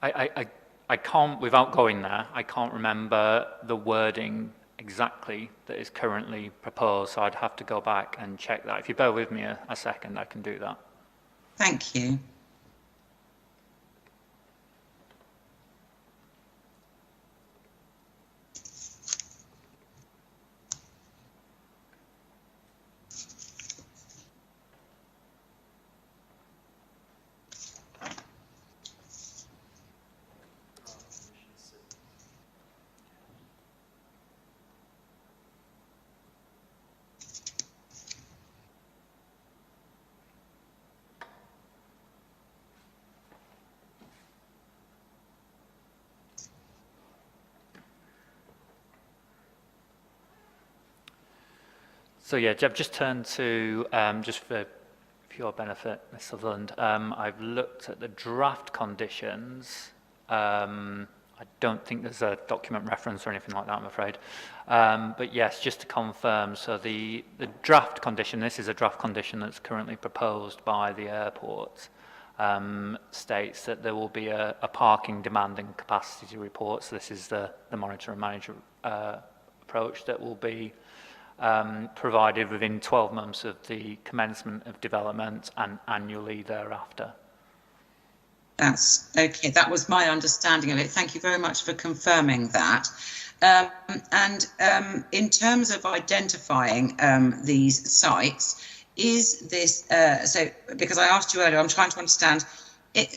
I can't, without going there, I can't remember the wording exactly that is currently proposed, so I'd have to go back and check that. If you bear with me a second, I can do that. Thank you. So yeah, Jeb, just turn to, just for your benefit, Ms. Sutherland, I've looked at the draft conditions. I don't think there's a document reference or anything like that, I'm afraid. But yes, just to confirm, so the draft condition, this is a draft condition that's currently proposed by the airport, states that there will be a parking demand and capacity report. So this is the monitor and manager approach that will be provided within 12 months of the commencement of development and annually thereafter. That's okay. That was my understanding of it. Thank you very much for confirming that. In terms of identifying these sites, is this so? Because I asked you earlier, I'm trying to understand.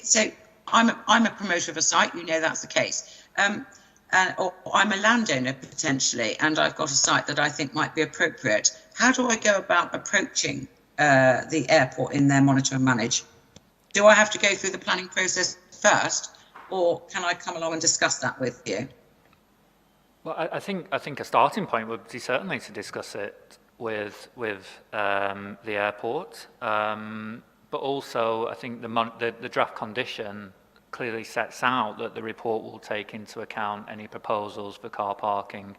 So I'm a promoter of a site. You know that's the case. Or I'm a landowner potentially, and I've got a site that I think might be appropriate. How do I go about approaching the airport in their monitor and manage? Do I have to go through the planning process first, or can I come along and discuss that with you? Well, I think a starting point would be certainly to discuss it with the airport, but also I think the draft condition clearly sets out that the report will take into account any proposals for car parking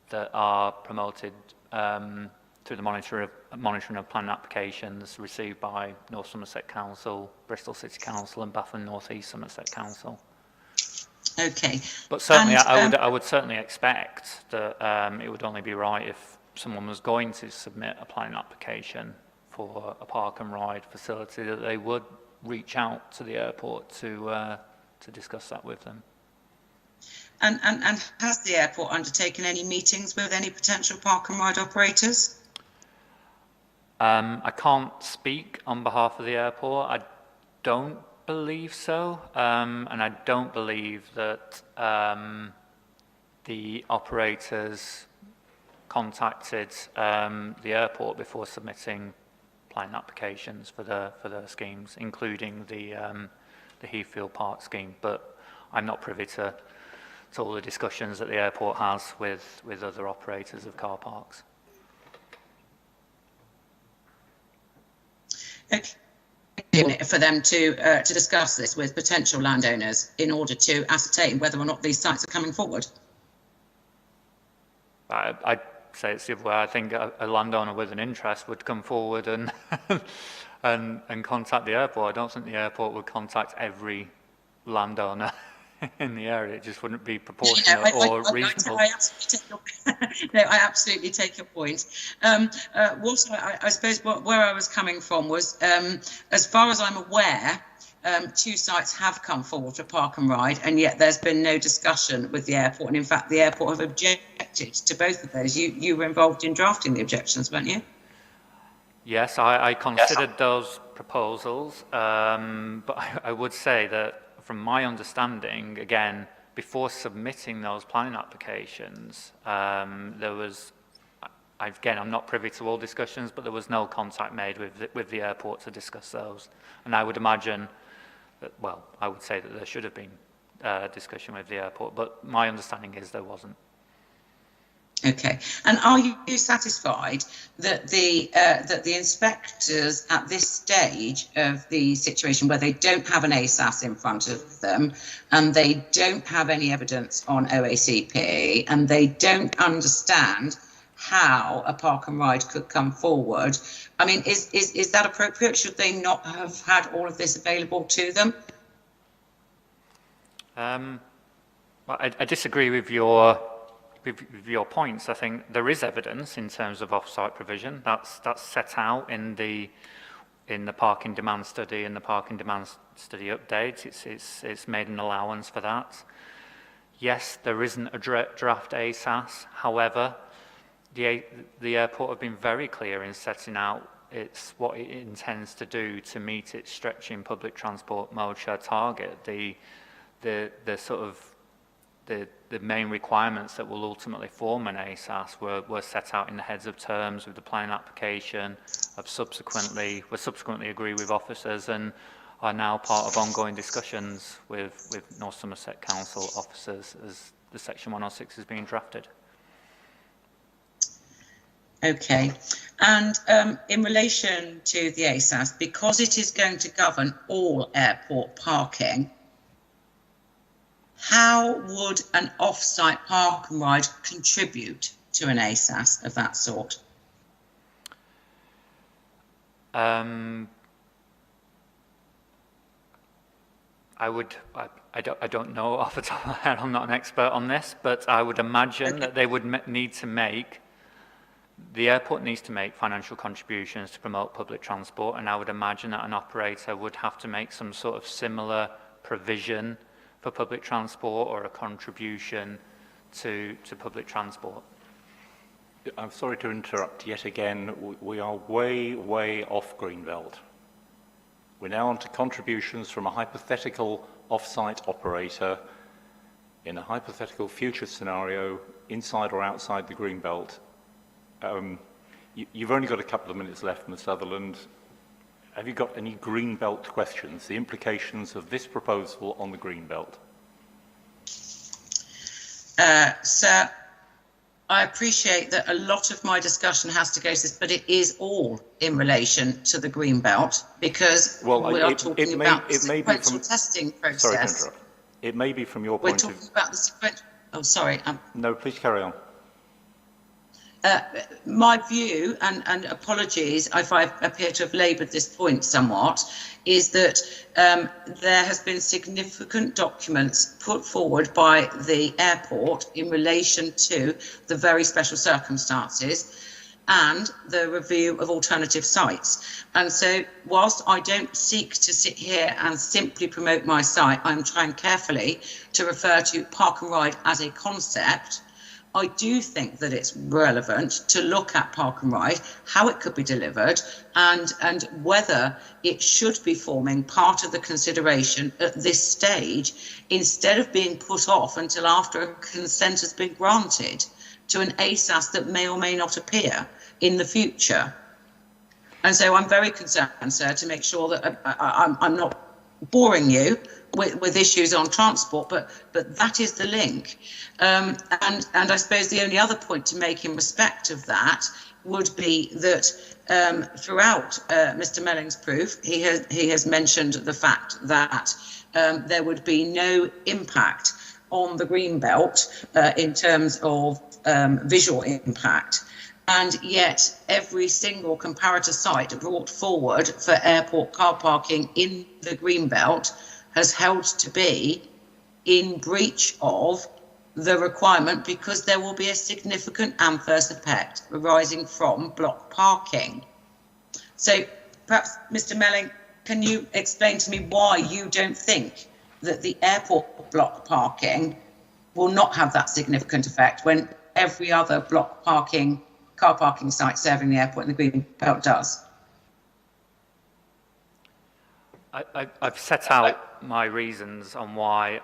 that are promoted through the monitoring of planning applications received by North Somerset Council, Bristol City Council and Bath and North East Somerset Council. Okay. But certainly I would certainly expect that it would only be right if someone was going to submit a planning application for a park and ride facility that they would reach out to the airport to discuss that with them. And has the airport undertaken any meetings with any potential park and ride operators? I can't speak on behalf of the airport. I don't believe so, and I don't believe that the operators contacted the airport before submitting planning applications for their schemes, including the Heathfield Park scheme. But I'm not privy to all the discussions that the airport has with other operators of car parks. Okay. For them to discuss this with potential landowners in order to ascertain whether or not these sites are coming forward. I'd say it's the other way. I think a landowner with an interest would come forward and and contact the airport. I don't think the airport would contact every landowner in the area. It just wouldn't be proportionate or reasonable. I absolutely take your point. I suppose where I was coming from was, as far as I'm aware, 2 sites have come forward for park and ride, and yet there's been no discussion with the airport. And in fact, the airport have objected to both of those. You were involved in drafting the objections, weren't you? Yes, I considered those proposals, but I would say that from my understanding, again, before submitting those planning applications, there was, again, I'm not privy to all discussions, but there was no contact made with the airport to discuss those. And I would imagine that, well, I would say that there should have been discussion with the airport, but my understanding is there wasn't. Okay, and are you satisfied that the inspectors at this stage of the situation, where they don't have an ASAS in front of them and they don't have any evidence on OACP and they don't understand how a park and ride could come forward, I mean, is that appropriate? Should they not have had all of this available to them? Well, I disagree with your points. I think there is evidence in terms of off-site provision that's set out in the parking demand study and the parking demand study update. It's made an allowance for that. Yes, there isn't a draft ASAS. However, the airport have been very clear in setting out what it intends to do to meet its stretching public transport mode share target. The main requirements that will ultimately form an ASAS were set out in the heads of terms with the planning application, were subsequently agreed with officers and are now part of ongoing discussions with North Somerset Council officers as the Section 106 is being drafted. Okay, and in relation to the ASAS, because it is going to govern all airport parking, how would an off-site park and ride contribute to an ASAS of that sort? I don't know off the top of my head, I'm not an expert on this, but I would imagine that they would the airport needs to make financial contributions to promote public transport, and I would imagine that an operator would have to make some sort of similar provision for public transport or a contribution to public transport. I'm sorry to interrupt yet again. We are way off Greenbelt. We're now on to contributions from a hypothetical off-site operator in a hypothetical future scenario inside or outside the Greenbelt. You've only got a couple of minutes left, Ms. Sutherland. Have you got any Greenbelt questions, the implications of this proposal on the Greenbelt? Sir, I appreciate that a lot of my discussion has to go to this, but it is all in relation to the Greenbelt, because we are talking about the sequential testing process. Sorry to interrupt. It may be from your point of view. We're talking about the sequential... Oh, sorry. No, please carry on. My view, and apologies if I appear to have laboured this point somewhat, is that there has been significant documents put forward by the airport in relation to the very special circumstances and the review of alternative sites. And so whilst I don't seek to sit here and simply promote my site, I'm trying carefully to refer to park and ride as a concept. I do think that it's relevant to look at park and ride, how it could be delivered, and whether it should be forming part of the consideration at this stage, instead of being put off until after a consent has been granted to an ASAS that may or may not appear in the future. And so I'm very concerned, sir, to make sure that I'm not boring you with issues on transport, but that is the link. And I suppose the only other point to make in respect of that would be that throughout Mr. Melling's proof, he has mentioned the fact that there would be no impact on the Greenbelt in terms of visual impact. And yet every single comparator site brought forward for airport car parking in the Greenbelt has held to be in breach of the requirement, because there will be a significant adverse effect arising from block parking. So perhaps, Mr. Melling, can you explain to me why you don't think that the airport block parking will not have that significant effect when every other block parking, car parking site serving the airport in the Greenbelt does? I've set out my reasons on why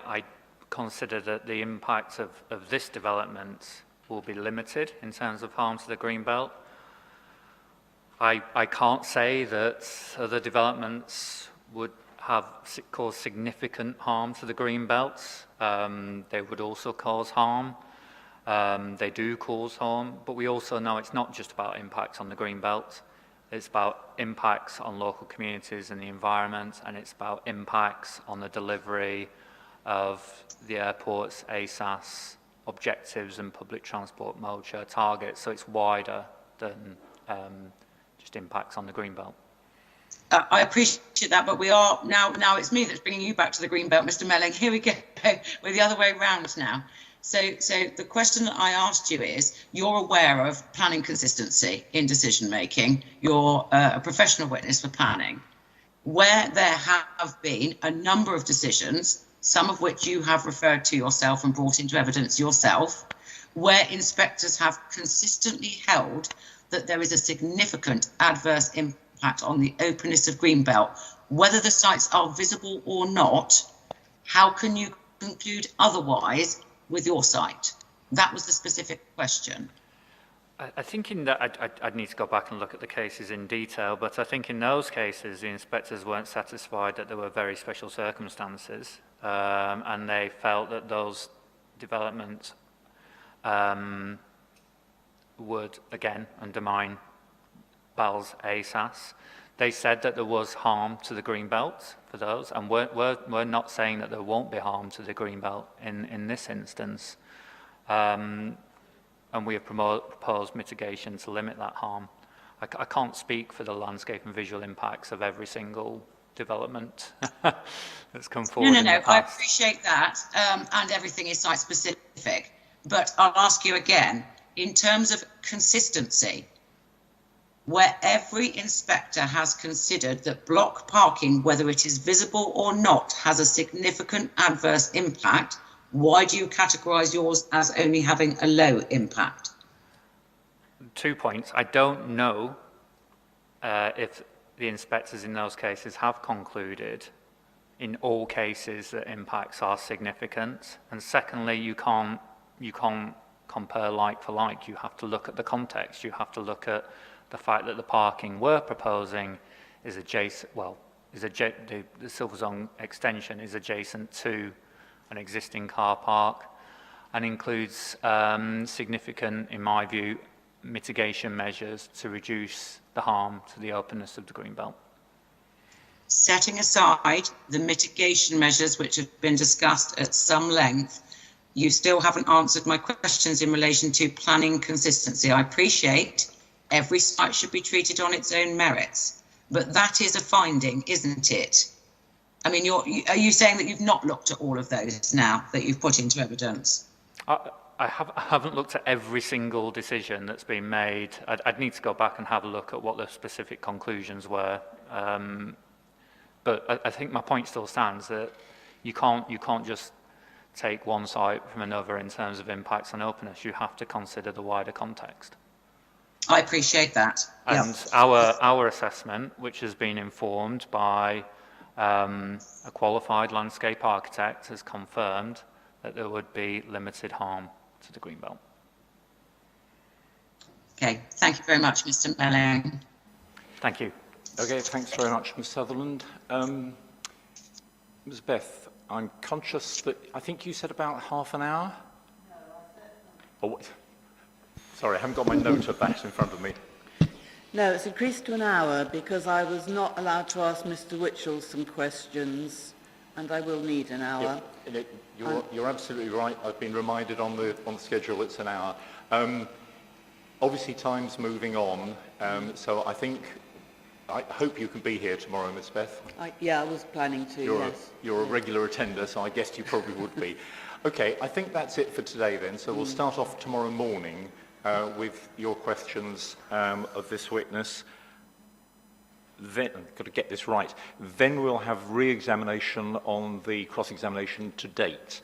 consider that the impact of this development will be limited in terms of harm to the greenbelt. I can't say that other developments would cause significant harm to the greenbelt. They would also cause harm. They do cause harm, but we also know it's not just about impacts on the greenbelt. It's about impacts on local communities and the environment, and it's about impacts on the delivery of the airport's ASAS objectives and public transport mode share targets. So it's wider than just impacts on the greenbelt. I appreciate that, but we are now it's me that's bringing you back to the greenbelt, Mr. Melling. Here we go. We're the other way round now. So the question that I asked you is, you're aware of planning consistency in decision making. You're a professional witness for planning, where there have been a number of decisions, some of which you have referred to yourself and brought into evidence yourself, where inspectors have consistently held that there is a significant adverse impact on the openness of greenbelt, whether the sites are visible or not. How can you conclude otherwise with your site? That was the specific question. I think in that, I'd need to go back and look at the cases in detail, but I think in those cases, the inspectors weren't satisfied that there were very special circumstances, and they felt that those developments would, again, undermine BAL's ASAS. They said that there was harm to the greenbelt for those, and we're not saying that there won't be harm to the greenbelt in this instance. And we have proposed mitigation to limit that harm. I can't speak for the landscape and visual impacts of every single development that's come forward. No, I appreciate that, and everything is site specific. But I'll ask you again, in terms of consistency, where every inspector has considered that block parking, whether it is visible or not, has a significant adverse impact, why do you categorise yours as only having a low impact? 2 points. I don't know if the inspectors in those cases have concluded in all cases that impacts are significant. And secondly, you can't compare like for like. You have to look at the context. You have to look at the fact that the parking we're proposing is adjacent, the Silver Zone extension is adjacent to an existing car park and includes significant, in my view, mitigation measures to reduce the harm to the openness of the greenbelt. Setting aside the mitigation measures which have been discussed at some length, you still haven't answered my questions in relation to planning consistency. I appreciate every site should be treated on its own merits, but that is a finding, isn't it? I mean, are you saying that you've not looked at all of those now that you've put into evidence? I haven't looked at every single decision that's been made. I'd need to go back and have a look at what the specific conclusions were. But I think my point still stands that you can't just take one site from another in terms of impacts on openness. You have to consider the wider context. I appreciate that. And our assessment, which has been informed by a qualified landscape architect, has confirmed that there would be limited harm to the greenbelt. Okay, thank you very much, Mr. Melling. Thank you. Okay, thanks very much, Ms. Sutherland. Ms. Beth, I'm conscious that I think you said about half an hour? No, I said... Oh, what? Sorry, I haven't got my note of that in front of me. No, it's increased to an hour because I was not allowed to ask Mr. Witchell some questions, and I will need an hour. Yeah, you're absolutely right. I've been reminded on the schedule it's an hour. Obviously, time's moving on, so I hope you can be here tomorrow, Ms. Beth. Yeah, I was planning to, yes. You're a regular attender, so I guessed you probably would be. Okay, I think that's it for today then. So we'll start off tomorrow morning with your questions of this witness. Then, I've got to get this right, then we'll have re-examination on the cross-examination to date.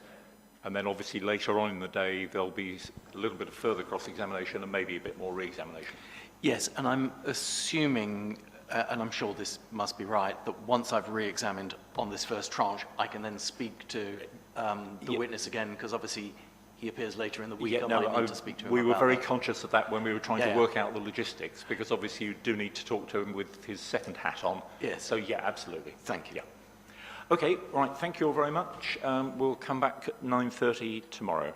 And then obviously later on in the day, there'll be a little bit of further cross-examination and maybe a bit more re-examination. Yes, and I'm assuming, and I'm sure this must be right, that once I've re-examined on this first tranche, I can then speak to the witness again, because obviously he appears later in the week. Yeah, I no, might need to speak to him we were about very that. conscious of that when we were trying Yeah, to yeah. work out the logistics, because obviously you do need to talk to him with his second hat on. Yes. So yeah, absolutely. Thank you. Yeah. Okay, right, thank you all very much. We'll come back at 9:30 tomorrow.